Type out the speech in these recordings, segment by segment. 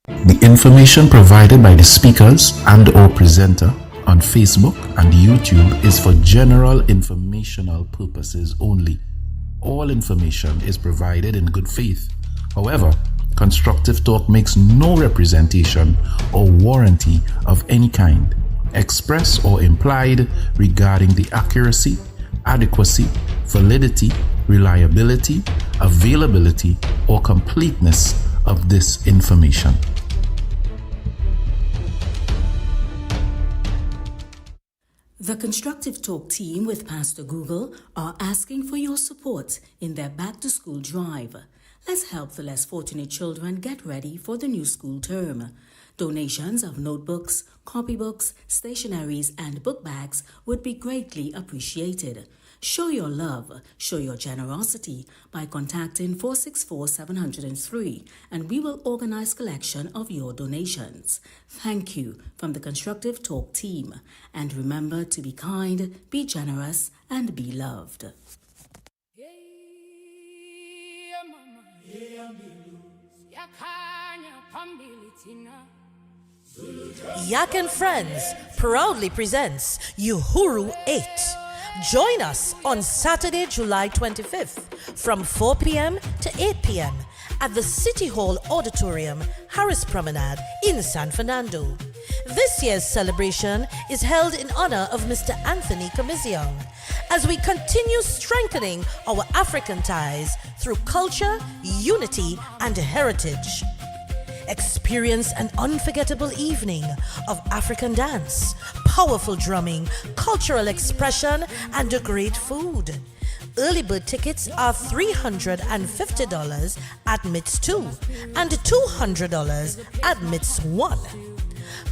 The information provided by the speakers and/or presenter on Facebook and YouTube is for general informational purposes only. All information is provided in good faith. However, Constructive Talk makes no representation or warranty of any kind, express or implied, regarding the accuracy, adequacy, validity, reliability, availability, or completeness of this information. The Constructive Talk team with Pastor Google are asking for your support in their back-to-school drive. Let's help the less fortunate children get ready for the new school term. Donations of notebooks, copybooks, stationeries, and book bags would be greatly appreciated. Show your love, show your generosity by contacting 464-703 and we will organize collection of your donations. Thank you from the Constructive Talk team. And remember to be kind, be generous, and be loved. Yak and Friends proudly presents Uhuru 8. Join us on Saturday, July 25th from 4 p.m. to 8 p.m. at the City Hall Auditorium, Harris Promenade in San Fernando. This year's celebration is held in honor of Mr. Anthony Kamiziong as we continue strengthening our African ties through culture, unity, and heritage. Experience an unforgettable evening of African dance, powerful drumming, cultural expression, and a great food. Early bird tickets are $350 admits 2 and $200 admits 1.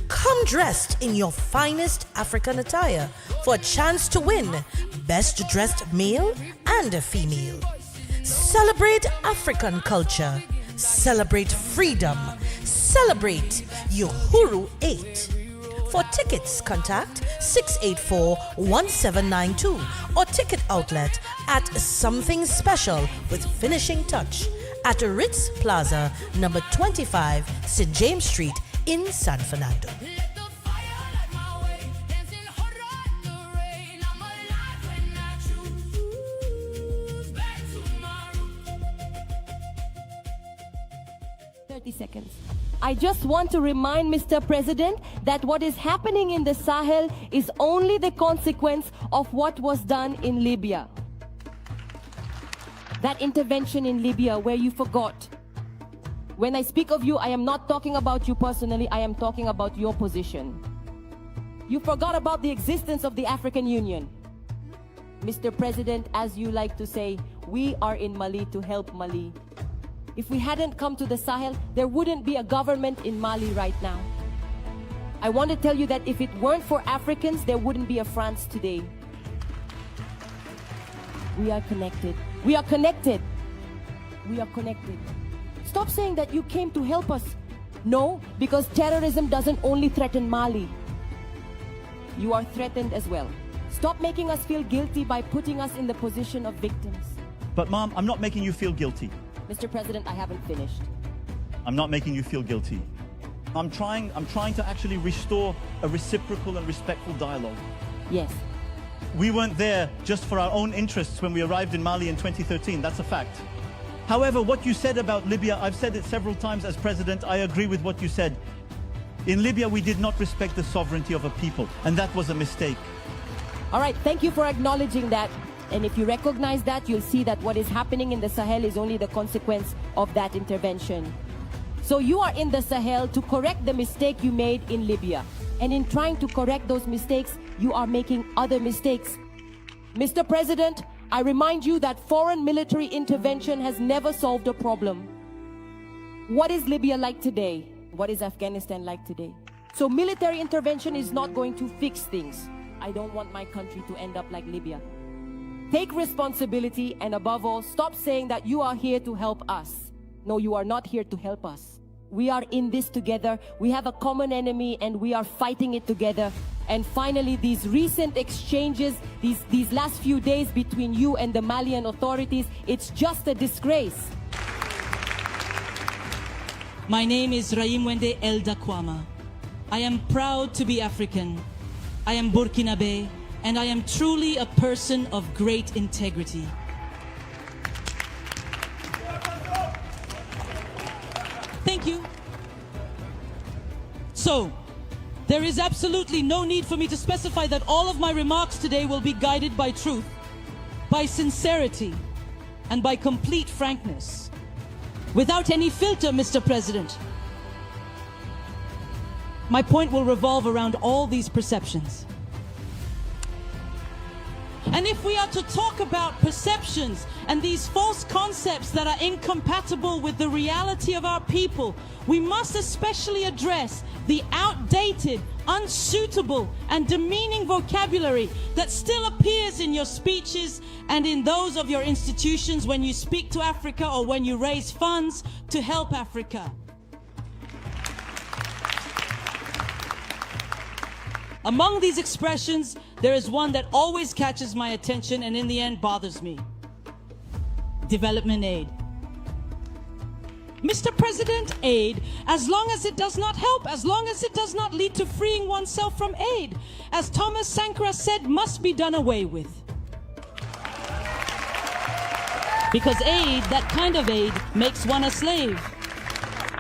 Come dressed in your finest African attire for a chance to win Best Dressed Male and Female. Celebrate African culture. Celebrate freedom. Celebrate Uhuru 8. For tickets, contact 684-1792 or ticket outlet at Something Special with Finishing Touch at Ritz Plaza, number 25, St. James Street in San Fernando. 30 seconds. I just want to remind Mr. President that what is happening in the Sahel is only the consequence of what was done in Libya. That intervention in Libya where you forgot. When I speak of you, I am not talking about you personally, I am talking about your position. You forgot about the existence of the African Union. Mr. President, as you like to say, we are in Mali to help Mali. If we hadn't come to the Sahel, there wouldn't be a government in Mali right now. I want to tell you that if it weren't for Africans, there wouldn't be a France today. We are connected. We are connected. We are connected. Stop saying that you came to help us. No, because terrorism doesn't only threaten Mali. You are threatened as well. Stop making us feel guilty by putting us in the position of victims. But Mom, I'm not making you feel guilty. Mr. President, I haven't finished. I'm not making you feel guilty. I'm trying to actually restore a reciprocal and respectful dialogue. Yes. We weren't there just for our own interests when we arrived in Mali in 2013. That's a fact. However, what you said about Libya, I've said it several times as president. I agree with what you said. In Libya, we did not respect the sovereignty of a people, and that was a mistake. All right, thank you for acknowledging that. And if you recognize that, you'll see that what is happening in the Sahel is only the consequence of that intervention. So you are in the Sahel to correct the mistake you made in Libya. And in trying to correct those mistakes, you are making other mistakes. Mr. President, I remind you that foreign military intervention has never solved a problem. What is Libya like today? What is Afghanistan like today? So military intervention is not going to fix things. I don't want my country to end up like Libya. Take responsibility, and above all, stop saying that you are here to help us. No, you are not here to help us. We are in this together. We have a common enemy and we are fighting it together. And finally, these recent exchanges, these last few days between you and the Malian authorities, it's just a disgrace. My name is Raimwende Elda Kwama. I am proud to be African. I am Burkinabe, and I am truly a person of great integrity. Thank you. So, there is absolutely no need for me to specify that all of my remarks today will be guided by truth, by sincerity, and by complete frankness. Without any filter, Mr. President. My point will revolve around all these perceptions. And if we are to talk about perceptions and these false concepts that are incompatible with the reality of our people, we must especially address the outdated, unsuitable, and demeaning vocabulary that still appears in your speeches and in those of your institutions when you speak to Africa or when you raise funds to help Africa. Among these expressions, there is one that always catches my attention and in the end bothers me. Development aid. Mr. President, aid, as long as it does not help, as long as it does not lead to freeing oneself from aid, as Thomas Sankara said, must be done away with. Because aid, that kind of aid, makes one a slave.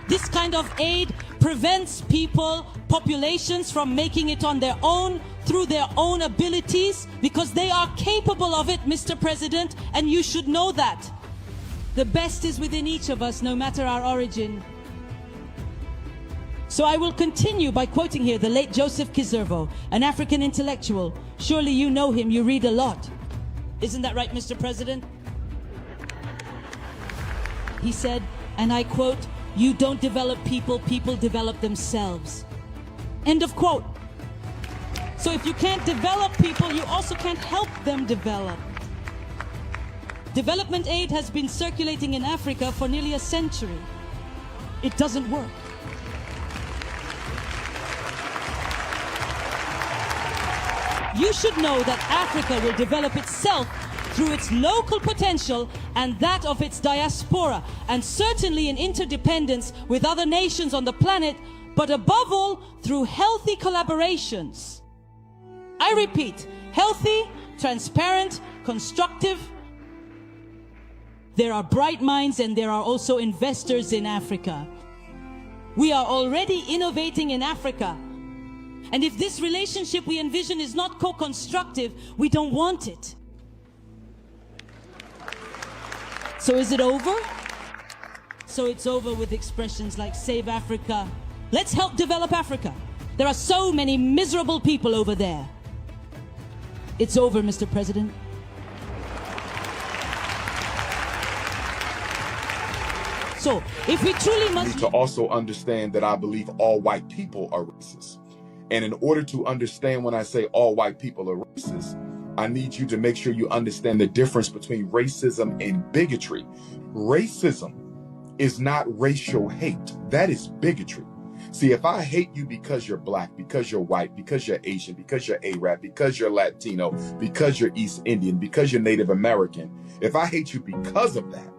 This kind of aid prevents people, populations from making it on their own through their own abilities because they are capable of it, Mr. President, and you should know that. The best is within each of us, no matter our origin. So I will continue by quoting here the late Joseph Kizervo, an African intellectual. Surely you know him, you read a lot. Isn't that right, Mr. President? He said, and I quote, "You don't develop people, people develop themselves." End of quote. So if you can't develop people, you also can't help them develop. Development aid has been circulating in Africa for nearly a century. It doesn't work. You should know that Africa will develop itself through its local potential and that of its diaspora, and certainly in interdependence with other nations on the planet, but above all, through healthy collaborations. I repeat, healthy, transparent, constructive. There are bright minds and there are also investors in Africa. We are already innovating in Africa. And if this relationship we envision is not co-constructive, we don't want it. So is it over? So it's over with expressions like Save Africa. Let's help develop Africa. There are so many miserable people over there. It's over, Mr. President. So, if we truly must... You need to also understand that I believe all white people are racist. And in order to understand when I say all white people are racist, I need you to make sure you understand the difference between racism and bigotry. Racism is not racial hate. That is bigotry. See, if I hate you because you're black, because you're white, because you're Asian, because you're Arab, because you're Latino, because you're East Indian, because you're Native American, if I hate you because of that,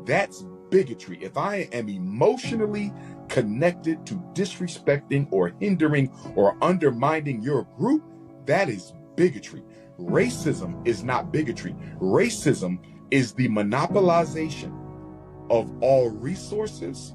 that's bigotry. If I am emotionally connected to disrespecting or hindering or undermining your group, that is bigotry. Racism is not bigotry. Racism is the monopolization of all resources,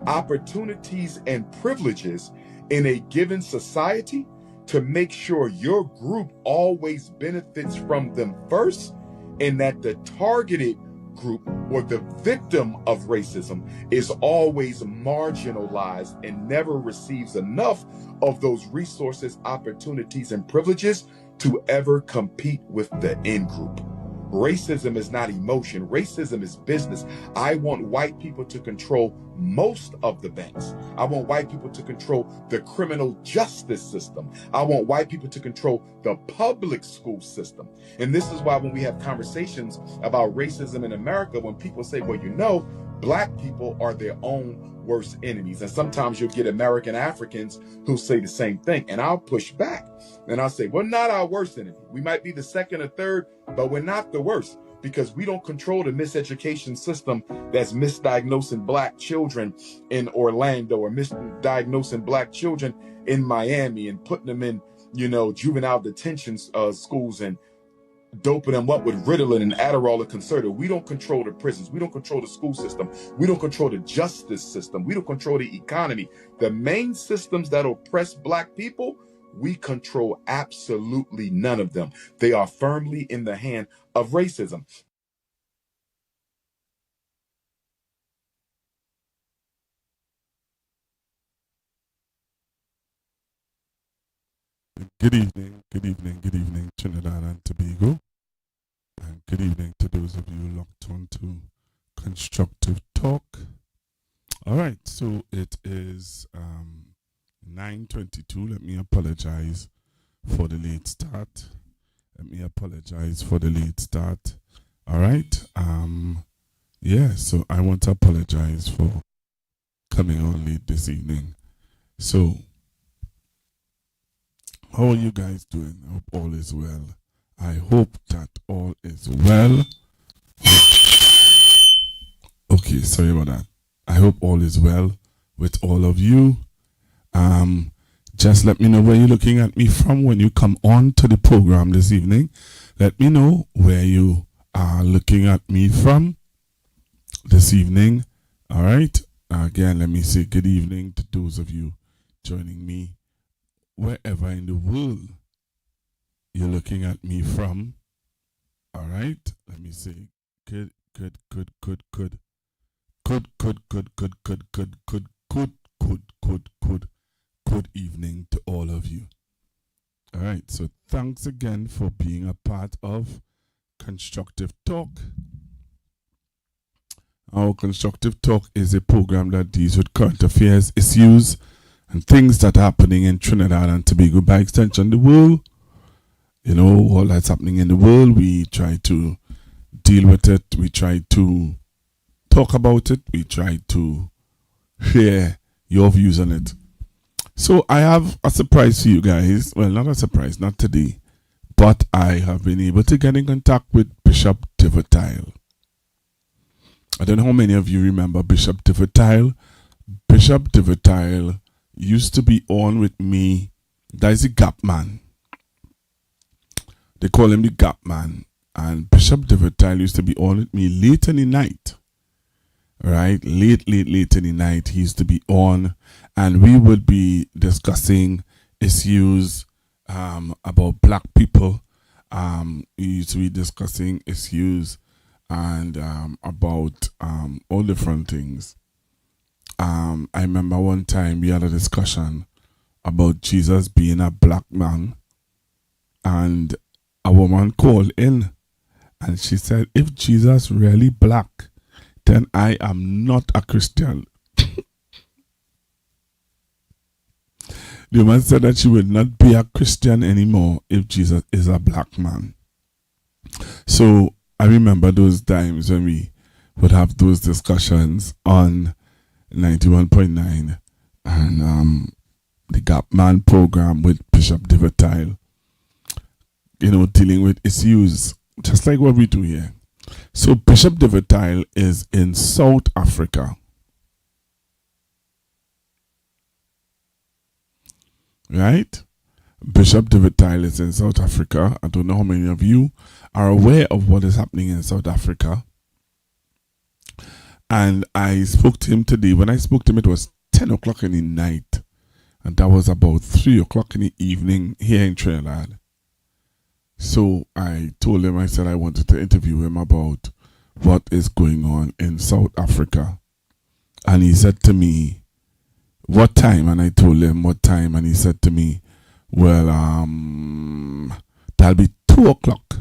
opportunities, and privileges in a given society to make sure your group always benefits from them first, and that the targeted group or the victim of racism is always marginalized and never receives enough of those resources, opportunities, and privileges to ever compete with the in-group. Racism is not emotion. Racism is business. I want white people to control most of the banks. I want white people to control the criminal justice system. I want white people to control the public school system. And this is why when we have conversations about racism in America, when people say, well, you know, black people are their own worst enemies. And sometimes you'll get American Africans who say the same thing. And I'll push back and I'll say, we're not our worst enemy. We might be the second or third, but we're not the worst. because we don't control the miseducation system that's misdiagnosing black children in Orlando or misdiagnosing black children in Miami and putting them in, juvenile detention schools and doping them up with Ritalin and Adderall and Concerta. We don't control the prisons. We don't control the school system. We don't control the justice system. We don't control the economy. The main systems that oppress black people, we control absolutely none of them. They are firmly in the hand of racism. Good evening, Trinidad and Tobago. And good evening to those of you locked on to Constructive Talk. All right, so it is 9:22. Let me apologize for the late start. All right. So I want to apologize for coming on late this evening. So, how are you guys doing? I hope all is well. I hope that all is well. Okay, sorry about that. I hope all is well with all of you. Just let me know where you're looking at me from when you come on to the program this evening. Let me know where you are looking at me from this evening. All right. Again, let me say good evening to those of you joining me wherever in the world you're looking at me from. All right. Let me say good evening to all of you. All right. So thanks again for being a part of Constructive Talk. Our Constructive Talk is a program that deals with current affairs, issues, and things that are happening in Trinidad and Tobago, by extension the world. All that's happening in the world, we try to deal with it. We try to talk about it. We try to share your views on it. So I have a surprise for you guys. Well, not a surprise, not today. But I have been able to get in contact with Bishop Divertile. I don't know how many of you remember Bishop Divertile. Bishop Divertile used to be on with me. That is a gap man. They call him the gap man. And Bishop Divertile used to be on with me late in the night. Right? Late in the night. He used to be on. And we would be discussing issues about black people. We used to be discussing issues and about all different things. I remember one time we had a discussion about Jesus being a black man, and a woman called in and she said, if Jesus really black, then I am not a Christian. The woman said that she would not be a Christian anymore if Jesus is a black man. So I remember those times when we would have those discussions on 91.9 and the Gap Man program with Bishop Divertile, dealing with issues just like what we do here. So Bishop Divertile is in South Africa. Right? Bishop Divertile is in South Africa. I don't know how many of you are aware of what is happening in South Africa. And I spoke to him today. When I spoke to him, it was 10 o'clock in the night. And that was about 3 o'clock in the evening here in Trinidad. So I told him, I said I wanted to interview him about what is going on in South Africa. And he said to me, what time? And I told him what time. And he said to me, well, that'll be 2 o'clock.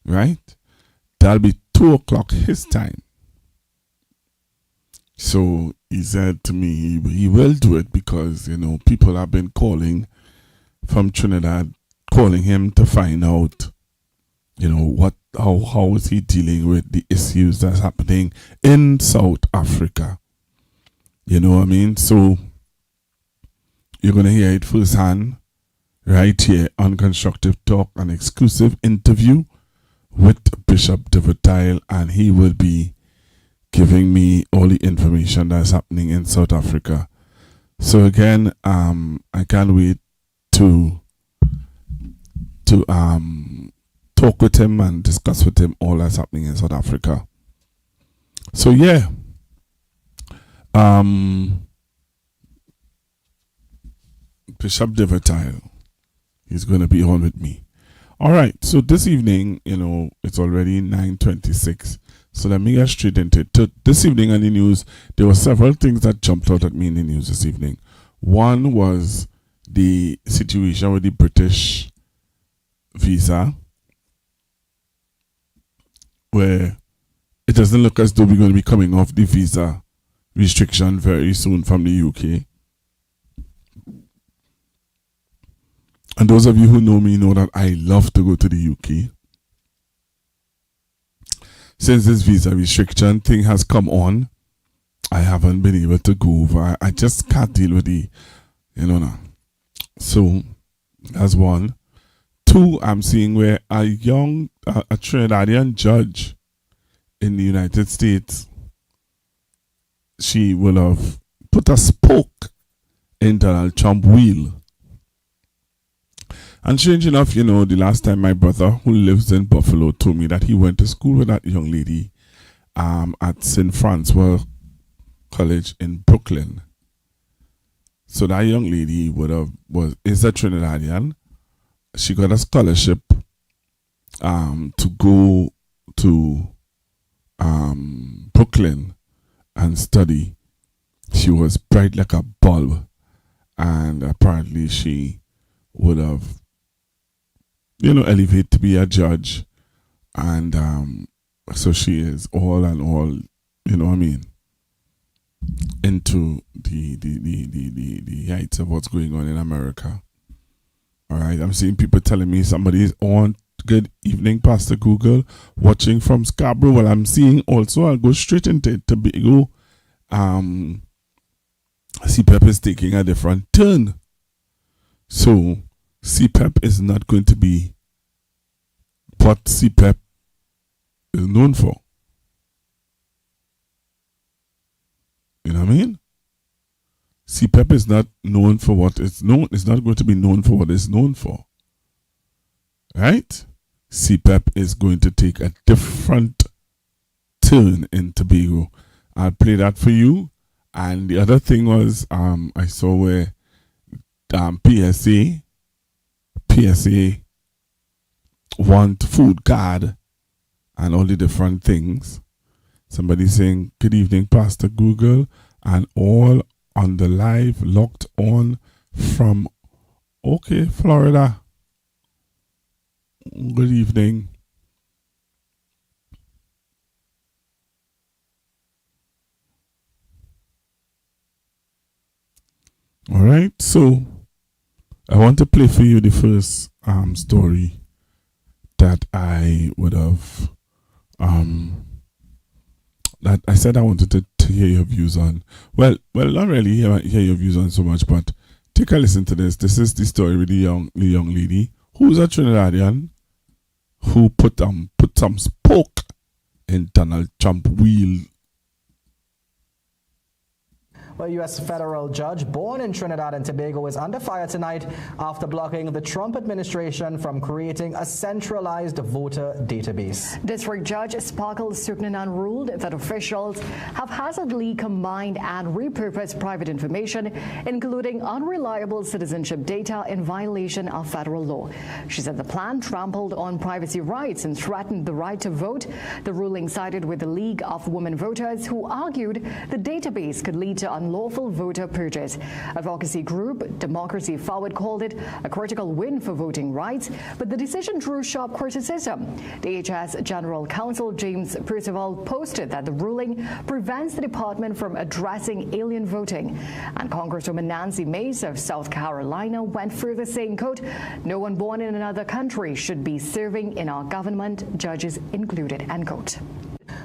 Right? That'll be 2 o'clock his time. So he said to me, he will do it because, people have been calling from Trinidad, calling him to find out, how is he dealing with the issues that's happening in South Africa. You know what I mean? So you're going to hear it firsthand, right here on Constructive Talk, an exclusive interview with Bishop Devertile, and he will be giving me all the information that's happening in South Africa. So again, I can't wait to talk with him and discuss with him all that's happening in South Africa. So yeah, Bishop Devertile, he's going to be on with me. All right, so this evening, it's already 9:26. So let me get straight into it. This evening on the news, there were several things that jumped out at me in the news this evening. One was the situation with the British visa, where it doesn't look as though we're going to be coming off the visa restriction very soon from the UK. And those of you who know me know that I love to go to the UK. Since this visa restriction thing has come on, I haven't been able to go over. I just can't deal with the, now. So, that's one. Two, I'm seeing where a Trinidadian judge in the United States, she will have put a spoke in Donald Trump's wheel. And strange enough, the last time my brother, who lives in Buffalo, told me that he went to school with that young lady at St. Francois College in Brooklyn. So that young lady is a Trinidadian. She got a scholarship to go to Brooklyn and study. She was bright like a bulb, and apparently she would have elevate to be a judge, and so she is all and all, into the heights of what's going on in America. All right, I'm seeing people telling me somebody is on. Good evening, Pastor Google, watching from Scarborough. Well, I'm seeing also, I'll go straight into it, Tobago. CPEP is taking a different turn. So CPEP is not going to be what CPEP is known for. You know what I mean? CPEP is not known for what it's known. It's not going to be known for what it's known for. Right? CPEP is going to take a different turn in Tobago. I'll play that for you. And the other thing was, I saw where PSA want food card and all the different things. Somebody saying, good evening, Pastor Google, and all on the live locked on from Florida. Good evening. All right, so I want to play for you the first story that I would have that I said I wanted to hear your views on. Well, not really hear your views on so much, but take a listen to this. This is the story with the young lady who's a Trinidadian who put some spoke in Donald Trump's wheel. Well, a U.S. federal judge born in Trinidad and Tobago is under fire tonight after blocking the Trump administration from creating a centralized voter database. District Judge Sparkle Suknanan ruled that officials have haphazardly combined and repurposed private information, including unreliable citizenship data, in violation of federal law. She said the plan trampled on privacy rights and threatened the right to vote. The ruling sided with the League of Women Voters, who argued the database could lead to unlawful voter purges. Advocacy group Democracy Forward called it a critical win for voting rights, but the decision drew sharp criticism. DHS General Counsel James Percival posted that the ruling prevents the department from addressing alien voting. And Congresswoman Nancy Mace of South Carolina went further, saying, quote, "No one born in another country should be serving in our government, judges included," end quote.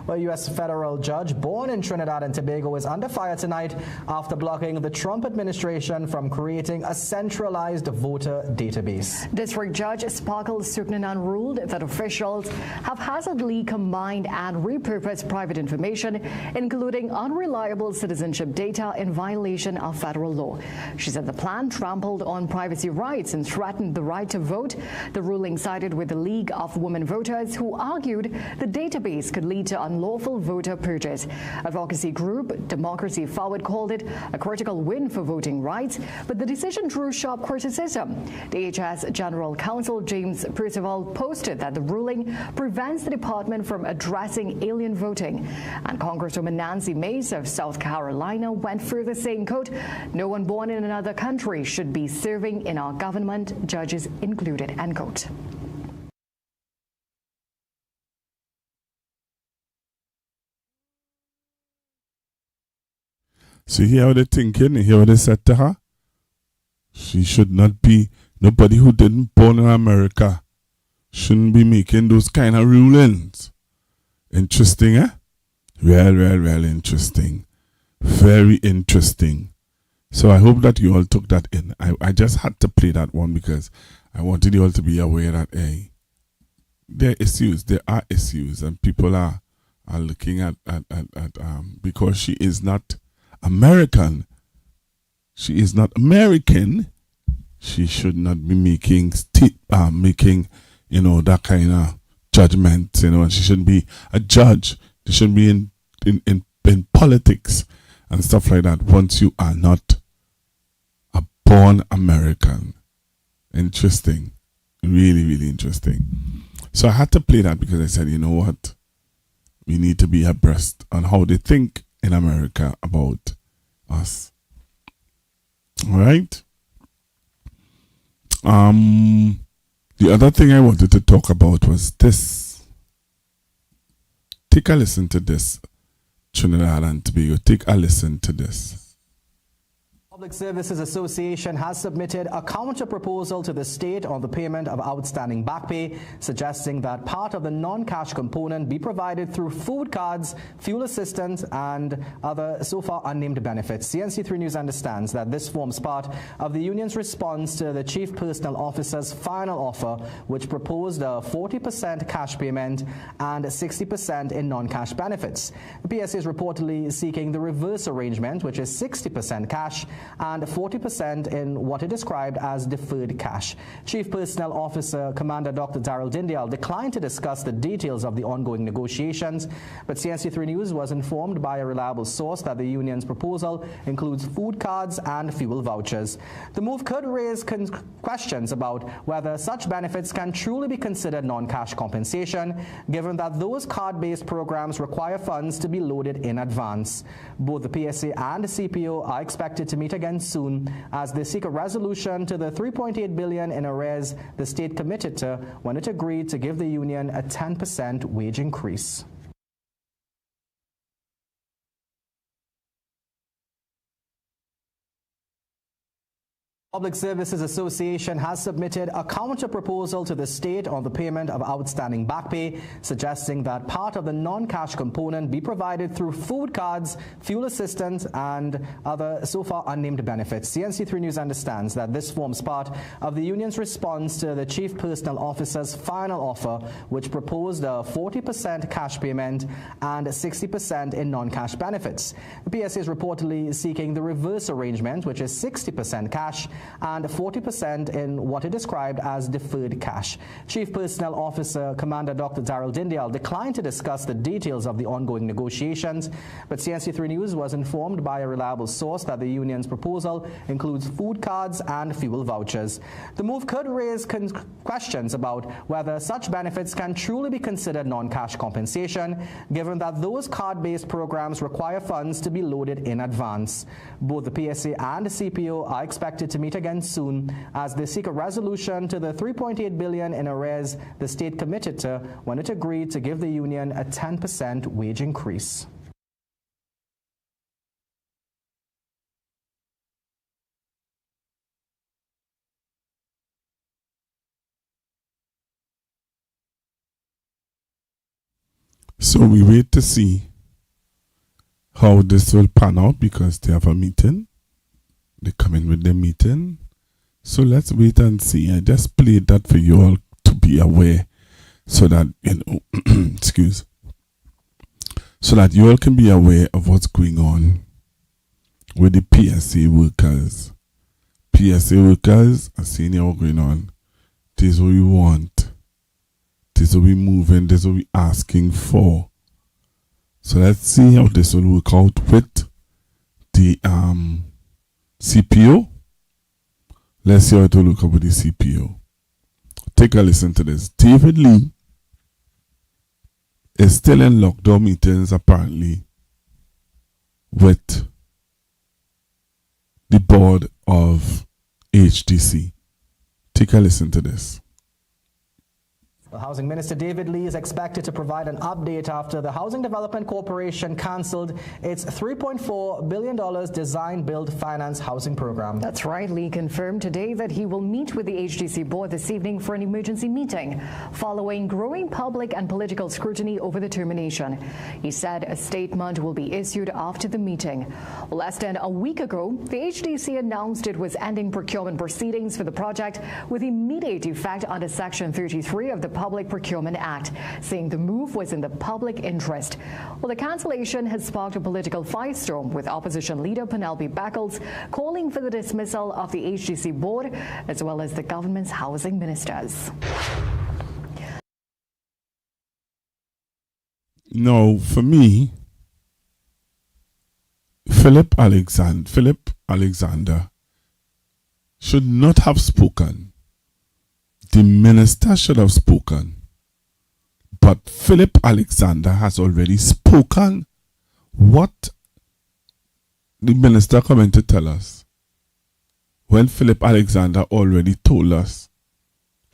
A U.S. federal judge born in Trinidad and Tobago is under fire tonight after blocking the Trump administration from creating a centralized voter database. District Judge Sparkle Suknanan ruled that officials have haphazardly combined and repurposed private information, including unreliable citizenship data, in violation of federal law. She said the plan trampled on privacy rights and threatened the right to vote. The ruling sided with the League of Women Voters, who argued the database could lead to unlawful voter purges. Advocacy group Democracy Forward called it a critical win for voting rights, but the decision drew sharp criticism. DHS General Counsel James Percival posted that the ruling prevents the department from addressing alien voting. And Congresswoman Nancy Mace of South Carolina went further, saying, quote, "No one born in another country should be serving in our government, judges included," end quote. So you hear what they're thinking, you hear what they said to her? She should not be, nobody who didn't born in America shouldn't be making those kind of rulings. Interesting, eh? Real interesting. Very interesting. So I hope that you all took that in. I just had to play that one because I wanted you all to be aware that, hey, there are issues, and people are looking at because she is not American. She is not American. She should not be making that kind of judgment, and she shouldn't be a judge. She shouldn't be in politics and stuff like that once you are not a born American. Interesting. Really interesting. So I had to play that because I said, you know what? We need to be abreast on how they think in America about us. All right. The other thing I wanted to talk about was this. Take a listen to this, Trinidad and Tobago. Take a listen to this. Public Services Association has submitted a counter-proposal to the state on the payment of outstanding back pay, suggesting that part of the non-cash component be provided through food cards, fuel assistance, and other so far unnamed benefits. CNC3 News understands that this forms part of the union's response to the Chief Personnel Officer's final offer, which proposed a 40% cash payment and 60% in non-cash benefits. The PSA is reportedly seeking the reverse arrangement, which is 60% cash and 40% in what it described as deferred cash. Chief Personnel Officer Commander Dr. Daryl Dindial declined to discuss the details of the ongoing negotiations, but CNC3 News was informed by a reliable source that the union's proposal includes food cards and fuel vouchers. The move could raise questions about whether such benefits can truly be considered non-cash compensation, given that those card-based programs require funds to be loaded in advance. Both the PSA and the CPO are expected to meet again soon as they seek a resolution to the $3.8 billion in arrears the state committed to when it agreed to give the union a 10% wage increase. Public Services Association has submitted a counter-proposal to the state on the payment of outstanding back pay, suggesting that part of the non-cash component be provided through food cards, fuel assistance, and other so far unnamed benefits. CNC3 News understands that this forms part of the union's response to the Chief Personnel Officer's final offer, which proposed a 40% cash payment and 60% in non-cash benefits. The PSA is reportedly seeking the reverse arrangement, which is 60% cash and 40% in what it described as deferred cash. Chief Personnel Officer Commander Dr. Daryl Dindial declined to discuss the details of the ongoing negotiations, but CNC3 News was informed by a reliable source that the union's proposal includes food cards and fuel vouchers. The move could raise questions about whether such benefits can truly be considered non-cash compensation, given that those card-based programs require funds to be loaded in advance. Both the PSA and the CPO are expected to meet again soon as they seek a resolution to the $3.8 billion in arrears the state committed to when it agreed to give the union a 10% wage increase. So we wait to see how this will pan out because they have a meeting. They come in with their meeting. So let's wait and see. I just played that for you all to be aware so that, so that you all can be aware of what's going on with the PSA workers. PSA workers are seeing what's going on. This is what we want. This is what we're moving. This is what we're asking for. So let's see how this will work out with the CPO. Let's see how it will look up with the CPO. Take a listen to this. David Lee is still in lockdown meetings apparently with the board of HDC. Take a listen to this. The Housing Minister David Lee is expected to provide an update after the Housing Development Corporation cancelled its $3.4 billion Design Build Finance housing program. That's right. Lee confirmed today that he will meet with the HDC board this evening for an emergency meeting following growing public and political scrutiny over the termination. He said a statement will be issued after the meeting. Less than a week ago, the HDC announced it was ending procurement proceedings for the project with immediate effect under Section 33 of the Public Procurement Act, saying the move was in the public interest. Well, the cancellation has sparked a political firestorm, with opposition leader Penelope Beckles calling for the dismissal of the HDC board as well as the government's housing ministers. No, for me, Philip Alexander should not have spoken. The minister should have spoken. But Philip Alexander has already spoken. What the minister coming to tell us when Philip Alexander already told us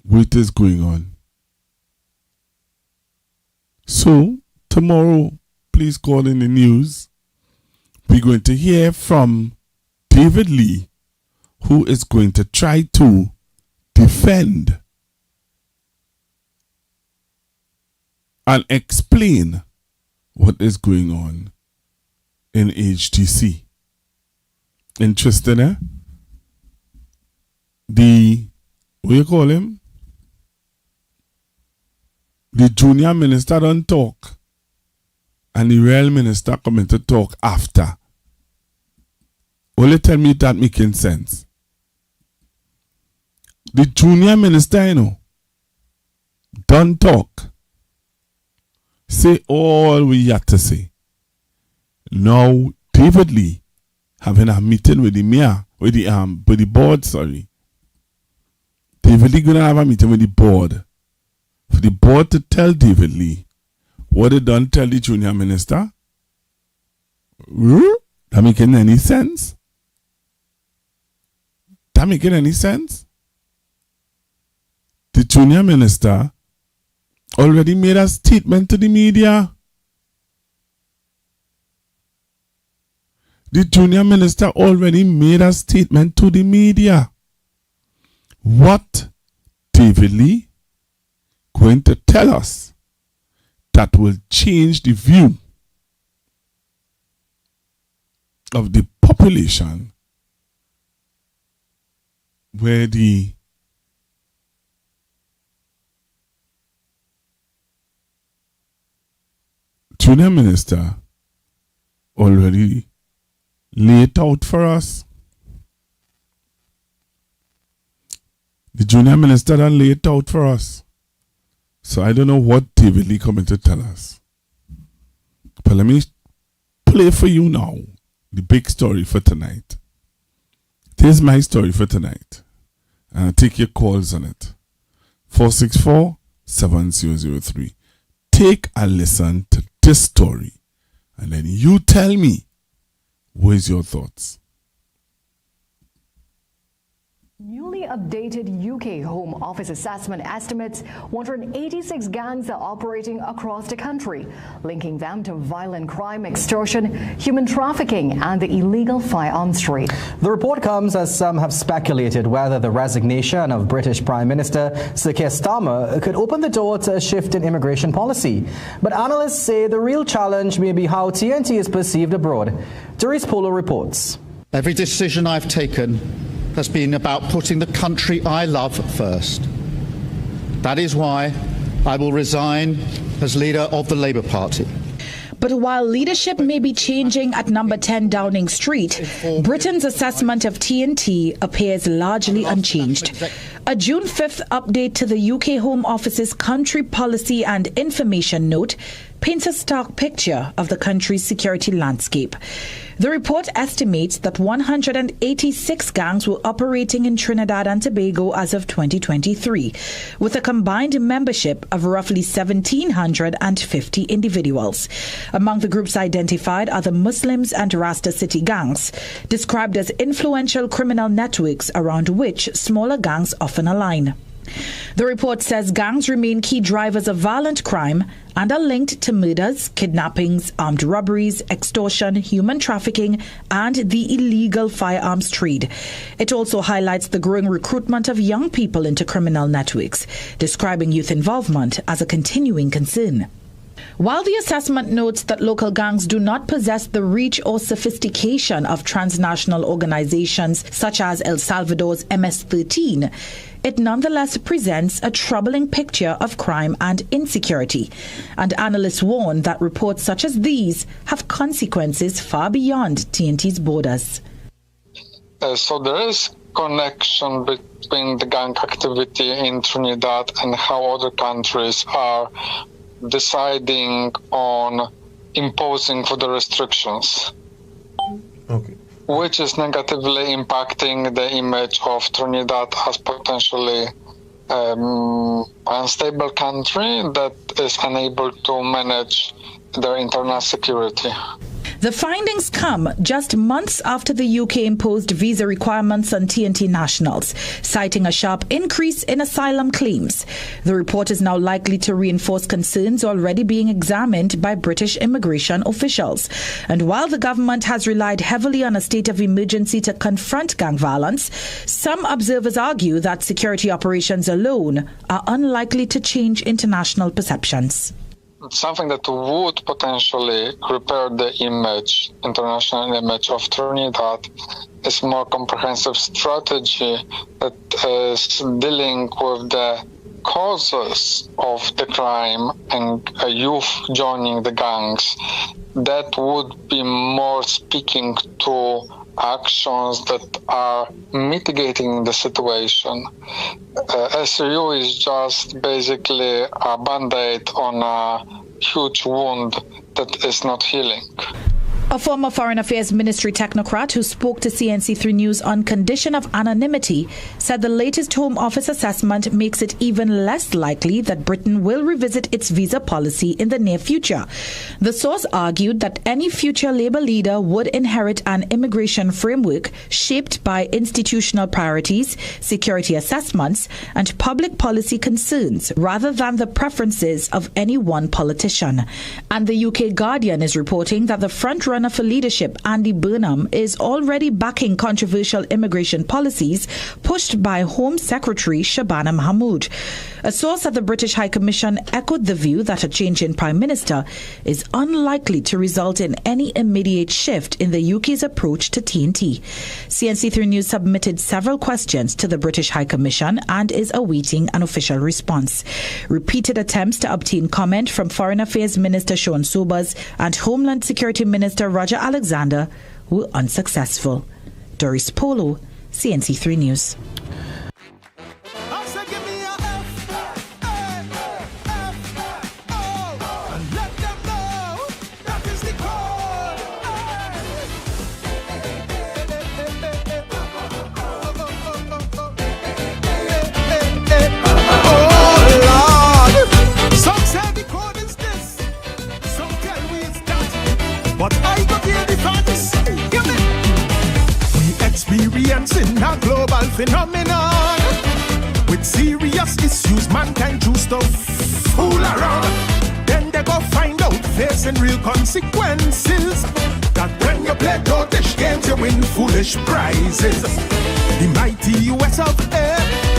what is going on? So, tomorrow, please call in the news. We're going to hear from David Lee, who is going to try to defend and explain what is going on in HDC. Interesting, eh? What you call him? The junior minister don't talk. And the real minister coming to talk after. Will you tell me that making sense? The junior minister, don't talk. Say all we had to say. Now, David Lee having a meeting with the mayor, with the board, sorry. David Lee gonna have a meeting with the board. For the board to tell David Lee what they don't tell the junior minister. That making any sense? That making any sense? The junior minister already made a statement to the media. The junior minister already made a statement to the media. What David Lee going to tell us that will change the view of the population where the junior minister already laid out for us. The junior minister done laid out for us. So I don't know what David Lee coming to tell us. But let me play for you now the big story for tonight. Here's my story for tonight. And I'll take your calls on it. 464-7003. Take a listen to this story. And then you tell me, where's your thoughts? Newly updated UK Home Office assessment estimates 186 gangs are operating across the country, linking them to violent crime, extortion, human trafficking, and the illegal firearms trade. The report comes as some have speculated whether the resignation of British Prime Minister Sir Keir Starmer could open the door to a shift in immigration policy. But analysts say the real challenge may be how TNT is perceived abroad. Doris Polo reports. Every decision I've taken has been about putting the country I love first. That is why I will resign as leader of the Labour Party. But while leadership may be changing at number 10 Downing Street, Britain's assessment of TNT appears largely unchanged. A June 5th update to the UK Home Office's Country Policy and Information Note paints a stark picture of the country's security landscape. The report estimates that 186 gangs were operating in Trinidad and Tobago as of 2023, with a combined membership of roughly 1,750 individuals. Among the groups identified are the Muslims and Rasta City gangs, described as influential criminal networks around which smaller gangs often align. The report says gangs remain key drivers of violent crime and are linked to murders, kidnappings, armed robberies, extortion, human trafficking, and the illegal firearms trade. It also highlights the growing recruitment of young people into criminal networks, describing youth involvement as a continuing concern. While the assessment notes that local gangs do not possess the reach or sophistication of transnational organizations such as El Salvador's MS-13, it nonetheless presents a troubling picture of crime and insecurity. And analysts warn that reports such as these have consequences far beyond TNT's borders. So there is connection between the gang activity in Trinidad and how other countries are deciding on imposing for the restrictions, which is negatively impacting the image of Trinidad as potentially unstable country that is unable to manage their internal security. The findings come just months after the UK imposed visa requirements on TNT nationals, citing a sharp increase in asylum claims. The report is now likely to reinforce concerns already being examined by British immigration officials. And while the government has relied heavily on a state of emergency to confront gang violence, some observers argue that security operations alone are unlikely to change international perceptions. Something that would potentially repair the image, international image of Trinidad, is more comprehensive strategy that is dealing with the causes of the crime and youth joining the gangs. That would be more speaking to actions that are mitigating the situation. SRU is just basically a band-aid on a huge wound that is not healing. A former Foreign Affairs Ministry technocrat who spoke to CNC3 News on condition of anonymity said the latest Home Office assessment makes it even less likely that Britain will revisit its visa policy in the near future. The source argued that any future Labour leader would inherit an immigration framework shaped by institutional priorities, security assessments, and public policy concerns rather than the preferences of any one politician. And the UK Guardian is reporting that the front-runner for leadership, Andy Burnham, is already backing controversial immigration policies pushed by Home Secretary Shabana Mahmood. A source at the British High Commission echoed the view that a change in Prime Minister is unlikely to result in any immediate shift in the UK's approach to TNT. CNC3 News submitted several questions to the British High Commission and is awaiting an official response. Repeated attempts to obtain comment from Foreign Affairs Minister Sean Sobers and Homeland Security Minister Roger Alexander were unsuccessful. Doris Polo, CNC3 News. But I got here the facts. We experiencing a global phenomenon. serious issues mankind choose to fool around. Then they go find out facing real consequences. That when you play totish games, you win foolish prizes. The mighty US of A,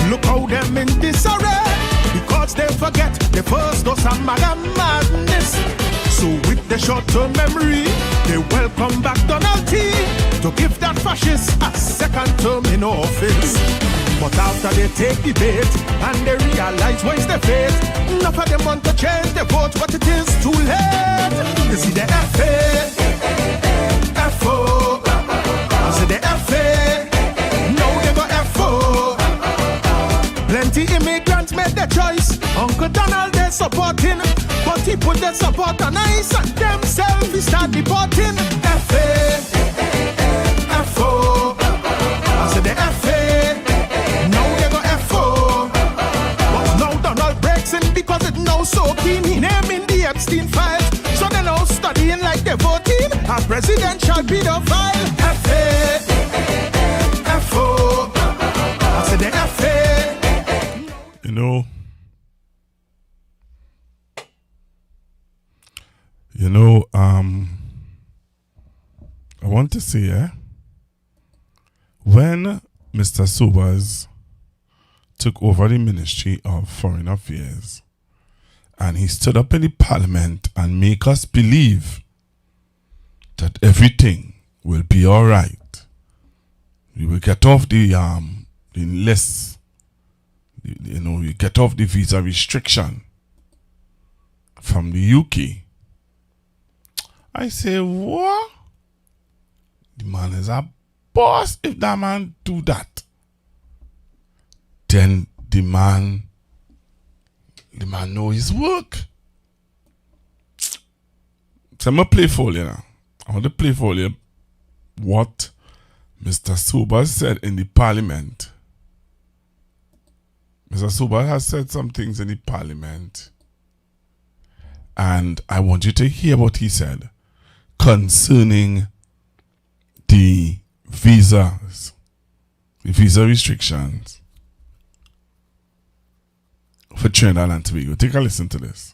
look how them in disarray, because they forget the first dose of madness. So with the short-term memory, they welcome back Donald T to give that fascist a second term in office. But after they take the bait and they realize where's the fate, enough of them want to change the vote, but it is too late. You see the FA, FO, you see the FA, now they go FO. Plenty immigrants made their choice. Uncle Donald they supporting, but he put their support on ice and themselves he start deporting. FA, FO, I said the FA, now they go FO. But now Donald breaks in because it now so keen. He naming the Epstein files, so they now studying like they're voting a presidential pedophile. FA, FO, I said the FA. I want to say, when Mr. Sobers took over the Ministry of Foreign Affairs and he stood up in the Parliament and make us believe that everything will be all right. We will get off the list. We get off the visa restriction from the UK. I say, what? The man is a boss. If that man do that, then the man know his work. So I'm going to play for you now. I want to play for you what Mr. Sobers said in the Parliament. Mr. Sobers has said some things in the Parliament, and I want you to hear what he said concerning the visas, the visa restrictions for Trinidad and Tobago. Take a listen to this.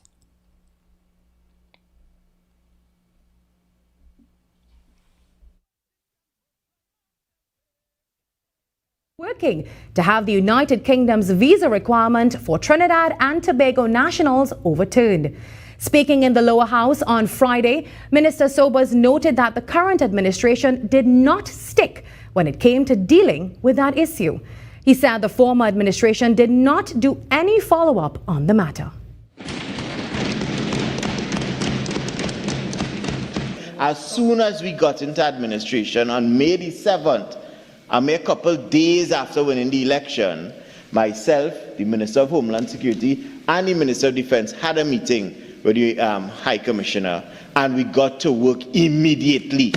Working to have the United Kingdom's visa requirement for Trinidad and Tobago nationals overturned. Speaking in the lower house on Friday, Minister Sobers noted that the current administration did not stick when it came to dealing with that issue. He said the former administration did not do any follow-up on the matter. As soon as we got into administration on May the 7th, a mere couple days after winning the election, myself, the Minister of Homeland Security, and the Minister of Defense had a meeting with the High Commissioner, and we got to work immediately.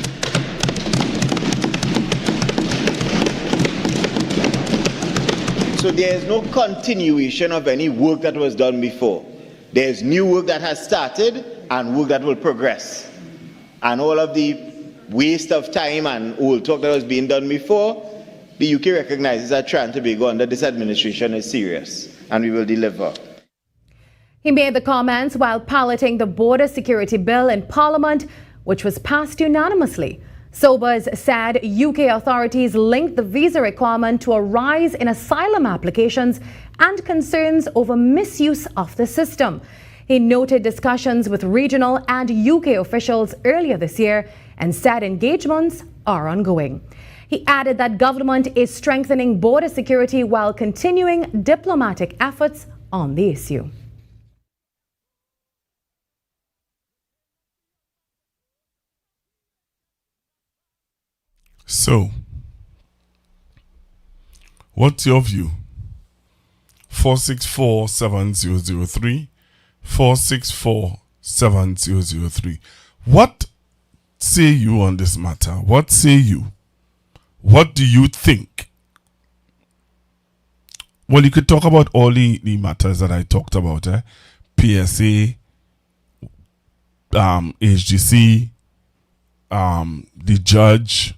So there is no continuation of any work that was done before. There is new work that has started and work that will progress. And all of the waste of time and old talk that was being done before, the UK recognizes that Trinidad and Tobago under this administration is serious, and we will deliver. He made the comments while piloting the border security bill in Parliament, which was passed unanimously. Sobers said UK authorities linked the visa requirement to a rise in asylum applications and concerns over misuse of the system. He noted discussions with regional and UK officials earlier this year and said engagements are ongoing. He added that government is strengthening border security while continuing diplomatic efforts on the issue. So, what's your view? 464-7003, 464-7003. What say you on this matter? What say you? What do you think? Well, you could talk about all the matters that I talked about. PSA, HGC, the judge,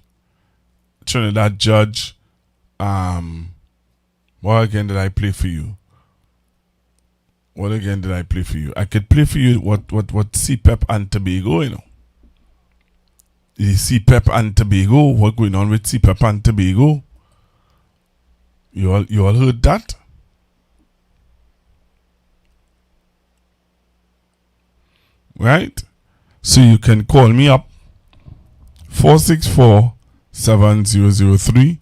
Trinidad judge. What again did I play for you? What again did I play for you? I could play for you what CPEP and Tobago, you know. The CPEP and Tobago, what going on with CPEP and Tobago? You all heard that? Right? So you can call me up 464-7003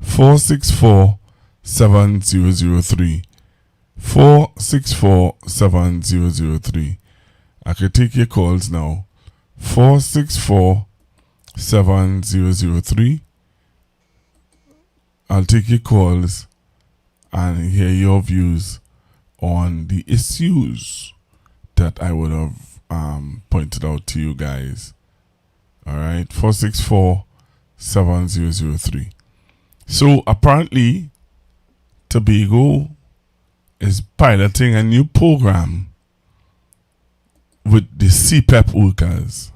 464-7003 464-7003. I can take your calls now. 464-7003. I'll take your calls and hear your views on the issues that I would have pointed out to you guys. Alright, 464-7003. So apparently Tobago is piloting a new program with the CPEP workers.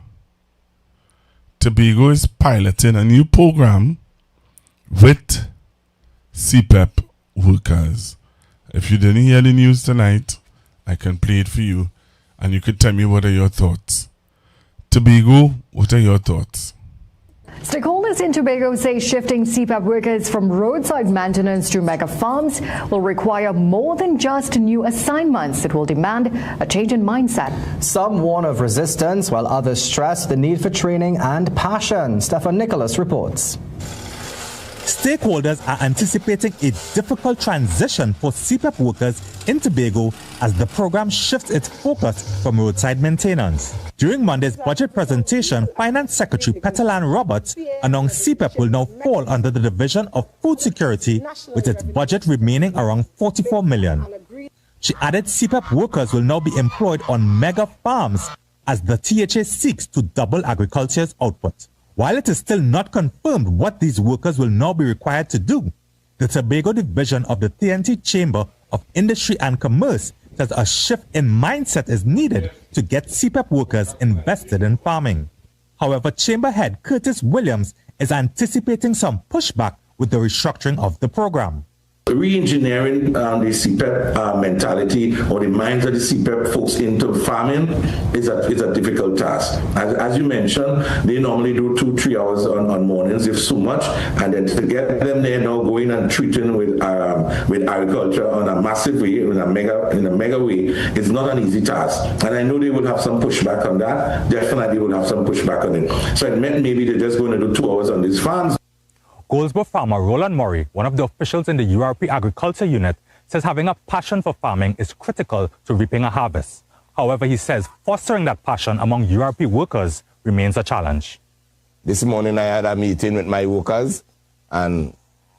Tobago is piloting a new program with CPEP workers. If you didn't hear the news tonight, I can play it for you and you could tell me what are your thoughts. Tobago, what are your thoughts? Stakeholders in Tobago say shifting CPAP workers from roadside maintenance to mega farms will require more than just new assignments. It will demand a change in mindset. Some warn of resistance, while others stress the need for training and passion. Stefan Nicholas reports. Stakeholders are anticipating a difficult transition for CPAP workers in Tobago as the program shifts its focus from roadside maintenance. During Monday's budget presentation, Finance Secretary Petalyn Roberts announced CPAP will now fall under the Division of Food Security, with its budget remaining around $44 million. She added CPAP workers will now be employed on mega farms as the THA seeks to double agriculture's output. While it is still not confirmed what these workers will now be required to do, the Tobago division of the TNT Chamber of Industry and Commerce says a shift in mindset is needed to get CPAP workers invested in farming. However, Chamber head Curtis Williams is anticipating some pushback with the restructuring of the program. Re-engineering the CPEP mentality or the minds of the CPEP folks into farming is a difficult task. As you mentioned, they normally do 2-3 hours on mornings, if so much, and then to get them there now going and treating with agriculture on a massive way, in a mega way, is not an easy task. And I know they will have some pushback on that. Definitely will have some pushback on it. So it meant maybe they're just going to do 2 hours on these farms. Goldsboro farmer Roland Murray, one of the officials in the URP Agriculture Unit, says having a passion for farming is critical to reaping a harvest. However, he says fostering that passion among URP workers remains a challenge. This morning I had a meeting with my workers, and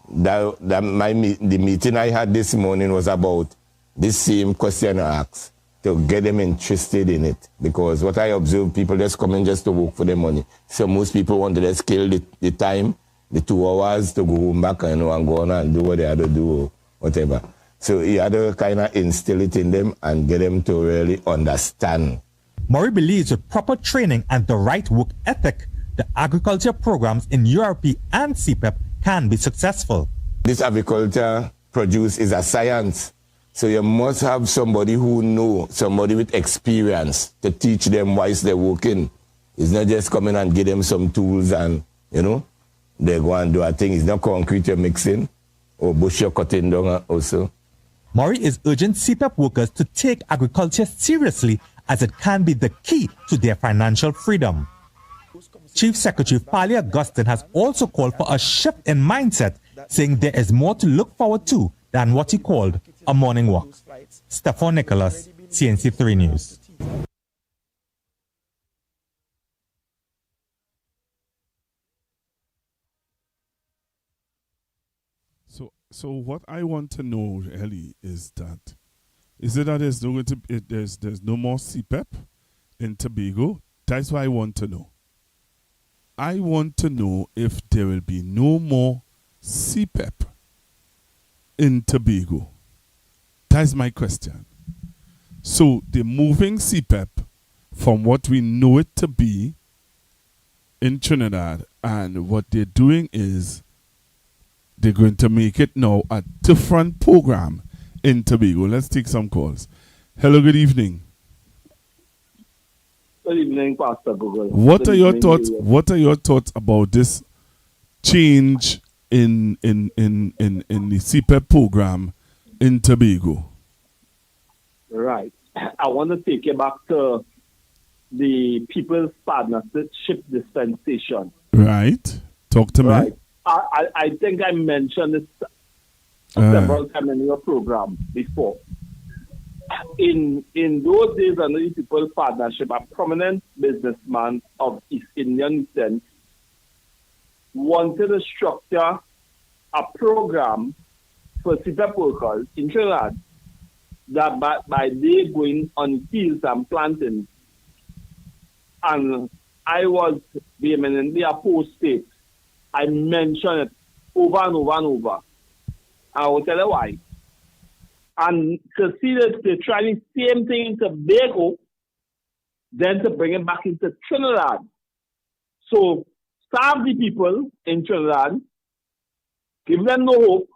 the meeting I had this morning was about this same question I asked, to get them interested in it. Because what I observe, people just come in just to work for their money. So most people want to just kill the time, the 2 hours to go home back and go on and do what they had to do or whatever. So you had to kind of instill it in them and get them to really understand. Murray believes with proper training and the right work ethic, the agriculture programs in URP and CPEP can be successful. This agriculture produce is a science. So you must have somebody who knows, somebody with experience to teach them whilst they're working. It's not just coming and give them some tools and, they go and do a thing. It's not concrete you're mixing or bush you're cutting down also. Murray is urging CPEP workers to take agriculture seriously as it can be the key to their financial freedom. Chief Secretary Fali Augustine has also called for a shift in mindset, saying there is more to look forward to than what he called a morning walk. Stefan Nicholas, CNC3 News. So what I want to know really is that there's no more CPEP in Tobago? That's what I want to know. I want to know if there will be no more CPEP in Tobago. That's my question. So they're moving CPEP from what we know it to be in Trinidad, and what they're doing is they're going to make it now a different program in Tobago. Let's take some calls. Hello, good evening. Good evening, Pastor Google. What are your thoughts? What are your thoughts about this change in the CPEP program in Tobago? Right. I want to take you back to the People's Partnership Dispensation. Right. Talk to me. I think I mentioned this several times in your program before. In those days under the People's Partnership, a prominent businessman of East Indian descent wanted to structure a program for CPEP workers in Trinidad that by day going on fields and planting. And I was vehemently opposed to it. I mentioned it over and over and over. I will tell you why. And to see that they try the same thing in Tobago, then to bring it back into Trinidad. So starve the people in Trinidad, give them no hope,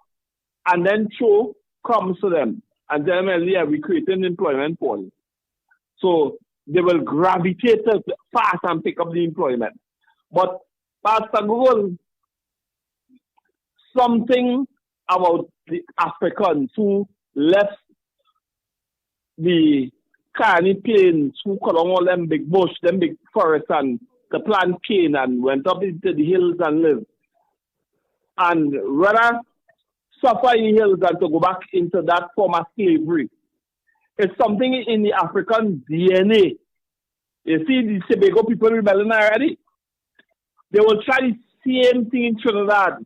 and then throw crumbs to them. And tell them, yeah, we created an employment pool. So they will gravitate fast and pick up the employment. But Pastor Google, something about the Africans who left the Carney Plains, who cut on all them big bush, them big forests, and to plant cane and went up into the hills and lived. And rather suffer in the hills than to go back into that form of slavery. It's something in the African DNA. You see, the Tobago people rebelling already. They will try the same thing in Trinidad.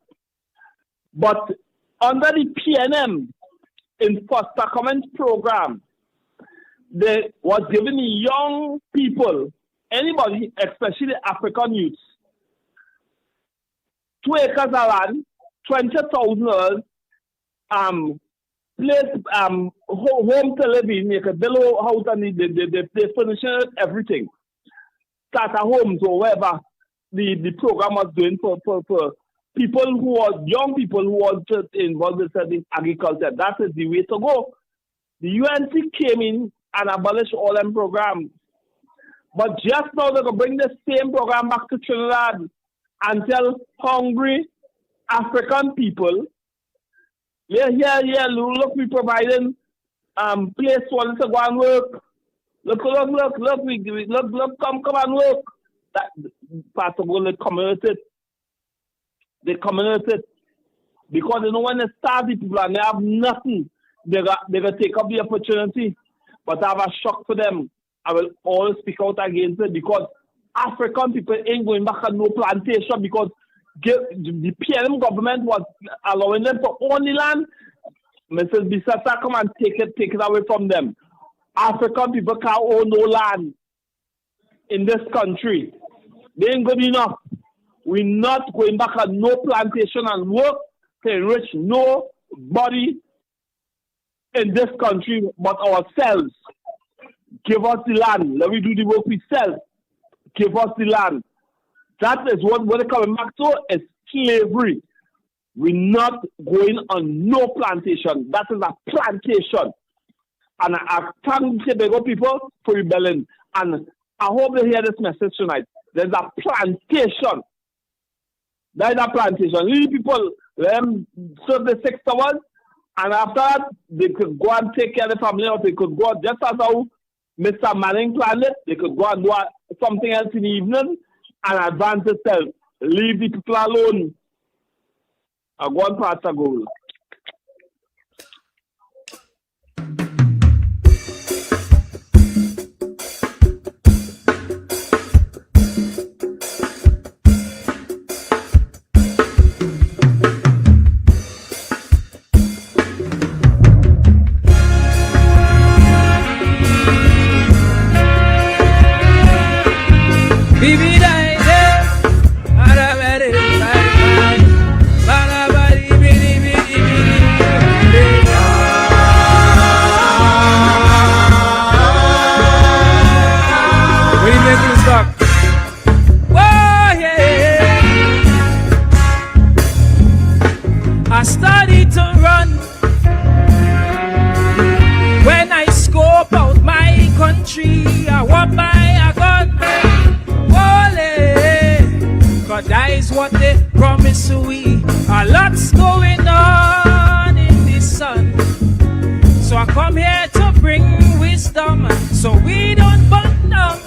But under the PNM, in Foster Commons program, they was giving the young people, anybody, especially African youths, 2 acres of land, $20,000, place, home to live in, you could build a house and they furnish everything. Start a homes or whatever the program was doing for people who was young people who was just involved in agriculture. That is the way to go. The UNC came in and abolished all them programs. But just now they're going to bring the same program back to Trinidad and tell hungry African people, look, we providing place for them to go and work. Look, come and work. That part of the community. They community because they know when they start the people and they have nothing, they're gonna take up the opportunity. But I have a shock for them. I will always speak out against it because African people ain't going back on no plantation because the PNM government was allowing them to own the land. Mrs. Bissetta come and take it away from them. African people can't own no land in this country. They ain't good enough. We're not going back on no plantation and work to enrich nobody in this country but ourselves. Give us the land. Let me do the work we sell. Give us the land. That is what they're coming back to is slavery. We're not going on no plantation. That is a plantation. And I thank the Tobago people for rebelling. And I hope they hear this message tonight. There's a plantation. There is a plantation. These people, let them serve the 6 hours, and after that, they could go and take care of the family, or they could go just as how Mr. Manning planned it. They could go and do something else in the evening and advance itself. Leave the people alone. I go on past a goal. I started to run when I scope out never buy a gun. Wole, cause that is what they promise we. A lot's going on in the sun. So I come here to bring wisdom, so we don't burn down.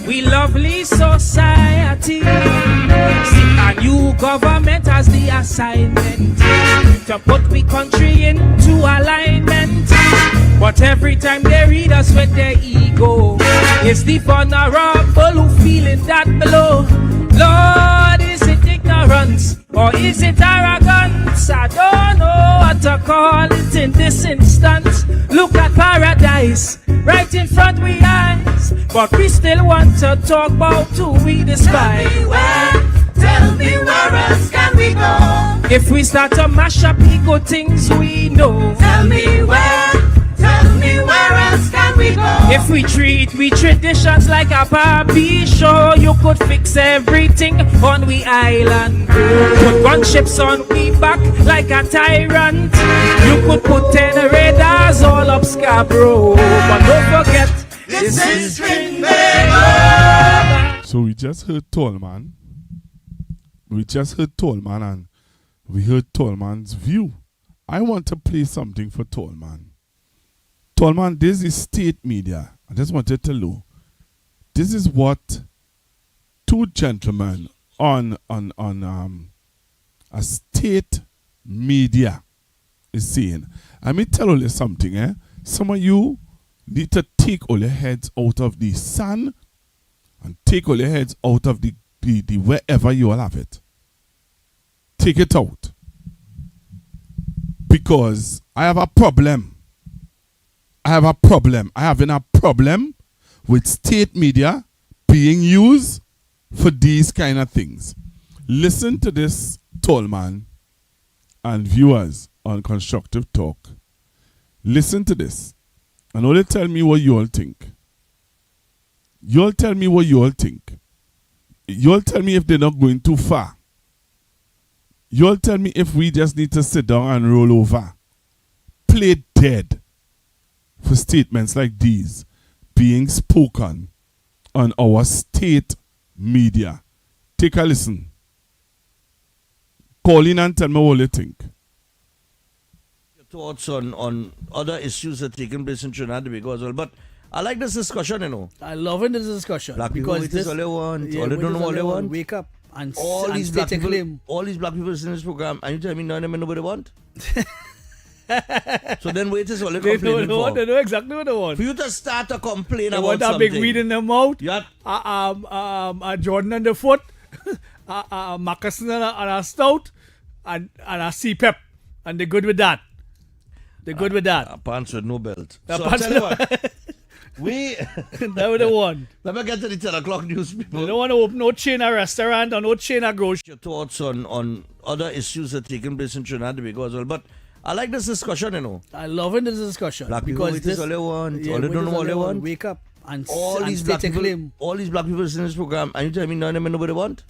We lovely society. See, a new government has the assignment to put we country into alignment. But every time they read us with their ego, it's the vulnerable who feeling that below. Lord, is it ignorance or is it arrogance? I don't know what to call it in this instance. Look at paradise right in front we eyes, but we still want to talk about who we despise. Tell me where else can we go? If we start to mash up ego things we know. Tell me where else can we go? If we treat we traditions like a papi show, you could fix everything on we island. Put gunships on we back like a tyrant. You could put 10 radars all up Scarborough, but don't forget, this is Trinidad. So we just heard Tallman. We just heard Tallman and we heard Tallman's view. I want to play something for Tallman. Tallman, this is state media. I just wanted to know. This is what two gentlemen on a state media is saying. Let me tell you something. Some of you need to take all your heads out of the sun and take all your heads out of the wherever you all have it. Take it out. Because I have a problem. I have a problem with state media being used for these kind of things. Listen to this, Tallman and viewers on Constructive Talk. Listen to this. And only tell me what you all think. You all tell me what you all think. You all tell me if they're not going too far. You all tell me if we just need to sit down and roll over. Play dead for statements like these being spoken on our state media. Take a listen. Call in and tell me what you think. Your thoughts on other issues that are taking place in Trinidad and Tobago as well. But I like this discussion, you know. I love this discussion. Black people, because this is all they want. All they don't know what they want. Wake up and all these black black people, claim. all these black people in this program, and you tell me none of them know what they want? So then wait is all they complaining for. They know exactly what they want. For you to start to complain they about want something. a big weed in their mouth. Yeah. A Jordan on the foot. A moccasin and a stout. And a CPEP. And they're good with that. They're good with that. Pants with no belt. So I'll tell you what. That's what they want. Let me get to the 10 o'clock news, people. They don't want to open no chain of restaurant or no chain of grocery. Your thoughts on other issues that are taking place in Trinidad and Tobago as well. But I like this discussion, you know. I love this discussion. Black people, because this is all they want. All they don't know what they want. Wake up and all and these black people, claim. all these black people in this program, and you tell me none of them know what they want?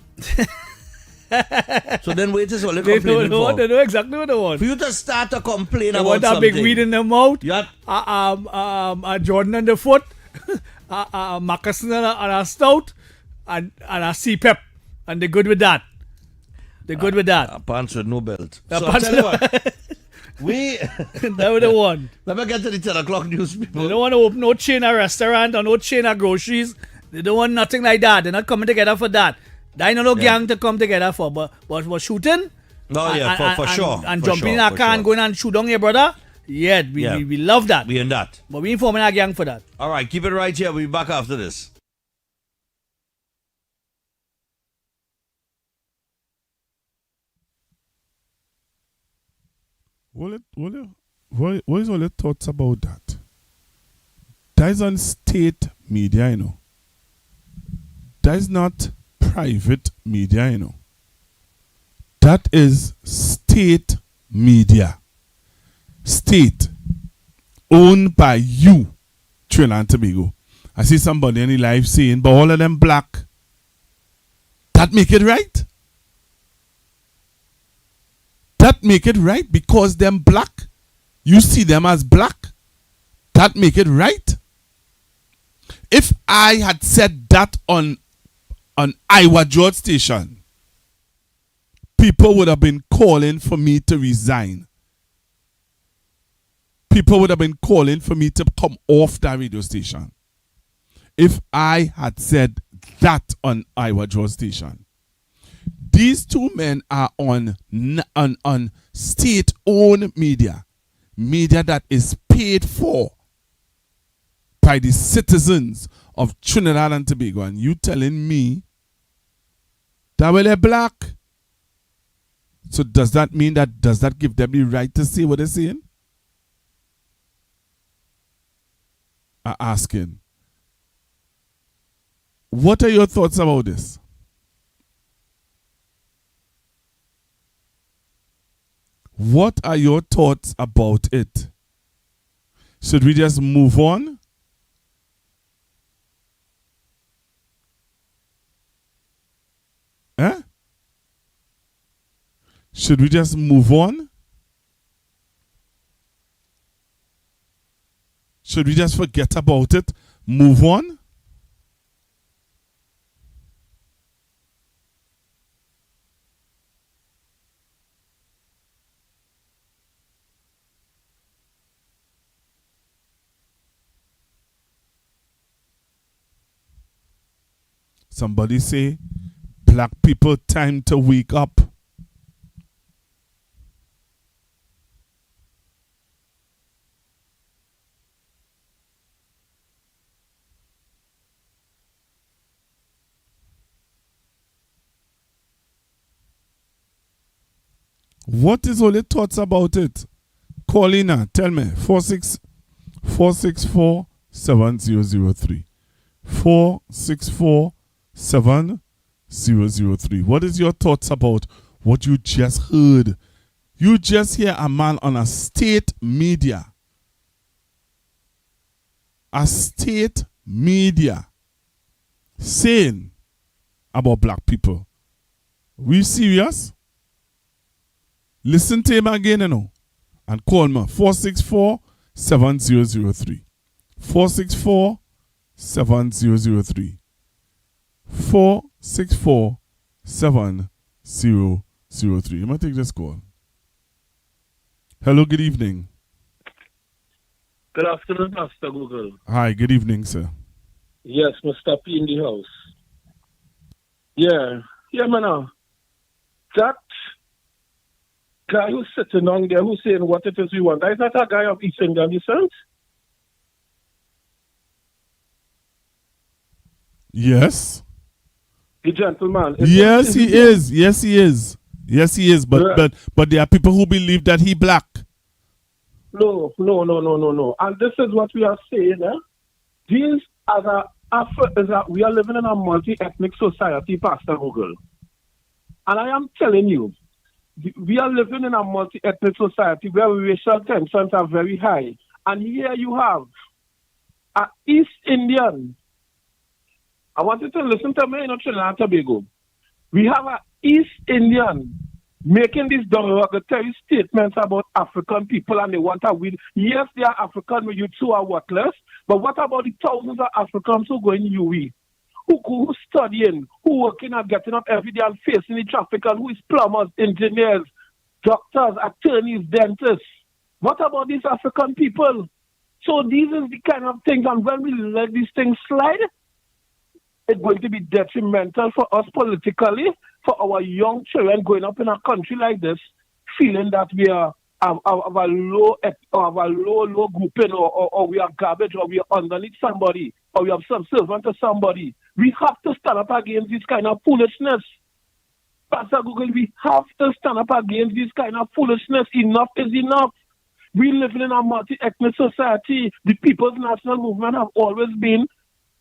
So then wait is all they complaining for. They know exactly what they want. For you to start to complain they about want a something. big weed in their mouth. Yeah. A Jordan on the foot. A moccasin and a stout. And a CPEP. And they're good with that. They're good with that. Pants with no belt. So I'll tell you what. That's what they want. Let me get to the 10 o'clock news, people. They don't want to open no chain of restaurant or no chain of groceries. They don't want nothing like that. They're not coming together for that. They ain't no gang to come together for. But shooting. Oh, yeah, for sure. And jumping in a car and going and shoot down your brother. Yeah, we love that. We in that. But we ain't forming a gang for that. All right, keep it right here. We'll be back after this. What is all your thoughts about that? That is on state media, you know. That is not private media, you know. That is state media. State. Owned by you, Trinidad and Tobago. I see somebody in the live saying, but all of them black. That make it right? That make it right because them black. You see them as black. That make it right? if I had said that on Iowa George station, people would have been calling for me to resign. People would have been calling for me to come off that radio station. If I had said that on Iowa George station. These two men are on state-owned media that is paid for by the citizens of Trinidad and Tobago, and you telling me that they're black? So does that give them the right to say what they're saying? I'm asking. What are your thoughts about this? What are your thoughts about it? Should we just move on? Eh? Should we just move on? Should we just forget about it? Move on? Somebody say, black people, time to wake up. What is all your thoughts about it? Call in now. Tell me. 464-7003. 464-7003. What is your thoughts about what you just heard? You just hear a man on a state media. A state media saying about black people. We serious? Listen to him again, and call me 464-7003. 464-7003. 464-7003. You might take this call. Hello, good evening. Good afternoon, Pastor Google. Hi, good evening, sir. Yes, Mr. P in the house. Yeah, man. That guy who's sitting on there who's saying what it is we want, is that a guy of East Indian descent? Yes. The gentleman. Yes, he is. Yes, he is. Yes, he is. But there are people who believe that he black. No. And this is what we are saying. These are we are living in a multi-ethnic society, Pastor Google. And I am telling you, we are living in a multi-ethnic society where racial tensions are very high. And here you have an East Indian. I want you to listen to me in Trinidad and Tobago. We have an East Indian making these derogatory statements about African people and they want to win. Yes, they are African, but you two are worthless. But what about the thousands of Africans who go in UE? Who studying, who working and getting up every day and facing the traffic, and who is plumbers, engineers, doctors, attorneys, dentists? What about these African people? So these are the kind of things, and when we let these things slide, it's going to be detrimental for us politically, for our young children growing up in a country like this, feeling that we are of a low grouping, or we are garbage, or we are underneath somebody, or we have some servant to somebody. We have to stand up against this kind of foolishness. Pastor Google, we have to stand up against this kind of foolishness. Enough is enough. We live in a multi-ethnic society. The People's National Movement have always been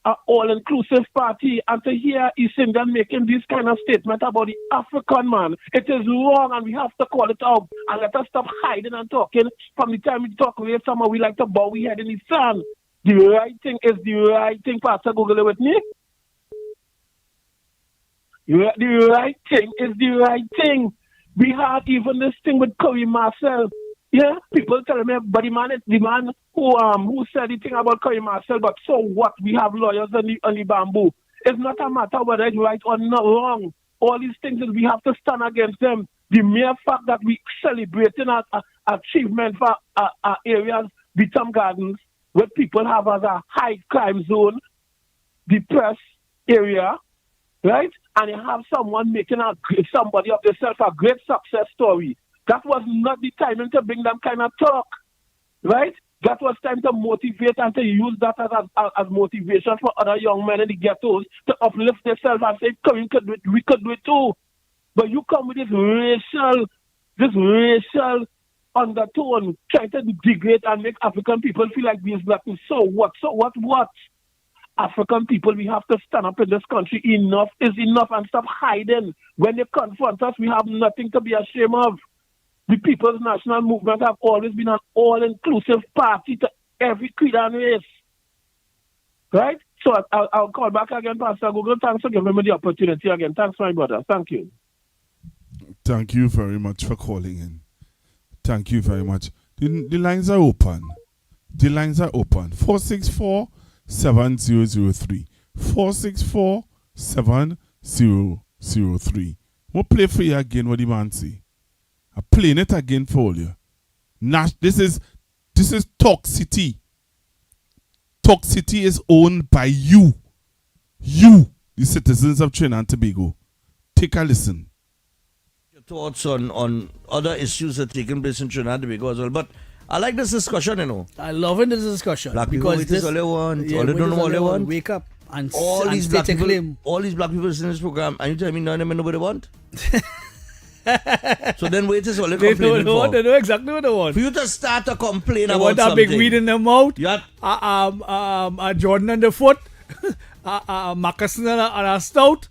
an all-inclusive party, and to hear East Indian making this kind of statement about the African man, it is wrong, and we have to call it out, and let us stop hiding and talking. From the time we talk away, somehow we like to bow we head in the sand. The right thing is the right thing, Pastor Google, with me? The right thing is the right thing. We had even this thing with Curry Marcel. Yeah, people telling me, but the man who said the thing about Curry Marcel, but so what? We have lawyers on the bamboo. It's not a matter whether it's right or not wrong. All these things is we have to stand against them. The mere fact that we celebrating our achievement for our areas, Beetham Gardens, where people have as a high crime zone, depressed area, right? And you have someone making somebody of themselves a great success story. That was not the timing to bring them kind of talk, right? That was time to motivate and to use that as motivation for other young men in the ghettos to uplift themselves and say, come, we could do it too. But you come with this racial undertone, trying to degrade and make African people feel like we're nothing. So what? African people, we have to stand up in this country. Enough is enough and stop hiding. When they confront us, we have nothing to be ashamed of. The People's National Movement have always been an all-inclusive party to every creed and race. Right? So I'll call back again, Pastor Google. Thanks for giving me the opportunity again. Thanks, my brother. Thank you. Thank you very much for calling in. Thank you very much. The lines are open. The lines are open. 464-7003. 464-7003. We'll play for you again what the man say. I'm playing it again for you. This is Talk City. Talk City is owned by you. You, the citizens of Trinidad and Tobago. Take a listen. Your thoughts on other issues that are taking place in Trinidad and Tobago as well. But I like this discussion, you know. I love this discussion. Black people wait is all they want. All they don't know what they want. Wake up and all these black people, claim. all these black people in this program, and you tell me none of them know what they want? So then wait is all they complaining for. They know exactly what they want. For you to start to complain they about want that something. big weed in their mouth. Yeah. Jordan underfoot. Moccasin and a stout.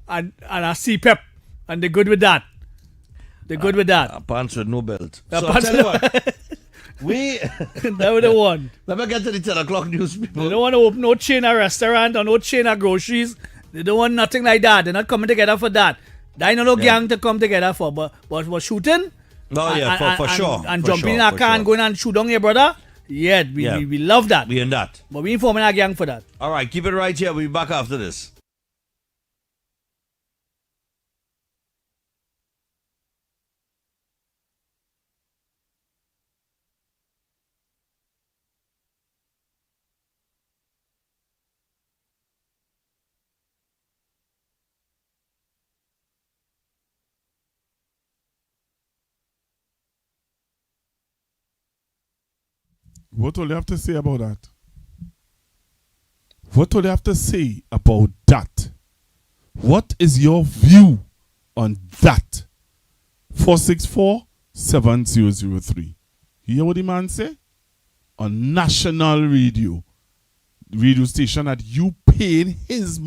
And a CPEP. And they're good with that. They're good with that. Pants with no belt. So I'll tell you what. That was the one. Let me get to the 10 o'clock news, people. They don't want to open no chain of restaurant or no chain of groceries. They don't want nothing like that. They're not coming together for that. They ain't no gang to come together for. But shooting? Oh, yeah, for sure. And for jumping sure, in a car and going and shoot down your brother? Yeah, we love that. We in that. But we ain't forming a gang for that. All right, keep it right here. We'll be back after this. What will you have to say about that? What will you have to say about that? What is your view on that? 464-7003. You hear what the man say? On national radio. Radio station that you paying his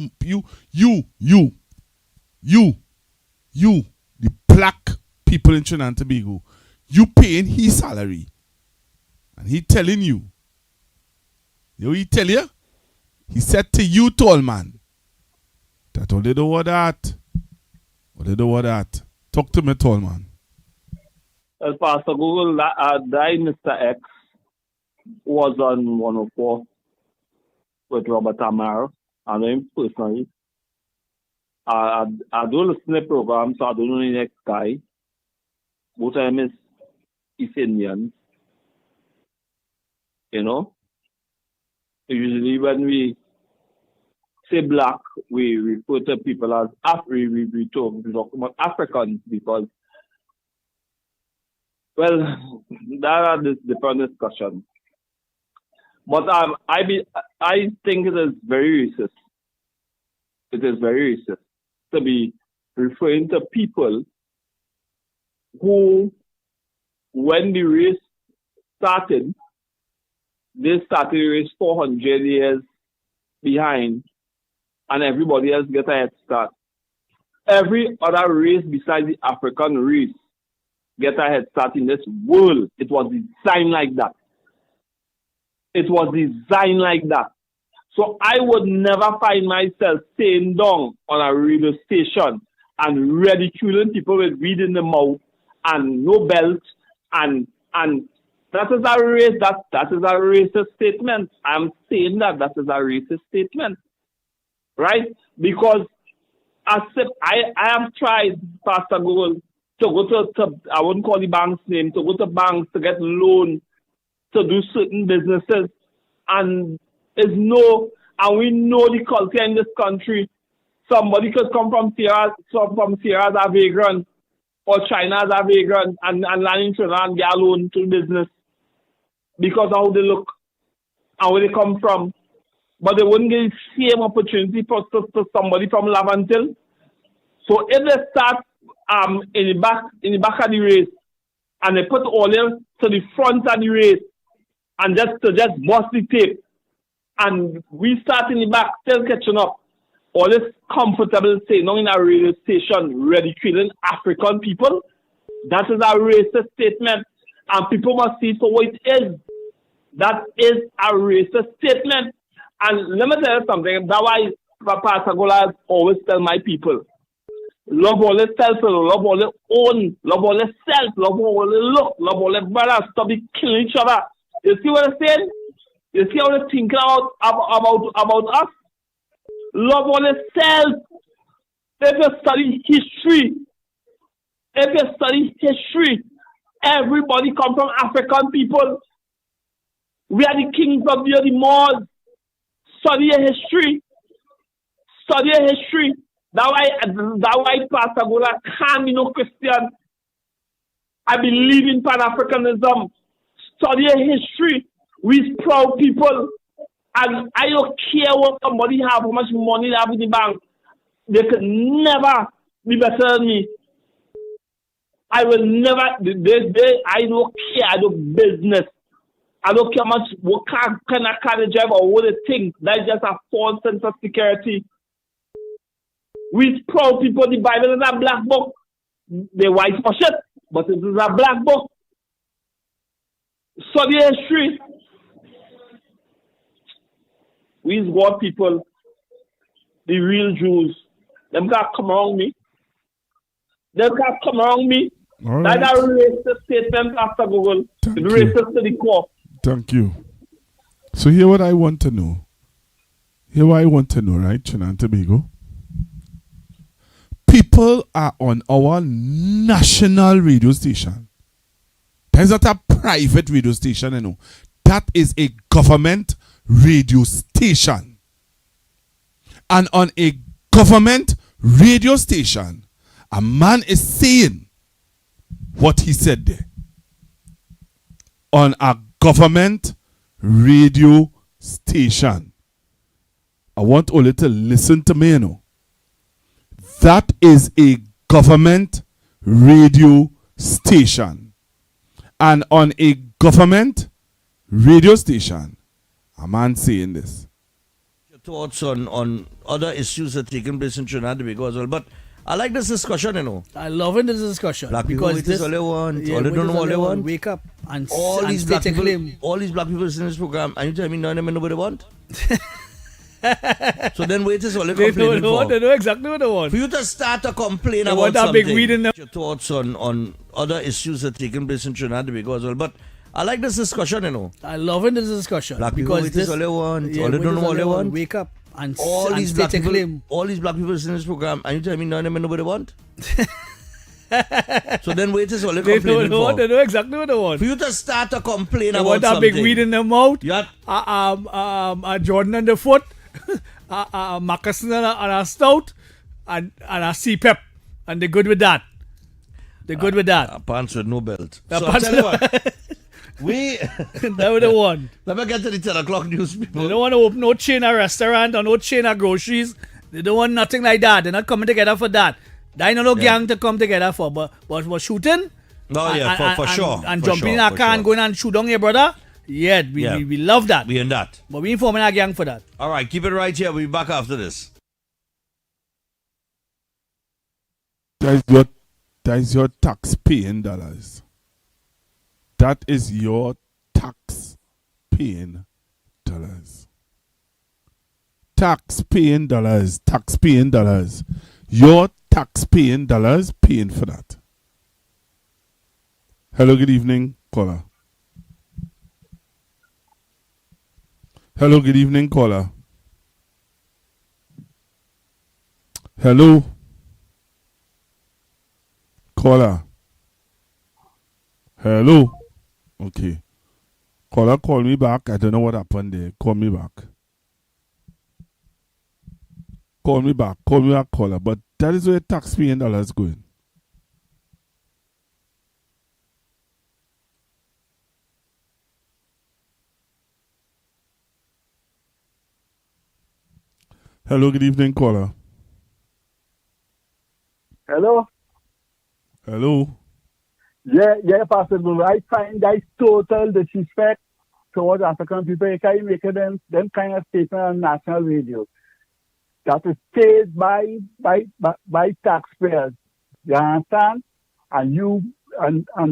you the black people in Trinidad and Tobago, you paying his salary. And he telling you. You know what he tell you? He said to you, tall man, that all they do with that. All they do with that. Talk to me, tall man. Well, Pastor Google, Mr. X was on 104 with Robert Amaro. I know him personally. I don't listen to the program, so I don't know the next guy. Both of them is East Indians. You know? Usually when we say black, we refer to people as we talk about Africans because, well, that is different discussion. But I think it is very racist. It is very racist to be referring to people who, when the race started, they started the race 400 years behind, and everybody else get a head start. Every other race besides the African race get a head start in this world. It was designed like that. It was designed like that. So I would never find myself staying down on a radio station and ridiculing people with weed in the mouth and no belt and And that is a race. That is a racist statement. I'm saying that is a racist statement, right? Because I have tried, Pastor Google, to go to I wouldn't call the bank's name, to go to banks to get loan to do certain businesses, and and we know the culture in this country. Somebody could come from Sierra as a vagrant or China as a vagrant and land in Trinidad and get a loan to business because of how they look and where they come from. But they wouldn't get the same opportunity for somebody from Lavantil. So if they start in the back of the race and they put all them to the front of the race and just bust the tape, and we start in the back still catching up, all this comfortable saying in a radio station ridiculing African people, that is a racist statement, and people must see for what it is. That is a racist statement. And let me tell you something, that's why Pastor Gola always tell my people, love all yourself, love all your own, love all yourself, love all your look, love all your brothers, stop killing each other. You see what I'm saying? You see how they think about us? Love all yourself. If you study history, everybody come from African people. We are the kings of the Moors. Study your history. That's why Pastor Gola can't be no Christian. I believe in Pan-Africanism. Study your history. We proud people. And I don't care what somebody have, how much money they have in the bank. They could never be better than me. I will never, I don't care, I do business. I don't care much what kind of car they drive or what they think. That's just a false sense of security. We proud people, the Bible is a black book. They whitewash it, but it is a black book. Study history. We God people, the real Jews, them can't come around me. All right. That's a racist statement after Google. It's racist to the core. Thank you. So here what I want to know. Right, Trinidad and Tobago? People are on our national radio station. That is not a private radio station, you know. That is a government radio station. And on a government radio station, a man is saying what he said there. On a government radio station. I want all to listen to me, you know. That is a government radio station. And on a government radio station, a man saying this. Your thoughts on other issues that are taking place in Trinidad and Tobago as well. But I like this discussion, you know. I love this discussion. Black people, it is all they want. All they don't know what they want. Wake up and all these black people in this program, and you tell me none of them know what they want? So then wait is all they're complaining for. They know exactly what they want. For you to start to complain they about want that something. big weed in them. Your thoughts on other issues that are taking place in Trinidad and Tobago as well. But I like this discussion, you know. I love this discussion. Black people, it is all they want. All they don't know what they want. Wake up and all these black people in this program, and you tell me none of them know what they want? So then wait is all they're complaining for. They know exactly what they want. For you to start to complain they about want that something. big weed in their mouth. Yeah. A Jordan underfoot. A moccasin and a stout. And a CPEP. And they're good with that. Pants with no belt. So I tell you what. That what they want. Let me get to the 10 o'clock news, people. They don't want to open no chain of restaurant or no chain of groceries. They don't want nothing like that. They're not coming together for that. They ain't no gang to come together for. But for shooting. Oh, yeah, for sure. And jumping in a car and going and shoot down your brother. Yeah, we love that. We in that. But we ain't forming a gang for that. All right, keep it right here. We'll be back after this. That is your tax paying dollars. That is your tax paying dollars. Tax paying dollars. Your tax paying dollars paying for that. Hello, good evening. caller. Hello, good evening, caller. Hello. Caller. Hello. Okay. Caller, call me back. I don't know what happened there. Call me back. Call me back, caller. But that is where taxpaying dollars going. Hello, good evening, caller. Hello? Hello. Yeah, possible. I find that total disrespect towards African people. You can't make them kind of statement on national radio. That is paid by taxpayers. You understand? And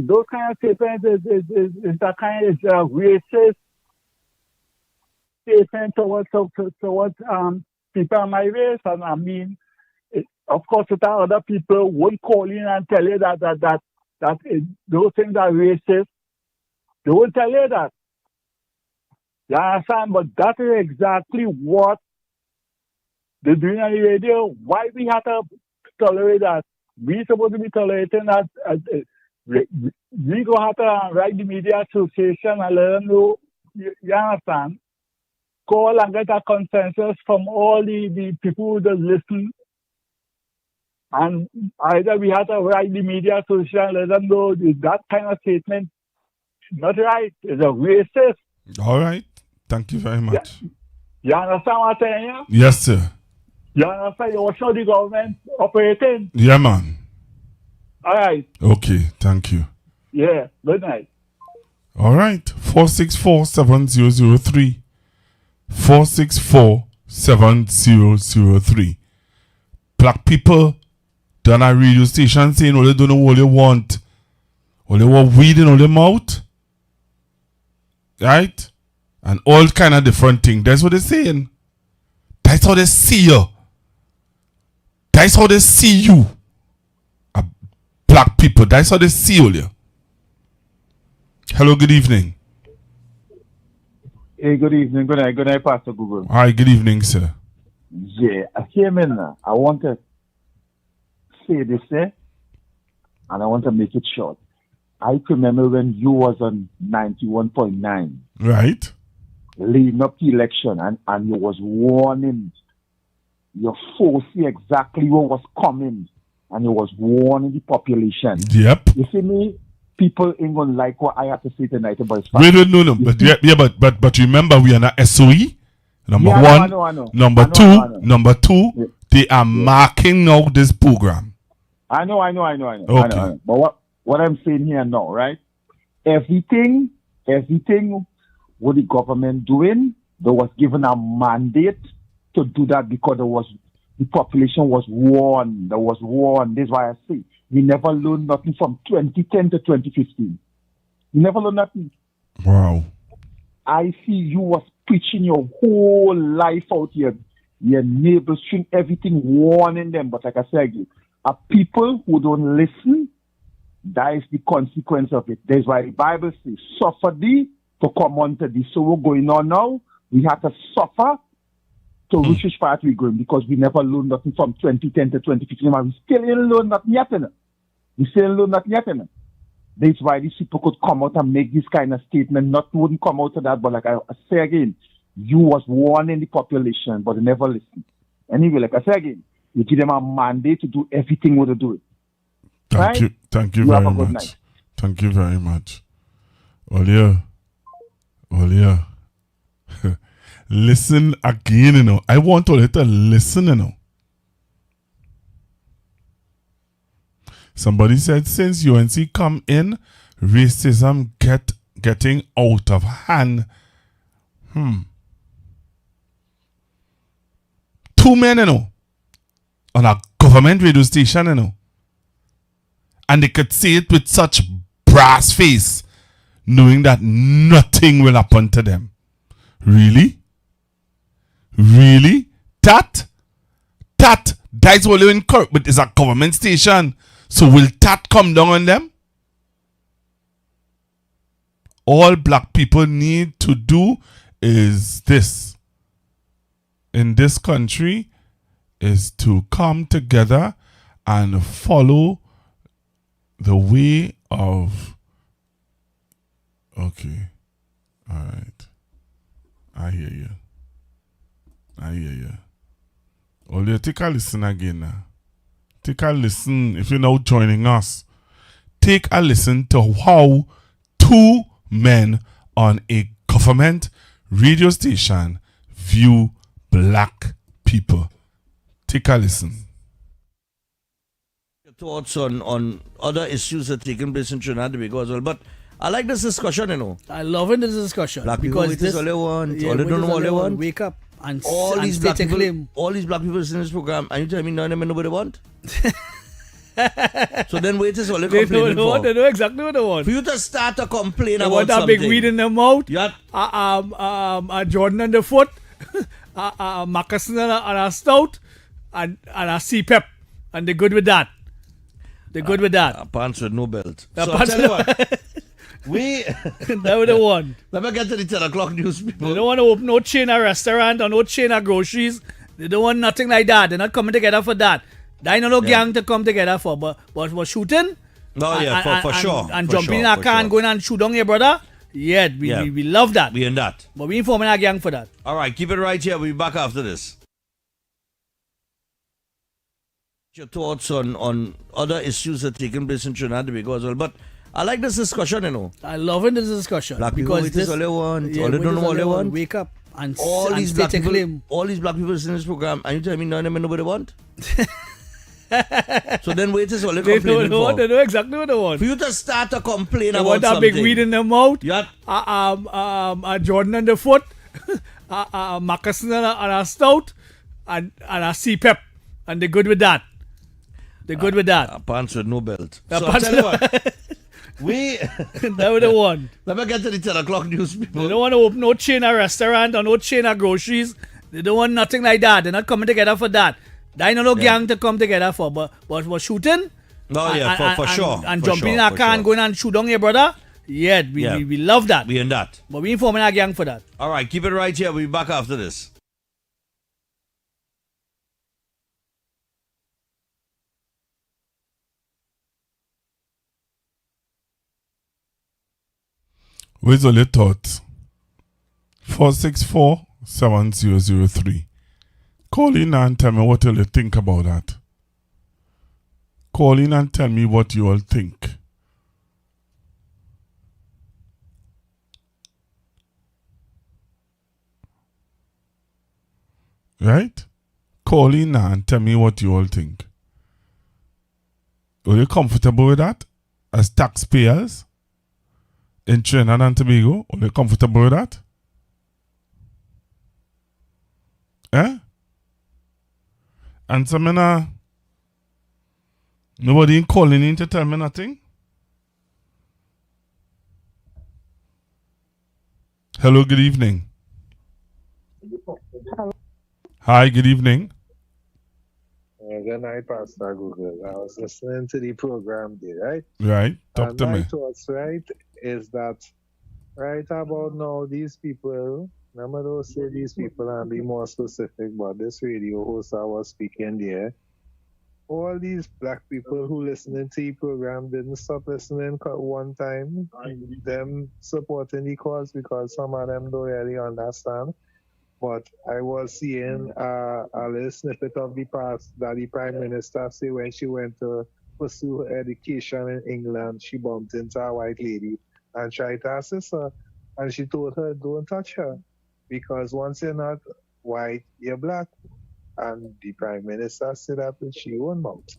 those kind of statements is that kind of racist statement towards people of my race. And I mean, of course, other people won't call in and tell you that those things are racist. They won't tell you that. You understand? But that is exactly what they're doing on the radio. Why we have to tolerate that? We're supposed to be tolerating that. We go have to write the media association and let them know. You understand? Call and get a consensus from all the people who just listen. And either we have to write the media association and let them know that kind of statement not right. It's a racist. All right. Thank you very much. You understand what I'm saying? Yes, sir. You understand? You show the government operating. Yeah, man. All right. Okay, thank you. Yeah, good night. All right. 464-7003. 464-7003. Black people done a radio station saying all they don't know what they want. All they want weed in all their mouth. Right? And all kind of different things. That's what they're saying. That's how they see you. That's how they see you. Black people. That's how they see you. Hello, good evening. Hey, good evening. Good night, Pastor Google. All right, good evening, sir. Yeah, I came in now. I want to say this there, and I want to make it short. I remember when you was on 91.9. Right. Leading up the election, and you was warning. You foresee exactly what was coming, and you was warning the population. Yep. You see me? People ain't gonna like what I have to say tonight about it. Wait, no. But remember, we are not SOE. Number one. I know. Number two, they are marking out this program. I know. Okay. I know. But what I'm saying here now, right? Everything what the government doing, they was given a mandate to do that because the population was warned. There was warned. That's why I say we never learned nothing from 2010 to 2015. We never learned nothing. Wow. I see you was preaching your whole life out here. Your neighbors, everything, warning them. But like I said again, people who don't listen, that is the consequence of it. That's why the Bible says, suffer thee to come unto thee. So what's going on now? We have to suffer to reach which part we're going, because we never learned nothing from 2010 to 2015. And we still ain't learned nothing yet. That's why these people could come out and make this kind of statement. Wouldn't come out of that, but like I say again, you was warning the population, but they never listened. Anyway, like I say again, you give them a mandate to do everything what they do. Thank you very much. Night. Thank you very much. Olia. Listen again, I want all to listen, Somebody said since UNC come in, racism getting out of hand. 2 men, on a government radio station, and they could say it with such brass face, knowing that nothing will happen to them. Really? That's what you encourage, but it's a government station. So will that come down on them? all black people need to do is this. In this country, is to come together and follow the way of. Okay. All right. I hear you. Only take a listen again now. Take a listen if you're now joining us. Take a listen to how two men on a government radio station view black people. Take a listen. Your thoughts on other issues that are taking place in Trinidad and Tobago as well. But I like this discussion, I love this discussion. Black people, because it is all they want. Yeah, all they don't know all they want. Wake up and all and these state black a people, claim. all these black people listening to this program, and you tell me none of them know what they want? So then wait is all they're complaining for. They know exactly what they want. For you to start to complain they about want that something. big weed in their mouth. Yeah. A Jordan on the foot. A moccasin and a stout. And a CPEP. And they're good with that. They're good with that. Pants with no belt. So I'll tell you what. That's what they want. Let me get to the 10 o'clock news, people. They don't want to open no chain of restaurant or no chain of groceries. They don't want nothing like that. They're not coming together for that. They ain't no gang to come together for. But shooting. Oh, yeah, for sure. And for jumping sure, in a for car and sure. going and shoot on your brother. Yeah, we love that. We in that. But we ain't forming a gang for that. All right, keep it right here. We'll be back after this. Your thoughts on other issues that are taking place in Trinidad and Tobago as well. But I like this discussion, I love this discussion. Black people, because it is all they want. Yeah, all they don't know all they want. Wake up and all these black state a people, claim. all these black people listening to this program, and you tell me none of them know what they want? So then wait is all they're complaining for. They know exactly what they want. For you to start to complain they about want that something. big weed in their mouth. Yeah. A Jordan on the foot. A moccasin and a stout. And a CPEP. And they're good with that. They're good with that. Pants with no belt. So I'll tell you what. That's what they want. Let me get to the 10 o'clock news, people. They don't want to open no chain of restaurant or no chain of groceries. They don't want nothing like that. They're not coming together for that. They ain't no gang to come together for. But shooting. Oh, yeah, for sure. And for jumping sure, in a car and going and shoot on your brother. Yeah, we love that. We in that. But we ain't forming a gang for that. All right, keep it right here. We'll be back after this. Where's all your thoughts? 464-7003. Call in and tell me what you think about that. Call in and tell me what you all think. Right? Call in and tell me what you all think. Are you comfortable with that? As taxpayers? In Trinidad and Tobago, are you comfortable with that? And so nobody ain't calling in to tell me nothing? Hello, good evening. Hi, good evening. Good night, Pastor Google. I was listening to the program there, right? Right. Talk to me. My thoughts, right, is that right about now, these people, I'm not going to say these people and be more specific, but this radio host I was speaking there, all these black people who listening to the program didn't stop listening one time, them supporting the cause because some of them don't really understand. But I was seeing a little snippet of the past that the Prime Minister said when she went to pursue her education in England, she bumped into a white lady and tried to assist her. And she told her, don't touch her, because once you're not white, you're black. And the Prime Minister said that with she own mouth.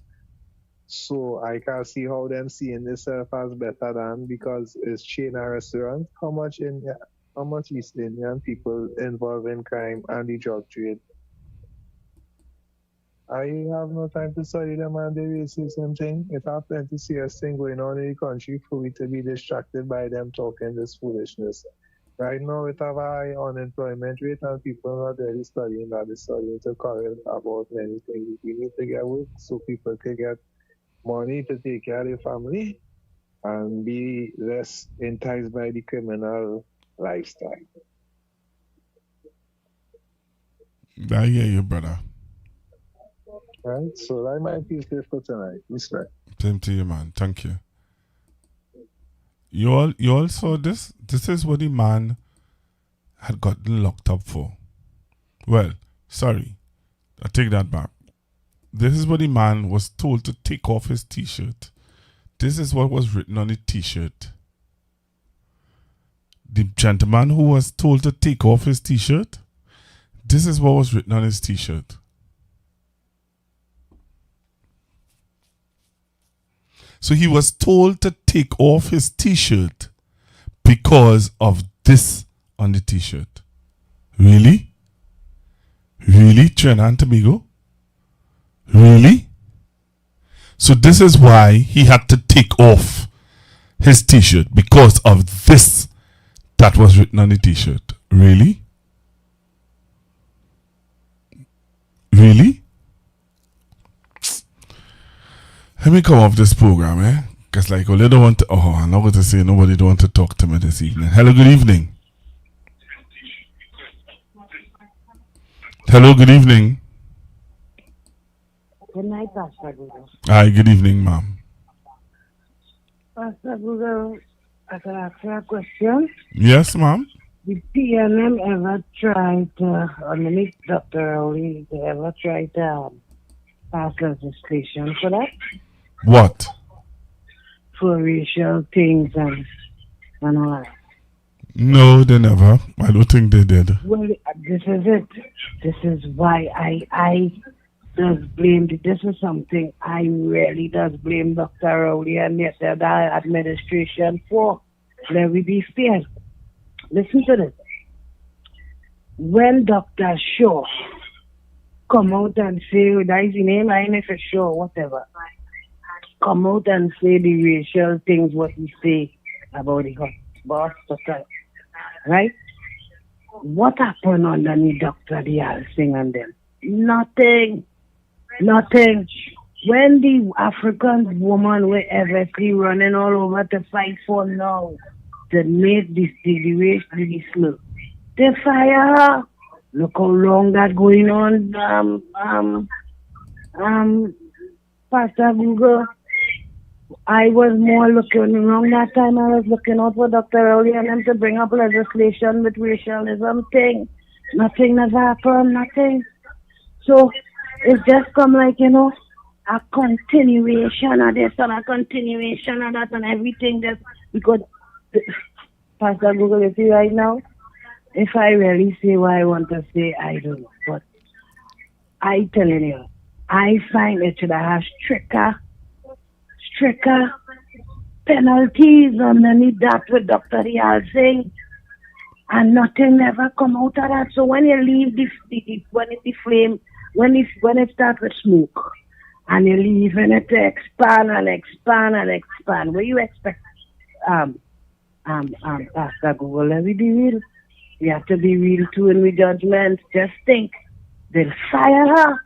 So I can see how them seeing themselves as better than, because it's chain a restaurant. How much East Indian people involved in crime and the drug trade? I have no time to study them and the racism thing. It have plenty serious thing going on in the country for we to be distracted by them talking this foolishness. Right now, we have a high unemployment rate and people not really studying that. They're studying to correct about many things. We need to get work so people can get money to take care of their family. and be less enticed by the criminal lifestyle. I hear you, brother. Right? So that might be safe for tonight. Respect. Same to you, man. Thank you. You all saw this? This is what the man had gotten locked up for. Well, sorry. I take that back. This is what the man was told to take off his t-shirt. This is what was written on the t-shirt. The gentleman who was told to take off his t-shirt, this is what was written on his t-shirt. So he was told to take off his t-shirt because of this on the t-shirt. Really? Really, Trinidad and Tobago? Really? So this is why he had to take off his t-shirt, because of this that was written on the t-shirt. Really? Really? Let me come off this program, eh? Because like, they don't want to, I'm not going to say nobody don't want to talk to me this evening. Hello, good evening. Hello, good evening. Good night, Pastor Google. Hi, good evening, ma'am. Pastor Google, I can ask you a question. Yes, ma'am. Did PNM ever try to, underneath Dr. Rowley, they ever try to pass legislation for that? What? For racial things and all that. No, they never. I don't think they did. Well, this is it. This is why I does blame. This is something I really does blame Dr. Rowley and the administration for. Let me be fair. Listen to this. When Dr. Shaw come out and say, that is his name, I ain't for sure, whatever. Come out and say the racial things, what he say about the boss, Dr. Right? What happened underneath Dr. Dial Singh and them? Nothing. Nothing. When the African woman were obviously running all over to fight for now, to make this the race really slow, they fire her. Look how long that going on, Pastor Google. I was more looking around that time. I was looking out for Dr. Rowley and them to bring up legislation with racialism thing. Nothing never happened, nothing. So it's just come like, a continuation of this and a continuation of that and everything. Just because, Pastor Google, you see right now, if I really say what I want to say, I don't know. But I telling you, I find it should have stricter penalties underneath that with Dr. Rial Singh, and nothing never come out of that. So when you leave when it starts with smoke, and you leave it to expand and expand and expand, what you expect? Pastor Google, let me be real. We have to be real too in the judgment. Just think, they'll fire her.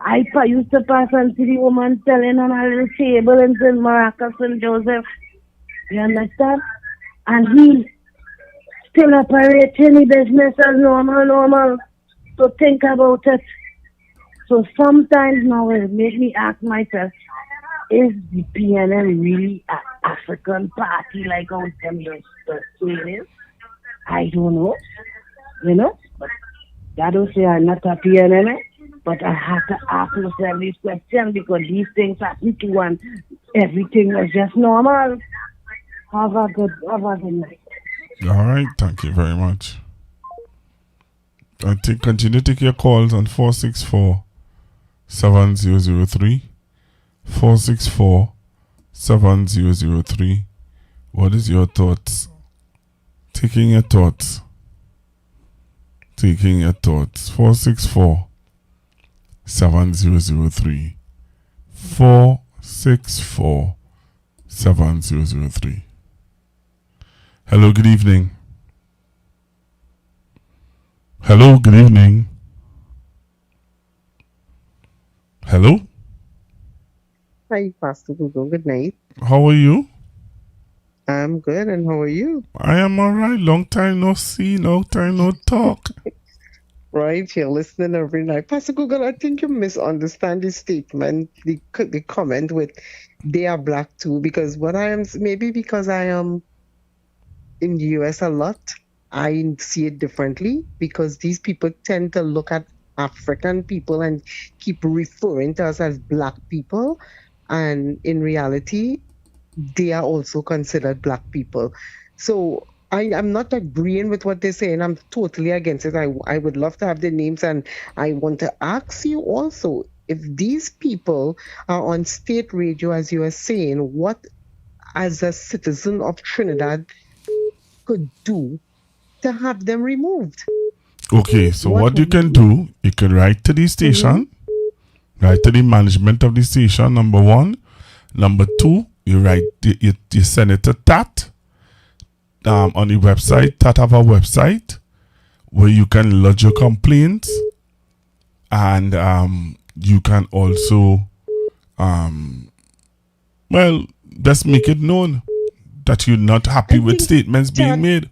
I used to pass and see the woman selling on a little table in St. Maracas and Joseph. You understand? And he still operating the business as normal. So think about it. So sometimes now it makes me ask myself, is the PNM really an African party like how them just say it is? I don't know. But that don't say I'm not a PNM. But I have to ask myself these questions because these things happen to and everything was just normal. Have a good night. All right, thank you very much. Continue to take your calls on 464-7003. 464-7003. What is your thoughts? Taking your thoughts. 464-7003. 464-7003. Hello, good evening. Hello, good evening. Hello. Hi, Pastor Google. Good night. How are you? I'm good, and how are you? I am all right. Long time no see, long time no talk. Right here, listening every night. Pastor Google, I think you misunderstand the statement, the comment with they are black too, because maybe because I am in the US a lot, I see it differently because these people tend to look at African people and keep referring to us as black people. And in reality, they are also considered black people. So I'm not agreeing with what they're saying. I'm totally against it. I would love to have their names, and I want to ask you also, if these people are on state radio, as you are saying, what as a citizen of Trinidad could do to have them removed? Okay, so what you can do, you can write to the station, write to the management of the station, number one. Number two, you send it to TAT on the website. TAT have a website where you can lodge your complaints, and you can also just make it known that you're not happy with statements being made.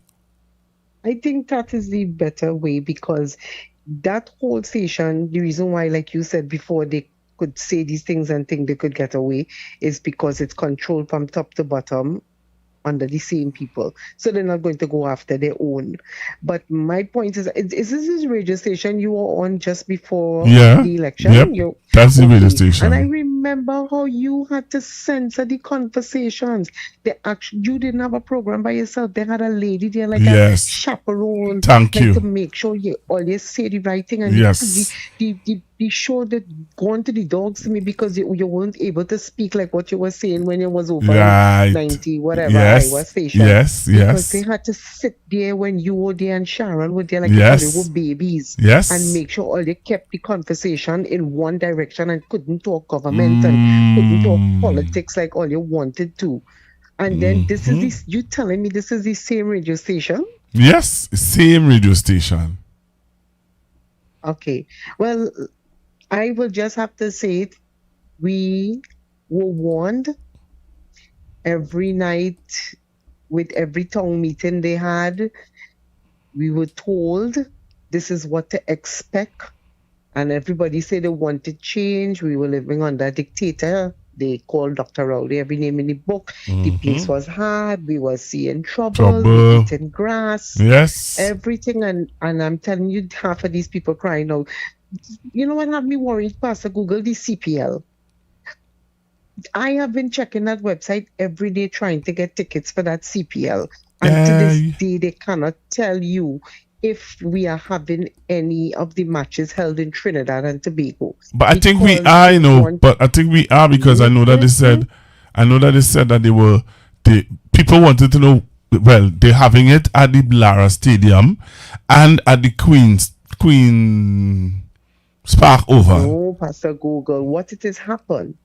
I think that is the better way, because that whole station, the reason why, like you said before, they could say these things and think they could get away is because it's controlled from top to bottom under the same people. So they're not going to go after their own. But my point is this radio station you were on just before the election? Yep, that's the radio station. And I remember how you had to censor the conversations. You didn't have a program by yourself. They had a lady there, like a chaperone. Thank you. To make sure you always say the right thing. And the show that gone to the dogs to me because you weren't able to speak like what you were saying when you was over 90, whatever Iowa station. Because they had to sit there when you were there and Sharon were there like they were babies. And make sure all they kept the conversation in one direction and couldn't talk government and couldn't talk politics like all you wanted to. And then you telling me this is the same radio station? Yes, same radio station. Okay. Well, I will just have to say it. We were warned every night with every town meeting they had. We were told this is what to expect. And everybody said they wanted change. We were living under a dictator. They called Dr. Rowley every name in the book. The place was hard. We were seeing trouble. We were eating grass. Everything. And I'm telling you, half of these people crying out. You know what had me worried, Pastor Google? The CPL. I have been checking that website every day trying to get tickets for that CPL. And to this day, they cannot tell you if we are having any of the matches held in Trinidad and Tobago. But I think we are, but I think we are, because I know that they said that people wanted to know, well, they're having it at the Lara Stadium and at the Queen Spark Oval. No, Pastor Google, what it has happened.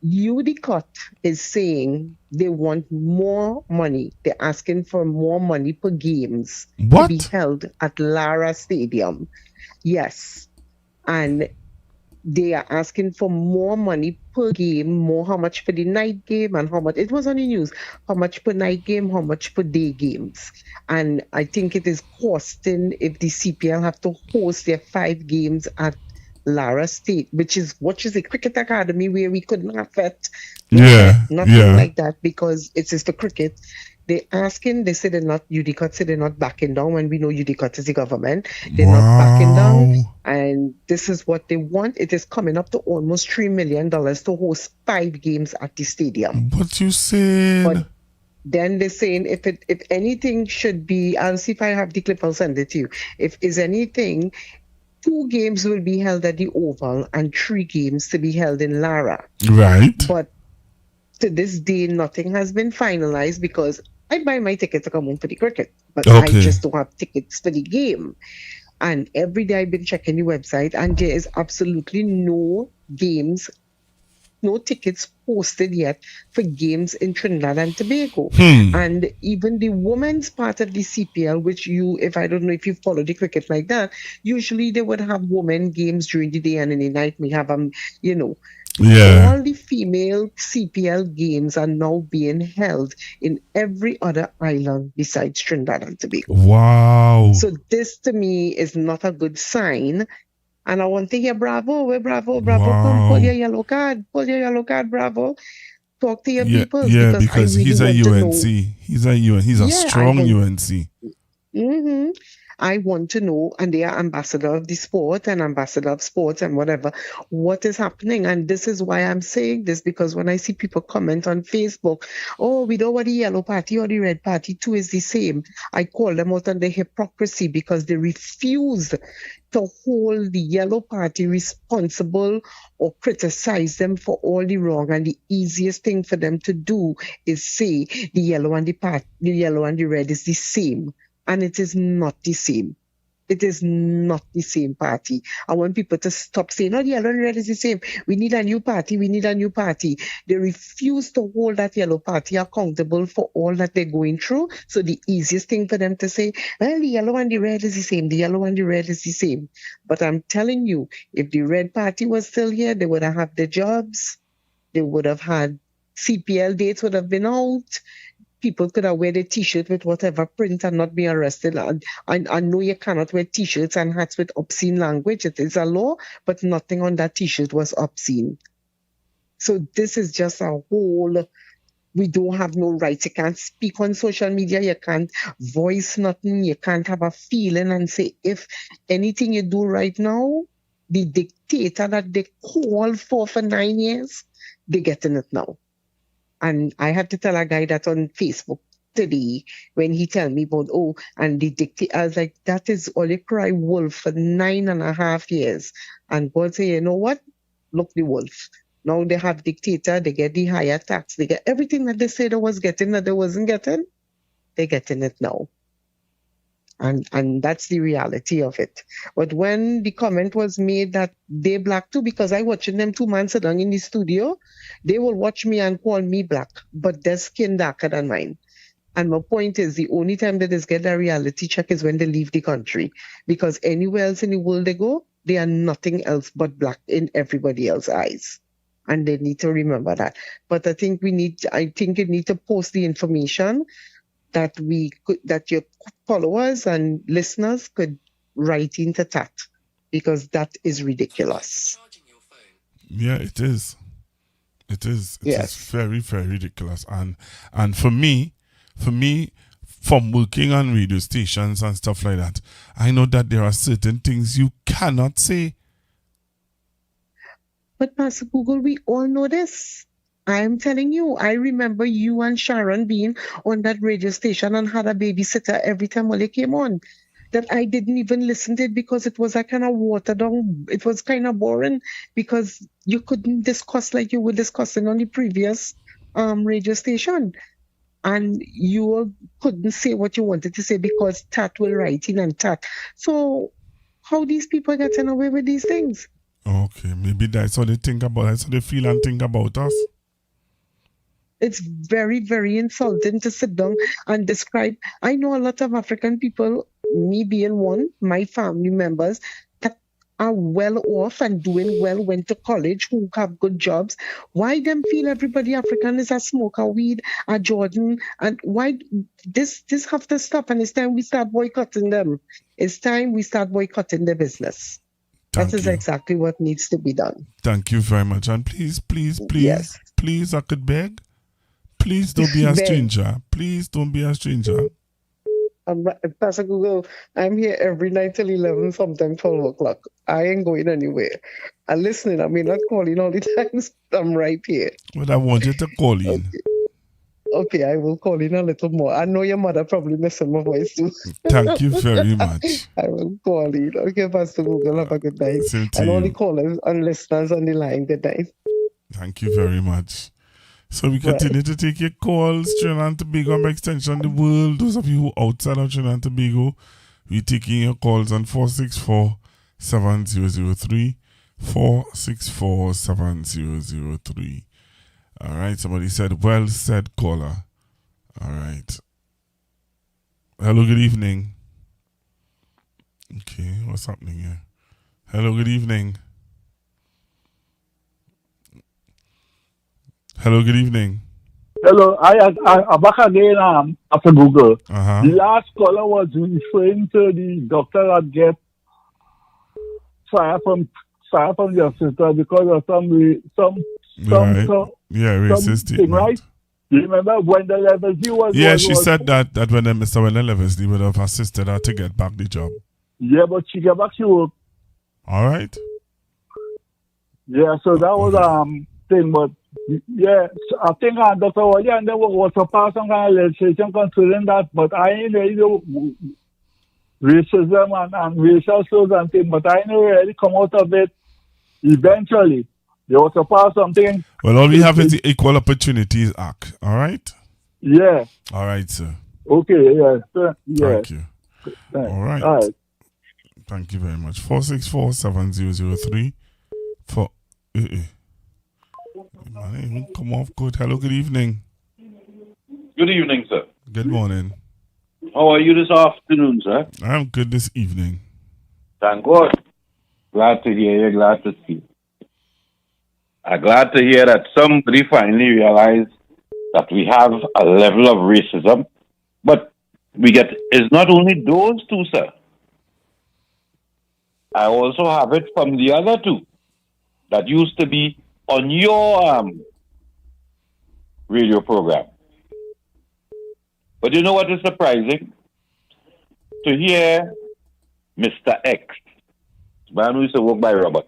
UDCOT is saying they want more money. They're asking for more money per games to be held at Lara Stadium. Yes. And they are asking for more money per game, how much for the night game and how much, it was on the news, how much per night game, how much per day games. And I think it is costing, if the CPL have to host their 5 games at Lara State, which is a cricket academy where we couldn't affect nothing like that, because it's just for cricket. They said they're not, UDCOT said they're not backing down, when we know UDCOT is the government. They're not backing down, and this is what they want. It is coming up to almost $3 million to host 5 games at the stadium. What you saying? But then they're saying if anything should be, I'll see if I have the clip, I'll send it to you. If is anything, 2 games will be held at the Oval and 3 games to be held in Lara. Right. But to this day, nothing has been finalized, because I buy my ticket to come home for the cricket, but I just don't have tickets for the game. And every day I've been checking the website, and there is absolutely no games, no tickets posted yet for games in Trinidad and Tobago. And even the women's part of the CPL, which I don't know if you follow the cricket like that, usually they would have women games during the day, and in the night we have Yeah. All the female CPL games are now being held in every other island besides Trinidad and Tobago. Wow. So this to me is not a good sign. And I want to hear Bravo, where Bravo, come pull your yellow card, Bravo. Talk to your people because I really he's a want to know. UNC. He's a strong UNC. Mm-hmm. I want to know, and they are ambassador of the sport and ambassador of sports and whatever, what is happening. And this is why I'm saying this, because when I see people comment on Facebook, oh, we don't want the yellow party or the red party, two is the same. I call them out on the hypocrisy because they refuse to hold the yellow party responsible or criticize them for all the wrong. And the easiest thing for them to do is say the yellow and the red is the same. And it is not the same. It is not the same party. I want people to stop saying, oh, the yellow and red is the same. We need a new party. We need a new party. They refuse to hold that yellow party accountable for all that they're going through. So the easiest thing for them to say, well, the yellow and the red is the same. The yellow and the red is the same. But I'm telling you, if the red party was still here, they would have had the jobs. They would have had CPL dates would have been out. People could have wear the T-shirt with whatever print and not be arrested. I know you cannot wear T-shirts and hats with obscene language. It is a law, but nothing on that T-shirt was obscene. So this is just a whole, we don't have no rights. You can't speak on social media. You can't voice nothing. You can't have a feeling and say, if anything you do right now, the dictator that they called for 9 years, they're getting it now. And I had to tell a guy that on Facebook today when he tell me about, and the dictator, I was like, that is all you cry wolf for 9.5 years. And God say, you know what? Look, the wolf. Now they have dictator, they get the higher tax, they get everything that they said they was getting that they wasn't getting, they're getting it now. And that's the reality of it. But when the comment was made that they black too, because I watching them two men sit down in the studio, they will watch me and call me black, but their skin darker than mine. And my point is, the only time that they get a reality check is when they leave the country, because anywhere else in the world they go, they are nothing else but black in everybody else's eyes. And they need to remember that. But I think you need to post the information that that your followers and listeners could write into that, because that is ridiculous. Yeah, it is. It is. It Yes. is very, very ridiculous. And for me, from working on radio stations and stuff like that, I know that there are certain things you cannot say. But Pastor Google, we all know this. I am telling you, I remember you and Sharon being on that radio station and had a babysitter every time when they came on. That I didn't even listen to it because it was a kind of watered down. It was kind of boring because you couldn't discuss like you were discussing on the previous radio station. And you couldn't say what you wanted to say because Tat will write in and Tat. So how these people getting away with these things? Okay, maybe that's how they think about it. That's how they feel and think about us. It's very, very insulting to sit down and describe. I know a lot of African people, me being one, my family members, that are well off and doing well, went to college, who have good jobs. Why them feel everybody African is a smoker weed, a Jordan, and why this have to stop? And it's time we start boycotting them. It's time we start boycotting the business. That is exactly what needs to be done. Thank you very much. And please, Yes. please, I could beg. Please don't be a stranger. Please don't be a stranger. Pastor Google, I'm here every night till 11, sometimes 12 o'clock. I ain't going anywhere. I'm listening. I mean, not calling all the times. I'm right here. But I want you to call in. Okay, I will call in a little more. I know your mother probably missing my voice too. Thank you very much. I will call in. Okay, Pastor Google, have a good night. Same to and all you. the callers and listeners on the line, good night. Thank you very much. So we continue to take your calls, Trinidad and Tobago, and by extension the world. Those of you who are outside of Trinidad and Tobago, we're taking your calls on 464-7003, 464-7003. All right, somebody said, well said, caller. All right. Hello, good evening. Okay, what's happening here? Hello, good evening. Hello, good evening. Hello, I back again after Google. Uh-huh. The last caller was referring to the doctor that get fired from the hospital because of Right. Yeah, racist something, right? You remember when the Levesley was... Yeah, she said that when Mr. Wendell Levesley would have assisted her to get back the job. Yeah, but she got back to work. All right. Yeah, so that was thing, but yeah, so I think Dr. Wally and there was a pass some kind of legislation concerning that, but I ain't really know racism and racial slurs and things, but I ain't really come out of it eventually. There was a pass something. Well, all we have is the Equal Opportunities Act, all right? Yeah. All right, sir. Okay, yeah. Thank you. Thanks. All right. All right. Thank you very much. 464-7003. Man, even come off good. Hello, good evening. Good evening, sir. Good morning. How are you this afternoon, sir? I'm good this evening. Thank God. Glad to hear you. Glad to see you. I'm glad to hear that somebody finally realized that we have a level of racism. But it's not only those two, sir. I also have it from the other two that used to be on your radio program. But you know what is surprising? To hear Mr. X, man who used to work by Robert,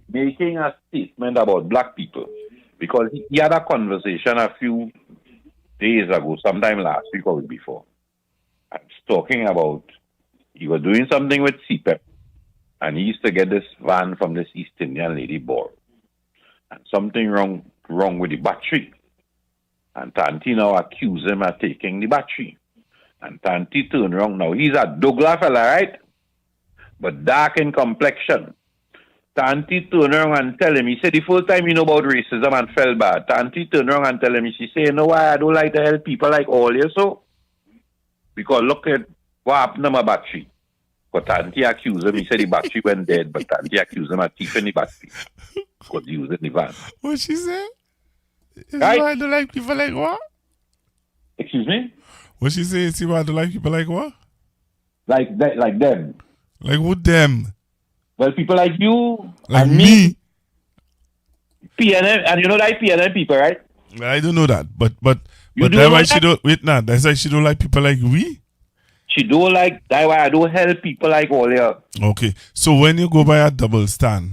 making a statement about black people, because he had a conversation a few days ago, sometime last week or week before, and talking about he was doing something with CPEP, and he used to get this van from this East Indian lady board, and something wrong with the battery, and Tanti now accused him of taking the battery, and Tanti turned around. Now he's a Douglas fella, right? But dark in complexion. Tanti turned around and tell him, he said the first time he know about racism and felt bad. Tanti turned around and tell him, she said, you know why I don't like to help people like all you so? Because look at what happened to my battery. But Tanti accused him, he said the battery went dead, but Tanti accused him of thieving the battery. Because he was in the van. What she said? Right? Why I don't like people like what? Excuse me? What she say? See why I don't like people like what? Like them. Like who them? Well, people like you. Like and me? PNM, and you know that PNM people, right? I don't know that, but do that's why know she that? don't wait now. That's why she don't like people like we. She don't like that's why I don't help people like all here. Okay, so when you go by a double stand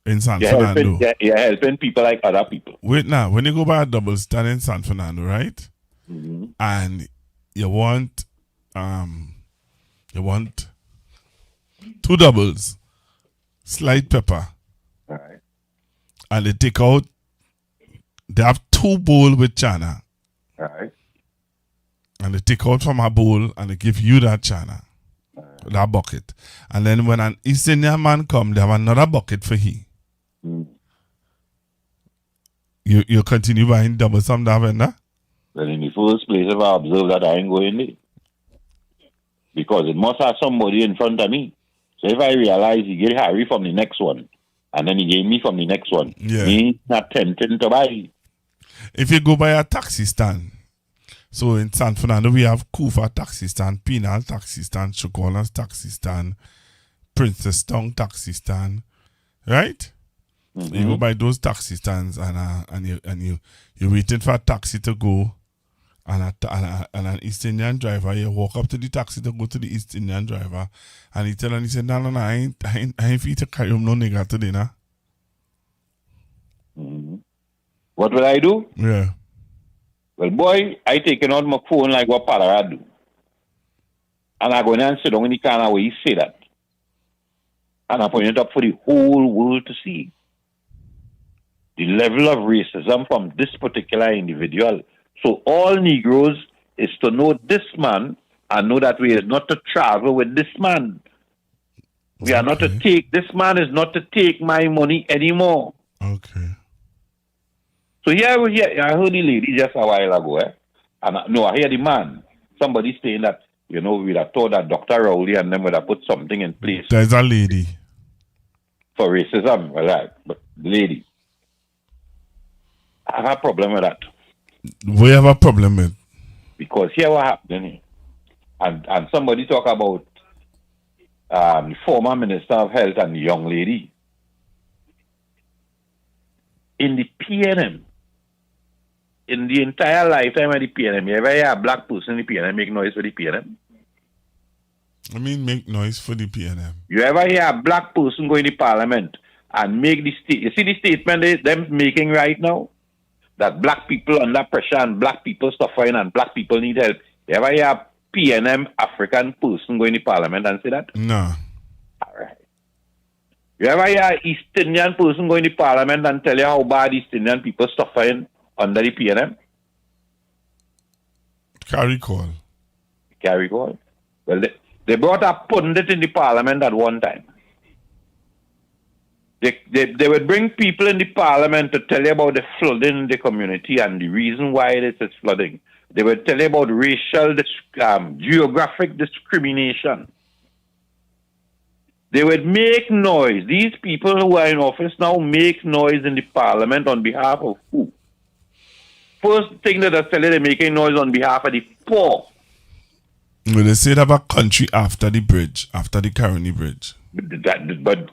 in San Fernando, You're helping people like other people. wait now, when you go by a double stand in San Fernando, right? Mm-hmm. And you want 2 doubles, sliced pepper, All right. and they have 2 bowl with chana. All right. And they take out from a bowl and they give you that chana, that bucket. And then when an East Indian man come, they have another bucket for he. Mm. You continue buying double some that vendor? Well, in the first place, if I observe that, I ain't going there. Because it must have somebody in front of me. So if I realize he get Harry from the next one, and then he gave me from the next one, me not tempting to buy. If you go by a taxi stand, so in San Fernando, we have Kufa taxi stand, Penal taxi stand, Chocolas taxi stand, Princess Town taxi stand, right? Mm-hmm. You go by those taxi stands and you're waiting for a taxi to go, and an East Indian driver, you walk up to the taxi to go to the East Indian driver, and he tell him, he said, no, I ain't fit to carry him no nigga today, nah. Mm-hmm. What will I do? Yeah. Well, boy, I taking out my phone like what Parara do. And I go in and sit down in the corner where he say that. And I point it up for the whole world to see. The level of racism from this particular individual. So all Negroes is to know this man and know that we are not to travel with this man. We are not to take, this man is not to take my money anymore. Okay. So here, I heard the lady just a while ago, and I hear the man. Somebody saying that, we would have thought that Dr. Rowley and them would have put something in place. There's a lady. For racism, right? But the lady. I have a problem with that. We have a problem with. Because here what happened, and somebody talk about the former Minister of Health and the young lady. In the PNM, in the entire lifetime of the PNM, you ever hear a black person in the PNM make noise for the PNM? I mean, make noise for the PNM. You ever hear a black person go in the parliament and make the you see the statement them making right now? That black people under pressure and black people suffering and black people need help. You ever hear a PNM African person go in the parliament and say that? No. All right. You ever hear an East Indian person go in the parliament and tell you how bad East Indian people suffering under the PNM? Carry call. Carry call. Well, they brought a pundit in the parliament at one time. They would bring people in the parliament to tell you about the flooding in the community and the reason why it is flooding. They would tell you about racial, geographic discrimination. They would make noise. These people who are in office now make noise in the parliament on behalf of who? First thing that they're telling, they're making noise on behalf of the poor. Well, they say about a country after the bridge, after the Caroni Bridge. But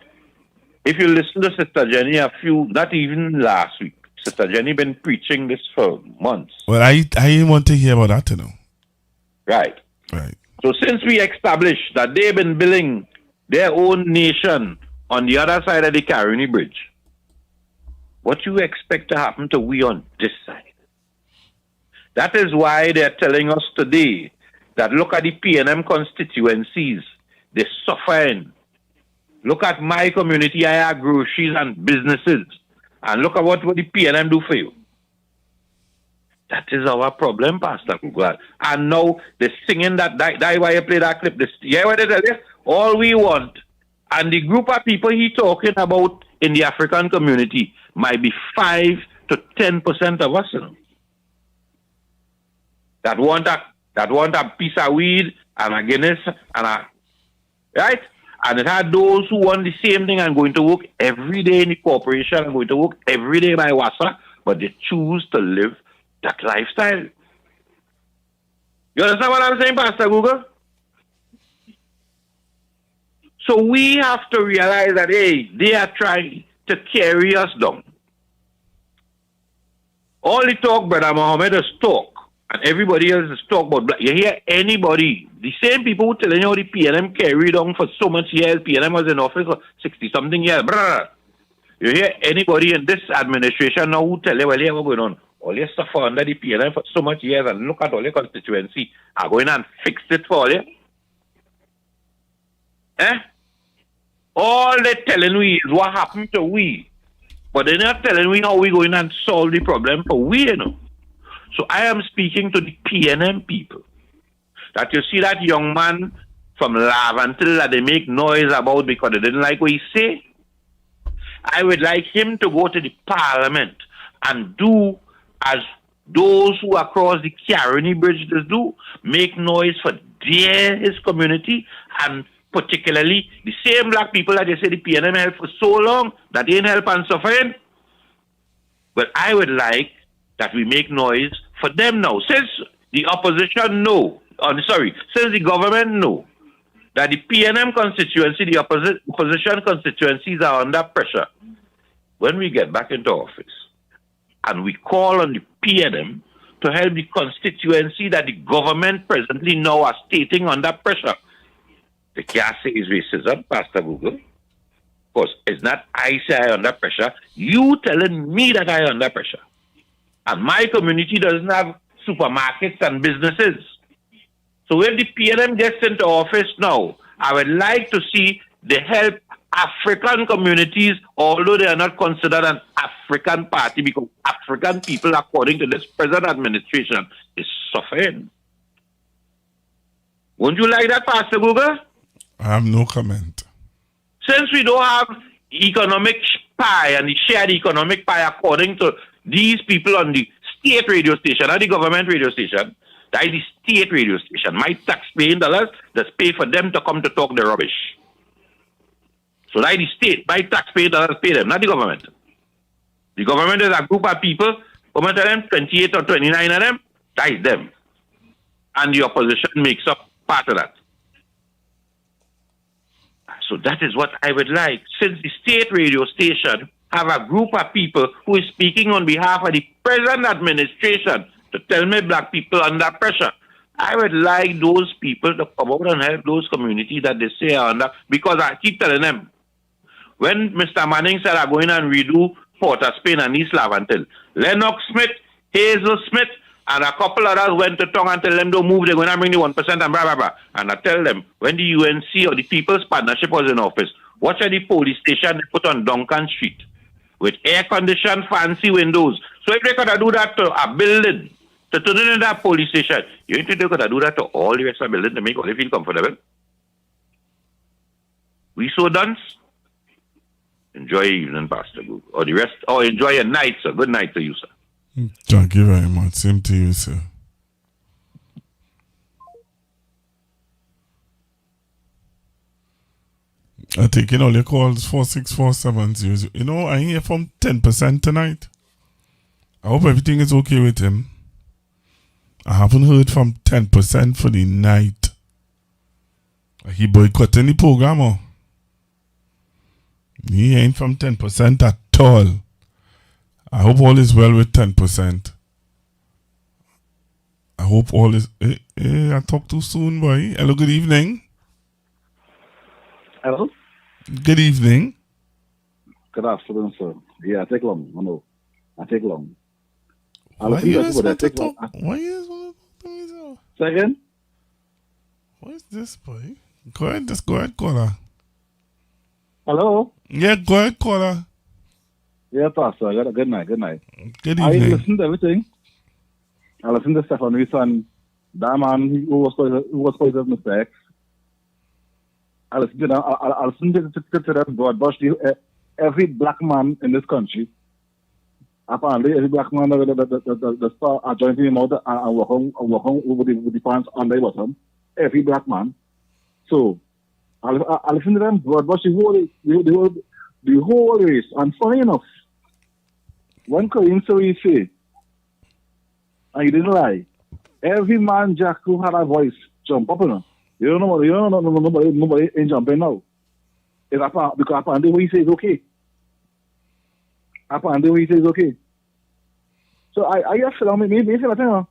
if you listen to Sister Jenny not even last week, Sister Jenny been preaching this for months. Well, I didn't want to hear about that, you know. Right. Right. So since we established that they've been building their own nation on the other side of the Caroni Bridge, what you expect to happen to we on this side? That is why they're telling us today that look at the PNM constituencies, they're suffering. Look at my community, I have groceries and businesses. And look at what the PNM do for you. That is our problem, Pastor Google. And now they're singing that why you play that clip. Yeah, what they tell you? All we want, and the group of people he talking about in the African community might be 5 to 10% of us, you know, that want a piece of weed and a Guinness and a right. And it had those who want the same thing and going to work every day in the corporation and going to work every day by WASA, but they choose to live that lifestyle. You understand what I'm saying, Pastor Google? So we have to realize that, hey, they are trying to carry us down. All the talk, Brother Mohammed, is talk. And everybody else is talk about black. You hear anybody, the same people who telling you how the PNM carried on for so much years, PNM was in office for 60-something years, brother. You hear anybody in this administration now who tell you, well, here what's going on? All you suffer under the PNM for so much years and look at all your constituency are going and fix it for you. All they're telling we is what happened to we. But they're not telling we how we going and solve the problem for we, you know. So I am speaking to the PNM people. That you see that young man from Lavantil that they make noise about because they didn't like what he say. I would like him to go to the parliament and do as those who across the Caroni Bridge do, make noise for his community, and particularly the same black people that they say the PNM helped for so long that they ain't help and suffering. But I would like that we make noise for them now. Since the opposition since the government know that the PNM constituency, the opposition constituencies are under pressure, when we get back into office and we call on the PNM to help the constituency that the government presently now are stating under pressure. They can't say it's racism, Pastor Google. Of course, it's not I say I under pressure. You telling me that I under pressure. And my community doesn't have supermarkets and businesses. So if the PNM gets into office now, I would like to see they help African communities, although they are not considered an African party, because African people, according to this present administration, is suffering. Won't you like that, Pastor Google? I have no comment. Since we don't have economic pie and the shared economic pie according to these people on the state radio station, not the government radio station, that is the state radio station. My taxpaying dollars that's pay for them to come to talk the rubbish. So that is the state. My taxpaying dollars pay them, not the government. The government is a group of people Come and tell them 28 or 29 of them, that is them. And the opposition makes up part of that. So that is what I would like. Since the state radio station have a group of people who is speaking on behalf of the present administration to tell me black people under pressure, I would like those people to come out and help those communities that they say are under, because I keep telling them, when Mr. Manning said I'm going and redo Port of Spain and East Lavantil, Lennox Smith, Hazel Smith, and a couple others went to tongue and tell them don't move, they're going to bring the 1% and blah, blah, blah. And I tell them, when the UNC or the People's Partnership was in office, watch at the police station they put on Duncan Street with air-conditioned fancy windows. So if they could do that to a building, to turn it into a police station, you think they could do that to all the rest of the building to make all they feel comfortable? We so done. Enjoy your evening, Pastor Google. Or the rest, or enjoy your night, sir. Good night to you, sir. Thank you very much. Same to you, sir. I'm taking all your calls 46470. You know, I hear from 10% tonight. I hope everything is okay with him. I haven't heard from 10% for the night. He boycotting the program, or? He ain't from 10% at all. I hope all is well with 10%. I hope all is... I talk too soon, boy. Hello, good evening. Hello? Good evening. Good afternoon, sir. Yeah, I take long. I know. I take long. Why you just want to talk? Why you just want to talk to me, sir? Second? What is this, boy? Go ahead, just go ahead, caller. Hello? Yeah, go ahead, caller. Yeah, Pastor. Good night. Good night. Good evening. I listened to everything. I listened to Stefan Reese and that man who was called Mr. X. I listened to them broadbush. Every black man in this country, apparently every black man that start joining him out and walking with the pants under the bottom. Every black man. So I listened to them broadbush the whole race. And funny enough, when Kareem Suri say, and he didn't lie, every man Jack who had a voice jump up, you know. You don't know nobody ain't jumping now. Because apparently what he says is okay. So I just feel maybe that thing,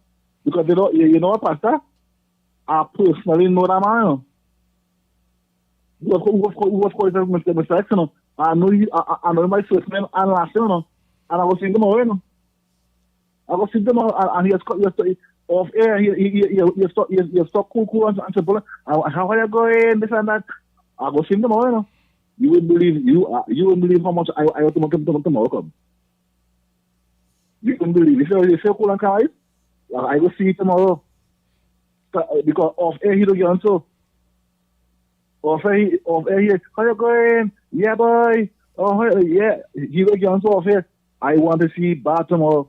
because you know what, Pastor? I personally know that man. Who was called Mr. X, you know. I know my first name and last name, you know. And I was seeing them all, you know. And he has off air, you stop cool and simple. How are you going? This and that. I go see them all, you know. You wouldn't believe how much I want to tomorrow come. You wouldn't believe. If you're cool and calm, I go see you tomorrow. Because off air he don't get on so. Off air how you going? Yeah, boy. Oh yeah, he don't get on so off air. I want to see bad tomorrow.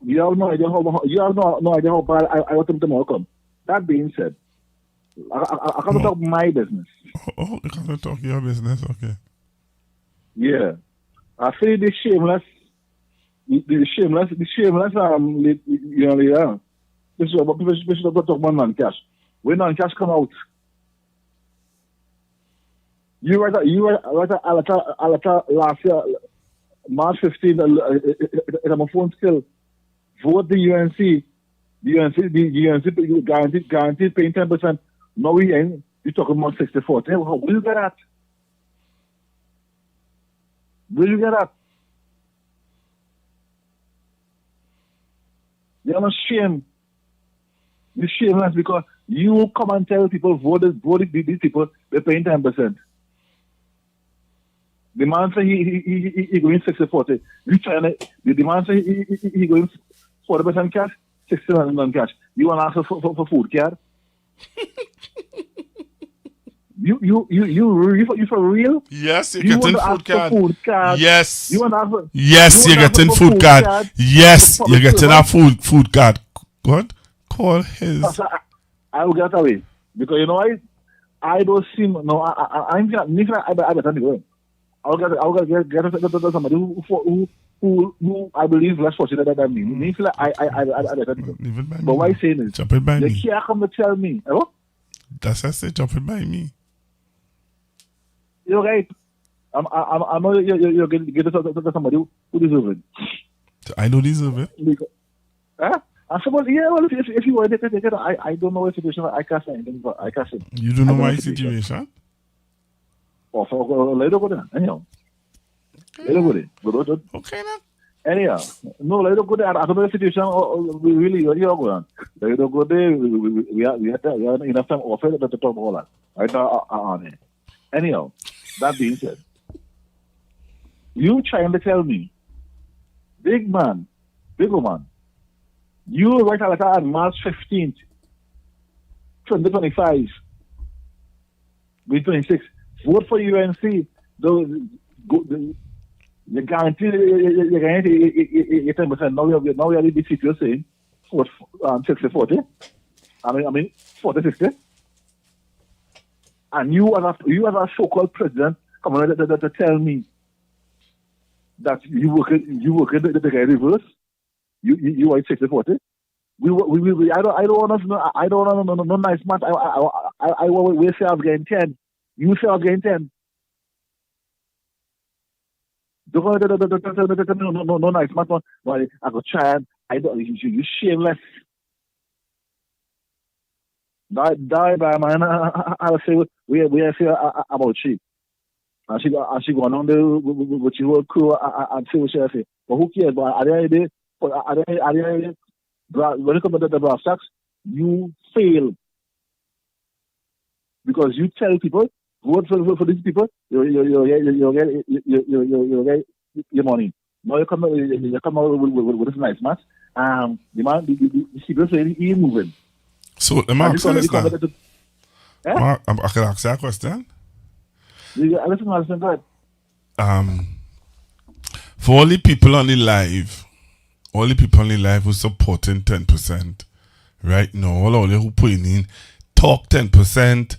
You have no idea how bad I want them tomorrow come. That being said, I can't talk my business. Oh, you can't talk your business, okay. Yeah. I feel the shameless, you know, yeah. This is what people should talk about non-cash. When non-cash come out, you write a letter last year, March 15, in my phone still. Vote the UNC. The UNC guaranteed paying 10%. Now you're talking about 64. How will you get that? You're not shame. You're shameless because you come and tell people vote these people, they're paying 10%. The man say he going 60-40. The man say he going 40% cash, 60% non-cash. You want to ask for food card? You for real? Yes, you're getting food card. Yes. You want to ask for? Yes, you're getting food card. Yes, you're getting a food card. What? Call his. I will get away because you know I don't seem no. I better go. I'll get somebody who I believe less fortunate than me. Me feel like I but why saying is jump it by me. You can't come to tell me. Hello? That's I say jump it by me. You're right. I know you're getting to somebody who deserves it. I don't deserve it. Huh? I said, well, yeah, well, if you were to take it, I don't know what situation. I can't say anything, but I can't say. You don't know my situation? Oh, for later go there. Anyhow. Later go there. Okay, then. Anyhow. No, later go there. I don't know the situation. We really, you're going. Later go there. We have enough time offer to talk all that. Right now, on it. Anyhow, that being said, you trying to tell me, big woman, you write a letter on March 15th, 2025, with 26, vote for UNC, you guarantee you 10%. Now we are in the city, you're saying, 60-40. I mean, 40-60. And you as a so-called president, come on to tell me that you work in the guy reverse. You are 60-40. I don't want to no nice match. I we say I'm getting 10. You say I'm getting 10. No nice match. I go try and you shameless. Die, man. I'll say we say about she. And she going on there with your whole crew and say what she say. But who cares? But at the end of the day, when it comes to the brass tacks, you fail. Because you tell people, vote for these people, you get your money. Now you come out with this nice match. The people say he's moving. So let me ask you this now. I can ask you a question. Listen, go ahead. For all the people on the live who supporting 10% right now, all who putting in talk 10%,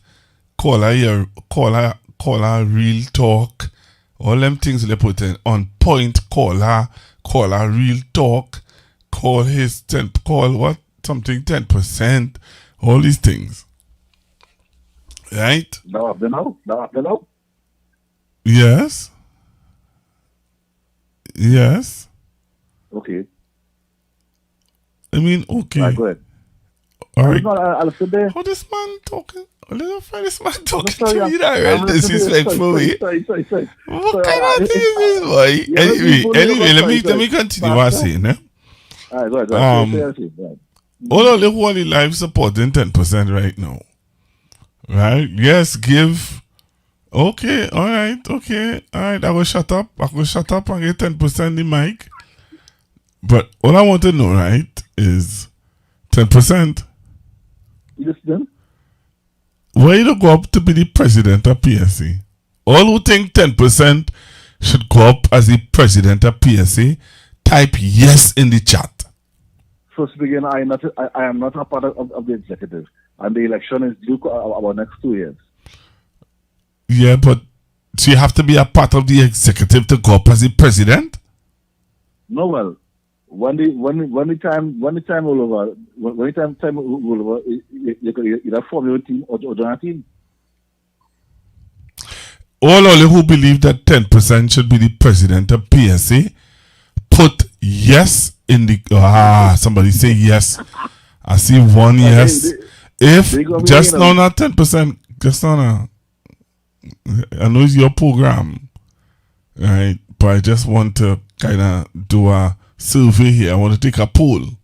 call her real talk, all them things they put in on point, call her real talk, call his 10, call what something 10%, all these things, right? No. Yes. Okay. I mean, okay. Right, go ahead. All right. How this man talking? This man talking to me that disrespectful way. Sorry. What kind of thing is this, boy? Anyway, let me continue what I'm saying. All right, go ahead. All of the who on the live supporting 10% right now. Right? Yes, give. Okay, all right. I will shut up and get 10% the mic. But all I want to know, right, is 10%. Listen. Why you don't go up to be the president of PSC? All who think 10% should go up as the president of PSC, type yes in the chat. First begin, I am not a part of the executive, and the election is due about next 2 years. Yeah, but so you have to be a part of the executive to go up as the president? No, well, when the time all over, you have form your team or join a team. All who believe that 10% should be the president of PSA, put yes in the somebody say yes. I see one yes. If just now not 10%, just now. I know it's your program, right? But I just want to kind of do a survey here. I want to take a poll.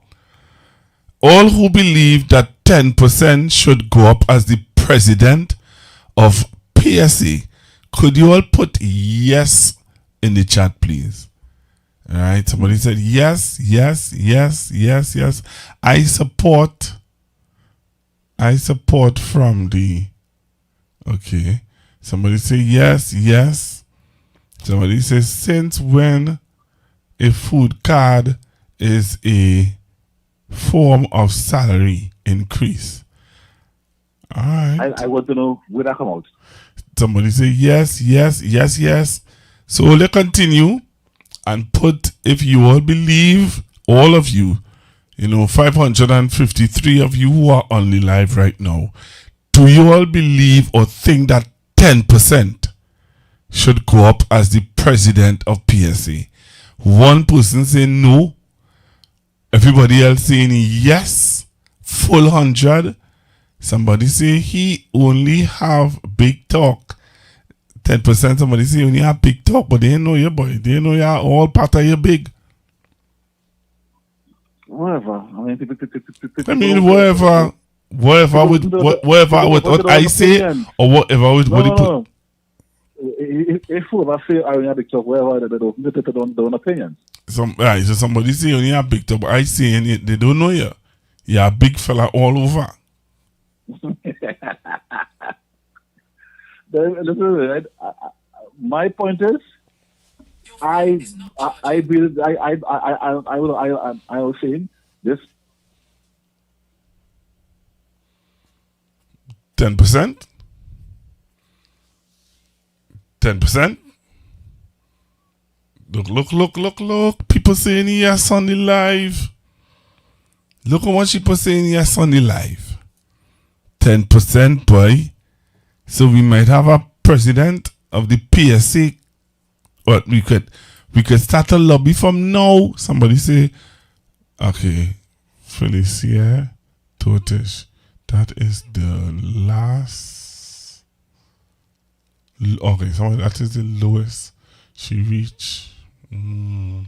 All who believe that 10% should go up as the president of PSC, could you all put yes in the chat, please? All right. Somebody said yes. I support from the. Okay. Somebody say yes. Somebody says, since when a food card is a form of salary increase? All right. I want to know where that come out. Somebody say yes. So let's continue and put, if you all believe, all of you, 553 of you who are only live right now, do you all believe or think that 10% should go up as the president of PSA? One person saying no, everybody else saying yes, full 100. Somebody say he only have big talk. 10%. Somebody say only have big talk, but they ain't know you, boy. They know you're all part of your big. Whatever. Whatever with I say, or whatever with what he put. If whoever say I only have big talk, whatever, they don't opinions. So somebody say only have big talk, but I say they don't know you. You're a big fella all over. Listen, my point is, I was saying this 10%. 10%. Look. People saying yes on the live. Look how much people saying yes on the live. 10%, boy. So we might have a president of the PSA. But we could start a lobby from now. Somebody say, okay, Felicia Totish, that is the last. Okay, that is the lowest she reached. Do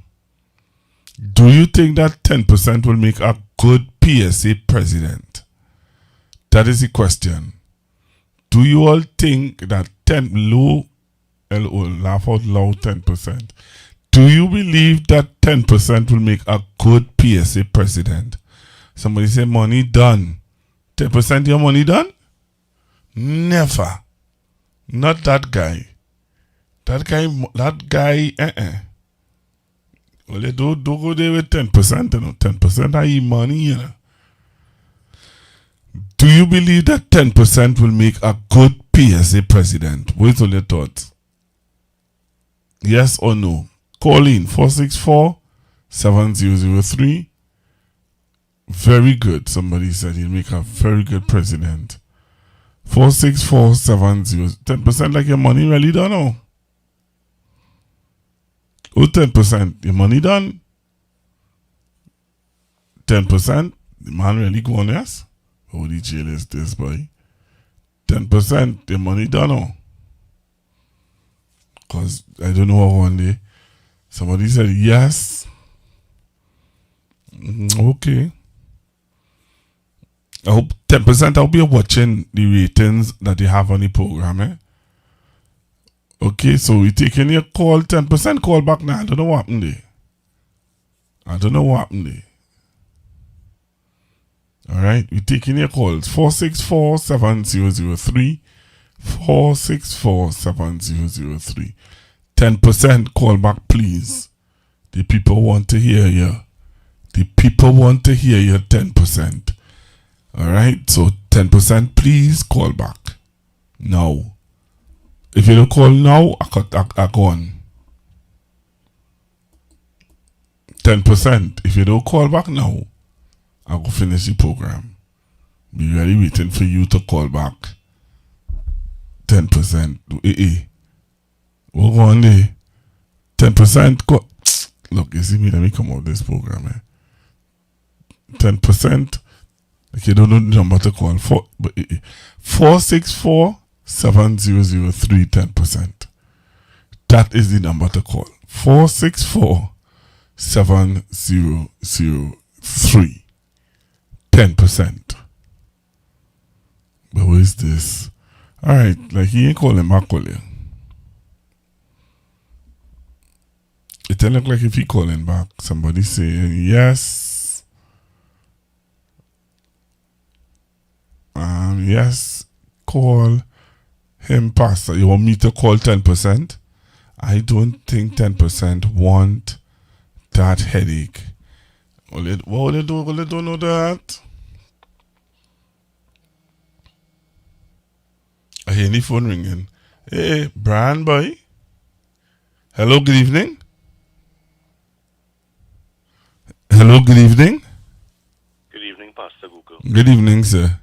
you think that 10% will make a good PSA president? That is the question. Do you all think that 10 low, LO, laugh out loud 10%? Do you believe that 10% will make a good PSA president? Somebody say money done. 10% your money done? Never. Not that guy. That guy, Well, don't go there with 10%, 10% are your money, Do you believe that 10% will make a good PSA president? Wait till your thoughts. Yes or no? Call in 464-7003. Very good. Somebody said he'll make a very good president. 464-70. 10% like your money really done, oh? Oh, 10%. Your money done? 10%? The man really going, yes? Oh, the jail is this, boy. 10%. Your money done, oh? Because I don't know one day. Somebody said yes. Okay. I hope 10%. I hope you're watching the ratings that they have on the program, eh? Okay, so we taking your call. 10% call back now. I don't know what happened there. Alright, we taking your calls. 464-7003. 464-7003. 10% call back, please. The people want to hear you. 10%. Alright, so 10%, please call back. Now. If you don't call now, I go on. 10%. If you don't call back now, I'll go finish the program. Be ready waiting for you to call back. 10%. We'll go on there. 10%. Look, you see me, let me come out of this program. 10%. Like you don't know the number to call. 464-7003. 10%. That is the number to call. 464-7003. 10%. But what is this? Alright, like he ain't calling back, calling. It don't look like if he calling back. Somebody saying yes. Yes. Call him, Pastor. You want me to call 10%? I don't think 10% want that headache. What will they do? Will they don't know that? I hear the phone ringing. Hey, Brian boy. Hello, good evening. Hello, good evening. Good evening, Pastor Google. Good evening, sir.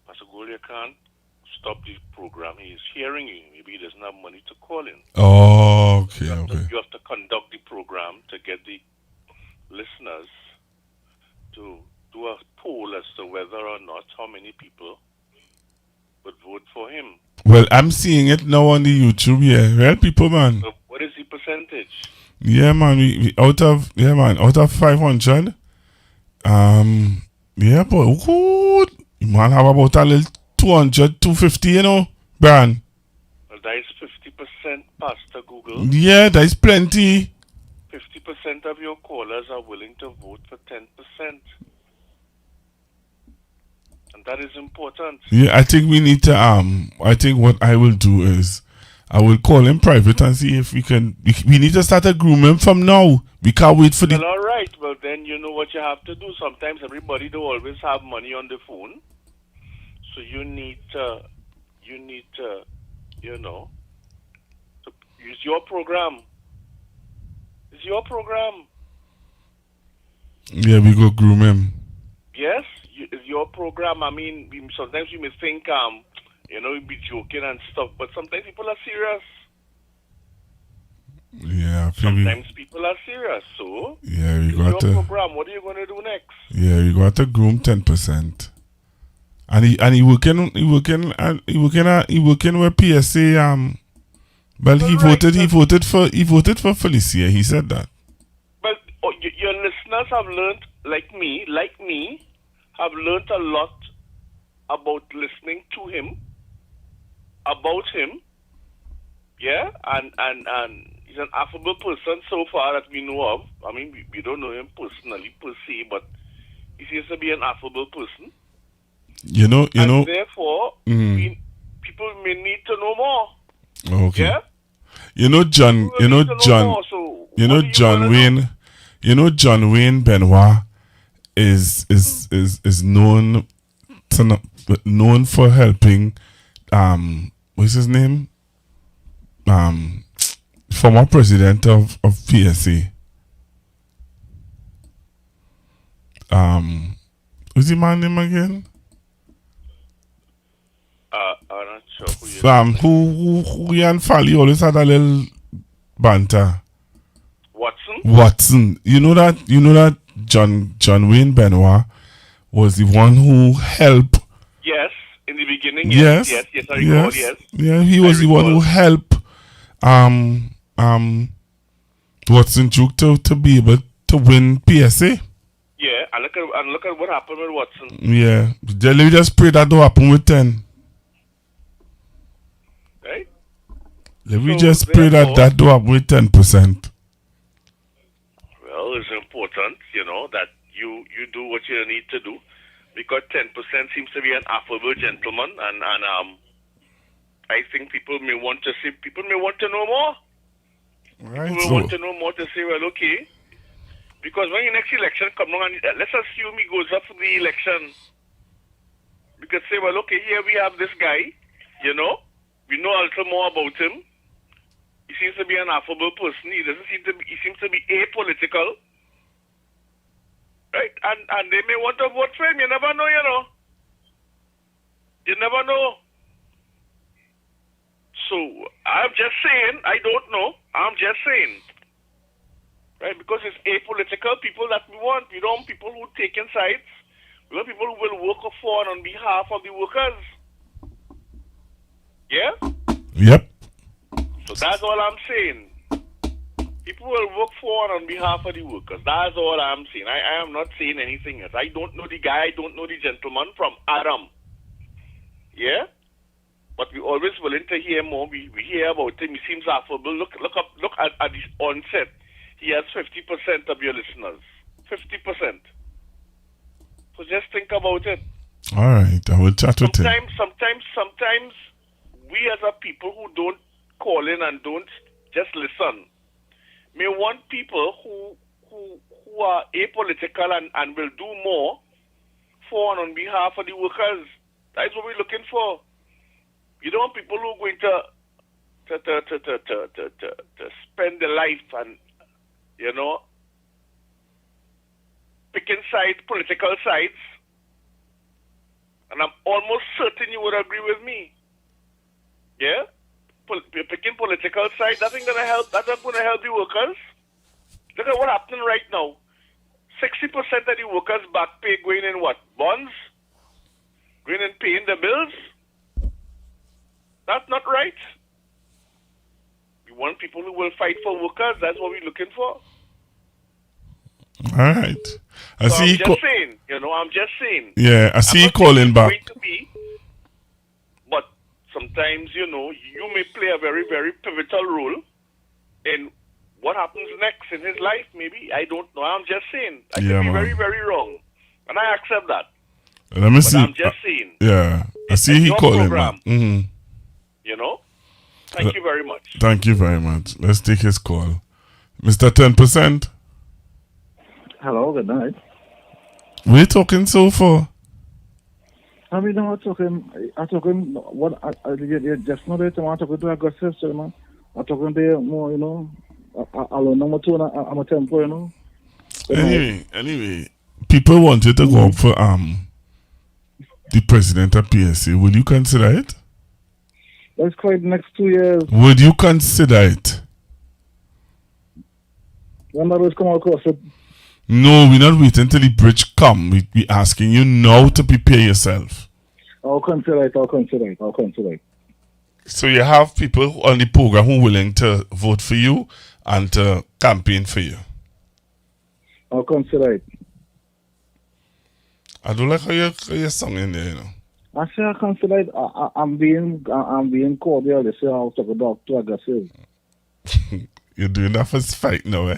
Pastor Google, you can't stop the program. He is hearing you. Maybe he doesn't have money to call in. Oh, okay, okay. You have to conduct the program to get the listeners to do a poll as to whether or not how many people would vote for him. Well, I'm seeing it now on the YouTube, yeah. Well, people, man. So what is the percentage? Yeah, man. We out of 500. Yeah, but good. Man have about a little 200, 250, you know, Brian. Well, that is 50%, Pastor Google. Yeah, that is plenty. 50% of your callers are willing to vote for 10%. And that is important. Yeah, I think we need to I think what I will do is I will call him private and see if we can we need to start a grooming from now. We can't wait for the Well, all right. Well, then you know what you have to do. Sometimes everybody don't always have money on the phone. So you need to you know, to use your program. It's your program. Yeah, we go groom him. Yes, it's your program. I mean, sometimes you may think, you know, you'd be joking and stuff, but sometimes people are serious. Yeah, Sometimes people are serious. So, yeah, we it's got your to. program. What are you going to do next? Yeah, we got to groom 10%. And he working with PSA. Well, he voted for Felicia. He said that. But your listeners have learned, like me, have learned a lot about listening to him, about him. Yeah, and he's an affable person so far that we know of. I mean, we don't know him personally per se, but he seems to be an affable person. You know. Therefore, people may need to know more. Okay. Yeah. John Wayne Benoit is known for helping what's his name? Former president of PSA. What's the man name again? I'm not sure who and Fally always had a little banter. Watson. You know that John Wayne Benoit was the one who helped. Yes, in the beginning. Yes, I recall. Yes. Yeah, he was the one who helped Watson Duke to be able to win PSA. Yeah, and look at what happened with Watson. Yeah, let me just pray that don't happen with 10. Right? Let me just pray that don't happen with 10%. Well, it's important, that you do what you need to do, because 10% seems to be an affable gentleman, and I think people may want to know more. Right. People may want to know more to say, well, okay. Because when the next election comes along, and let's assume he goes up for the election, we could say, well, okay, here we have this guy, we know a little more about him. He seems to be an affable person. He seems to be apolitical. Right? And they may want to vote for him. You never know, You never know. So, I'm just saying, I don't know. I'm just saying. Right? Because it's apolitical people that we want. We don't want people who take in sides. We want people who will work for and on behalf of the workers. Yeah? Yep. So that's all I'm saying. People will work for and on behalf of the workers. That's all I'm saying. I am not saying anything else. I don't know the guy. I don't know the gentleman from Adam. Yeah? But we're always willing to hear more. We hear about him. He seems affable. Look at the onset. He has 50% of your listeners. 50%. So just think about it. All right. I will chat with him. Sometimes we as a people who don't call in and don't just listen may want people who are apolitical and will do more for and on behalf of the workers. That's what we're looking for. You don't want people who are going to to spend their life and, picking sides, political sides. And I'm almost certain you would agree with me. Yeah? Picking political sides, that ain't gonna help. That's not gonna help the workers. Look at what happening right now. 60% of the workers' back pay going in what? Bonds? Going in paying the bills? That's not right. We want people who will fight for workers. That's what we're looking for. All right. I'm just saying. I'm just saying. Yeah, I see you calling back. Going to be, but sometimes, you may play a very, very pivotal role in what happens next in his life, maybe. I don't know. I'm just saying. I could be very, very wrong. And I accept that. Let me see. I'm just saying. Yeah. I see he calling back. Thank you very much. Thank you very much. Let's take his call. Mr. 10%. Hello, good night. What are you talking so for? I mean, I'm talking what you just know that I'm talking to aggressive, so, I'm talking to more, alone, number two, I'm a tempo, Anyway, people want you to go up for the president of PSA. Will you consider it? That's quite next 2 years. Would you consider it? When that was come across it. No, we're not waiting till the bridge come. We're asking you now to prepare yourself. I'll consider it. So you have people on the program who are willing to vote for you and to campaign for you. I'll consider it. I don't like how you're singing there, I say I consider it. I'm being cordial. They say I'll talk about too aggressive. You're doing that for spite now, eh?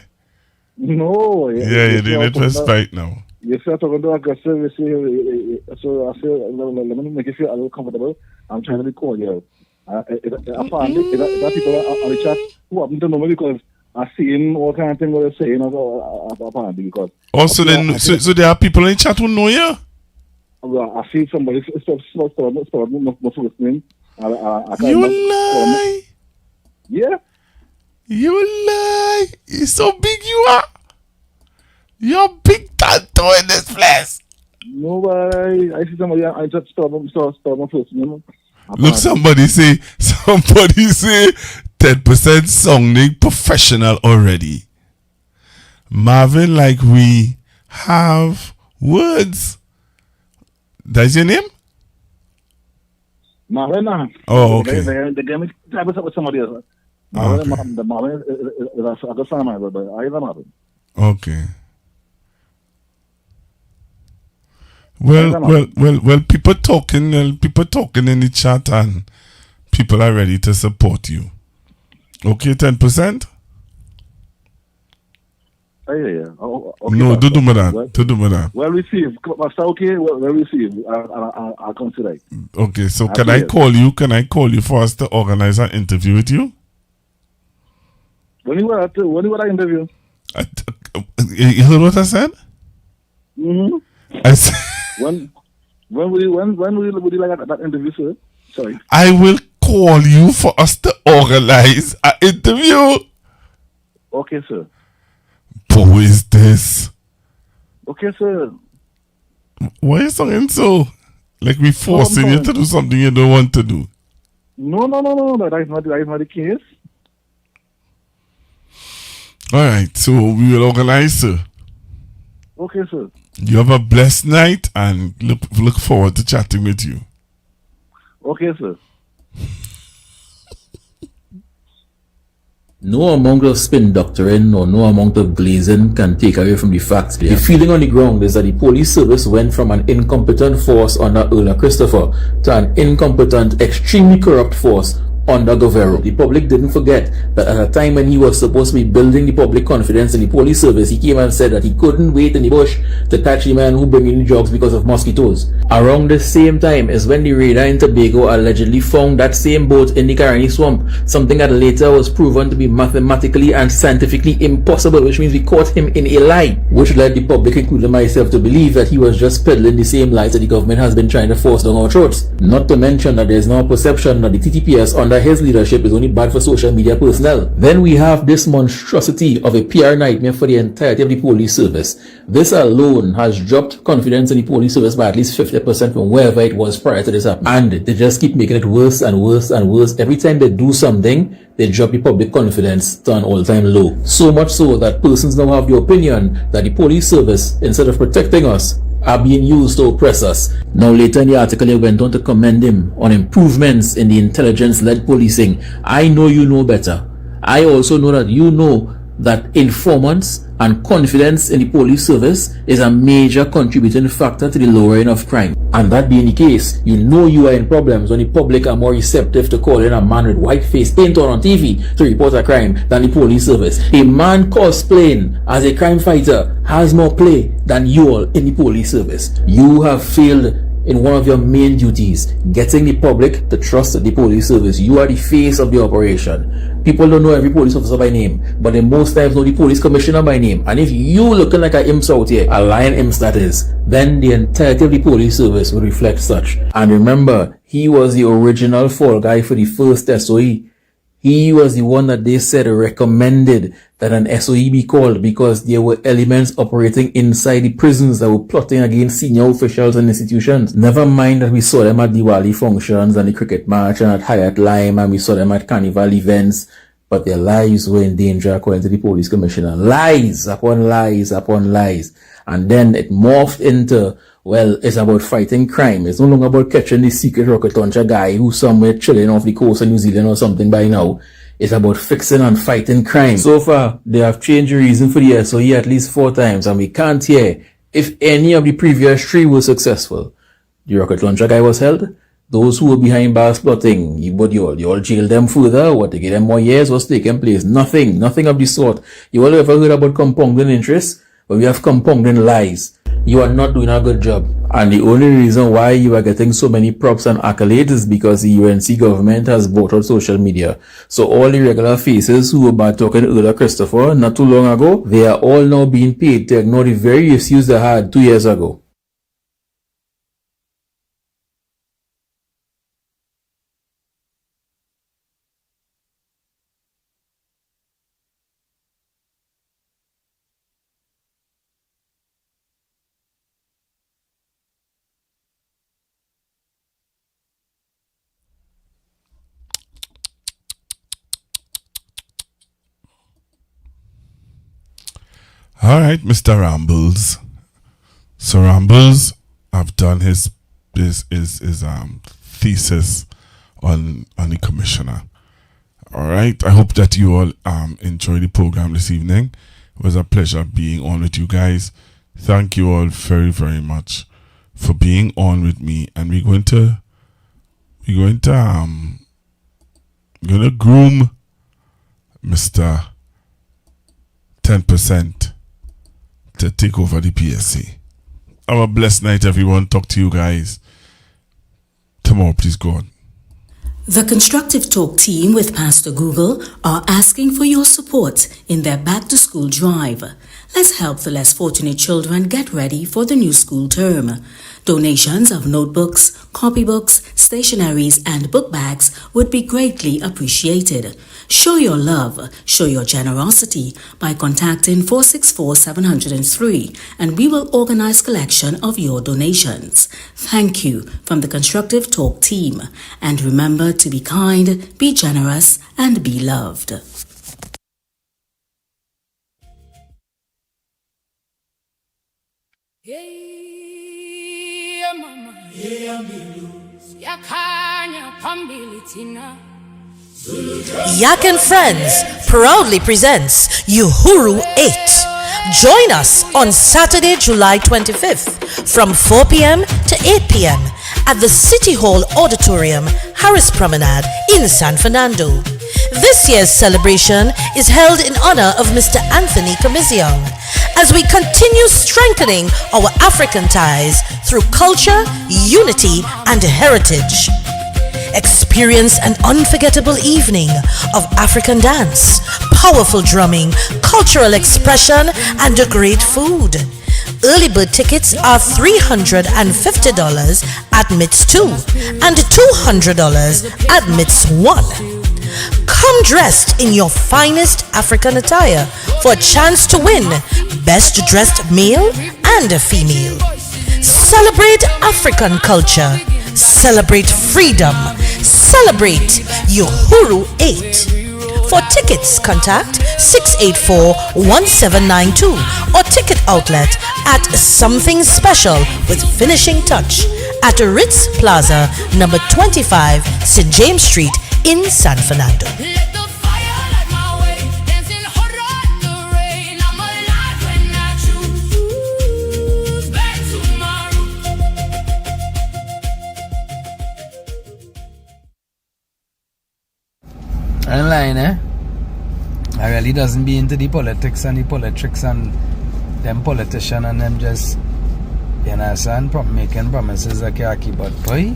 No. Yeah, you're doing it for spite now. You say I'm talking about aggressive. So I say, let me make you feel a little comfortable. I'm trying to be cordial. Apparently, that people on the chat who happen to know me because I see him all kind of thing what they're saying apparently because. Also, so there are people in the chat who know you? Well, I see somebody spell my first name. You lie. Yeah. You lie. You're so big you are. You're big tanto in this place. No, but I see somebody, I just spell my first name. Look, somebody say 10% sounding professional already. Marvin, like we have words. That's your name? Marvin. Oh, okay. They gave me type with somebody else. Marvin is a good son of mine, but I am Marvin. Okay. Well, people talking in the chat and people are ready to support you. Okay, 10%? Yeah. Okay, no, don't do me that. Well received. Master, okay, well received. I'll consider it. Okay, so can I call you for us to organize an interview with you? When you were at interview? You heard what I said? Mm-hmm. I said when would you like that interview, sir? Sorry. I will call you for us to organize an interview. Okay, sir. Who is this? Okay, sir. Why are you saying so? Like we forcing you to do something you don't want to do. No. That is not the case. Alright, so we will organize, sir. Okay, sir. You have a blessed night and look forward to chatting with you. Okay, sir. No amount of spin doctoring or no amount of glazing can take away from the facts. The feeling on the ground is that the police service went from an incompetent force under Earl Christopher to an incompetent, extremely corrupt force under Govero. The public didn't forget that at a time when he was supposed to be building the public confidence in the police service, he came and said that he couldn't wait in the bush to catch the man who bring in the drugs because of mosquitoes. Around the same time is when the radar in Tobago allegedly found that same boat in the Caroni swamp, something that later was proven to be mathematically and scientifically impossible, which means we caught him in a lie, which led the public, including myself, to believe that he was just peddling the same lies that the government has been trying to force down our throats. Not to mention that there is now a perception that the TTPS under under his leadership is only bad for social media personnel. Then we have this monstrosity of a PR nightmare for the entirety of the police service. This alone has dropped confidence in the police service by at least 50% from wherever it was prior to this happening. And they just keep making it worse and worse and worse. Every time they do something, they drop the public confidence to an all-time low. So much so that persons now have the opinion that the police service, instead of protecting us, are being used to oppress us. Now later in the article, he went on to commend him on improvements in the intelligence-led policing. I know you know better. I also know that you know that informants and confidence in the police service is a major contributing factor to the lowering of crime. And that being the case, you know you are in problems when the public are more receptive to calling a man with white face paint on TV to report a crime than the police service. A man cosplaying as a crime fighter has more play than you all in the police service. You have failed in one of your main duties, getting the public to trust the police service. You are the face of the operation. People don't know every police officer by name, but they most times know the police commissioner by name. And if you looking like a imps out here, a lion imps that is, then the entirety of the police service will reflect such. And remember, he was the original fall guy for the first SOE. He was the one that they said recommended that an SOE be called because there were elements operating inside the prisons that were plotting against senior officials and institutions. Never mind that we saw them at Diwali functions and the cricket match and at Hyatt Lime, and we saw them at carnival events, but their lives were in danger according to the police commissioner. Lies upon lies upon lies. And then it morphed into, well, it's about fighting crime. It's no longer about catching the secret rocket launcher guy who's somewhere chilling off the coast of New Zealand or something by now. It's about fixing and fighting crime. So far, they have changed the reason for the SOE at least 4 times, and we can't hear if any of the previous 3 were successful. The rocket launcher guy was held. Those who were behind bars plotting, you all jailed them further. What, to give them more years? What's taking place? Nothing of the sort. You all ever heard about compounding interest? But we have compounding lies. You are not doing a good job. And the only reason why you are getting so many props and accolades is because the UNC government has bought out social media. So all the regular faces who were bad talking earlier Christopher not too long ago, they are all now being paid to ignore the very issues they had 2 years ago. All right, Mr. Rambles. So Rambles have done his thesis on the commissioner. All right, I hope that you all enjoyed the program this evening. It was a pleasure being on with you guys. Thank you all very, very much for being on with me, and we're going to groom Mr. 10% to take over the PSA. Have a blessed night, everyone. Talk to you guys tomorrow. Please go on. The Constructive Talk team with Pastor Google are asking for your support in their back-to-school drive. Let's help the less fortunate children get ready for the new school term. Donations of notebooks, copybooks, stationeries, and book bags would be greatly appreciated. Show your love, show your generosity by contacting 464-703, and we will organize collection of your donations. Thank you from the Constructive Talk team. And remember to be kind, be generous, and be loved. Yak and Friends proudly presents Uhuru 8. Join us on Saturday, July 25th from 4 p.m. to 8 p.m. at the City Hall Auditorium, Harris Promenade in San Fernando. This year's celebration is held in honor of Mr. Anthony Kamiziong as we continue strengthening our African ties through culture, unity, and heritage. Experience an unforgettable evening of African dance, powerful drumming, cultural expression, and a great food. Early bird tickets are $350 admits 2 and $200 admits 1. Come dressed in your finest African attire for a chance to win Best Dressed Male and Female. Celebrate African culture. Celebrate freedom. Celebrate Uhuru 8. For tickets, contact 684-1792 or ticket outlet at Something Special with Finishing Touch at Ritz Plaza, number 25, St. James Street in San Fernando. Online, I really doesn't be into the politics and the politics and them politicians and them just, you understand, making promises that can't keep. But boy,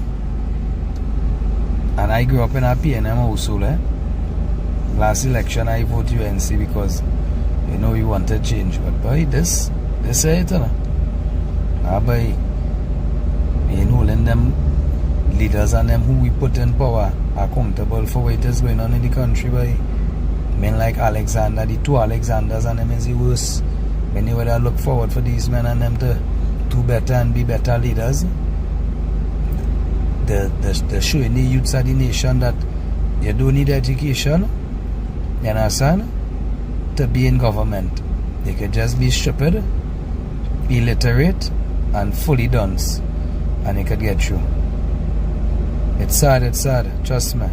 and I grew up in a PNM household. Last election I voted UNC because you know we wanted change. But boy, this say it, boy, you know, letting them leaders and them who we put in power accountable for what is going on in the country, boy. Men like Alexander, the two Alexanders and them is the worst. When you would look forward for these men and them to do better and be better leaders, they're showing the youths of the nation that you don't need education, you understand, to be in government. They could just be stupid, illiterate, and fully dunce, and it could get you. It's sad, trust me.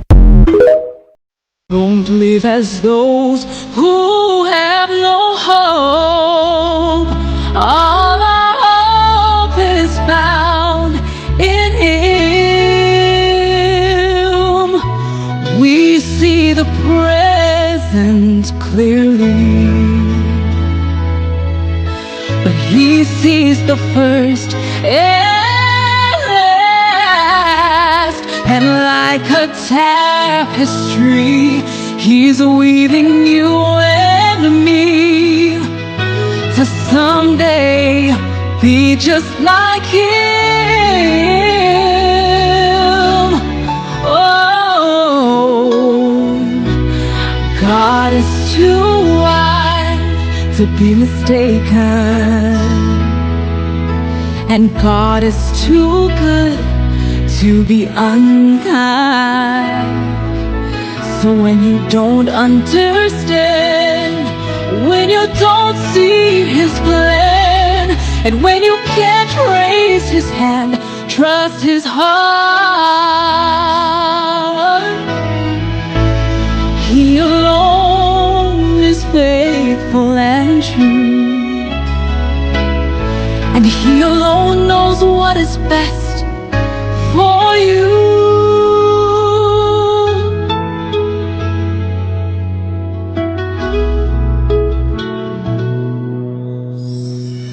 Don't live as those who have no hope. All our hope is found in Him. We see the present clearly, but He sees the first and last. And like a tapestry, He's weaving you and me to someday be just like Him. Oh, God is too wise to be mistaken, and God is too good to be unkind. So when you don't understand, when you don't see His plan, and when you can't trace His hand, trust His heart. He alone is faithful and true, and He alone knows what is best for you.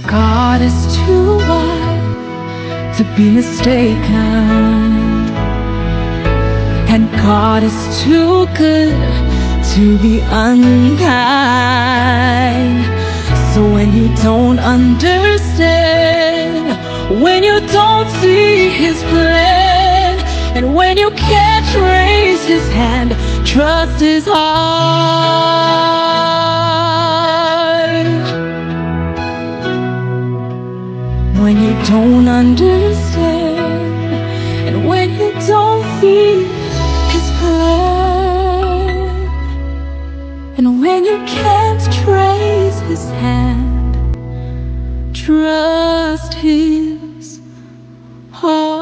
God is too wise to be mistaken, and God is too good to be unkind. So when you don't understand, when you don't see His plan, and when you can't trace His hand, trust His heart. When you don't understand, and when you don't see His plan, and when you can't trace His hand, trust His heart.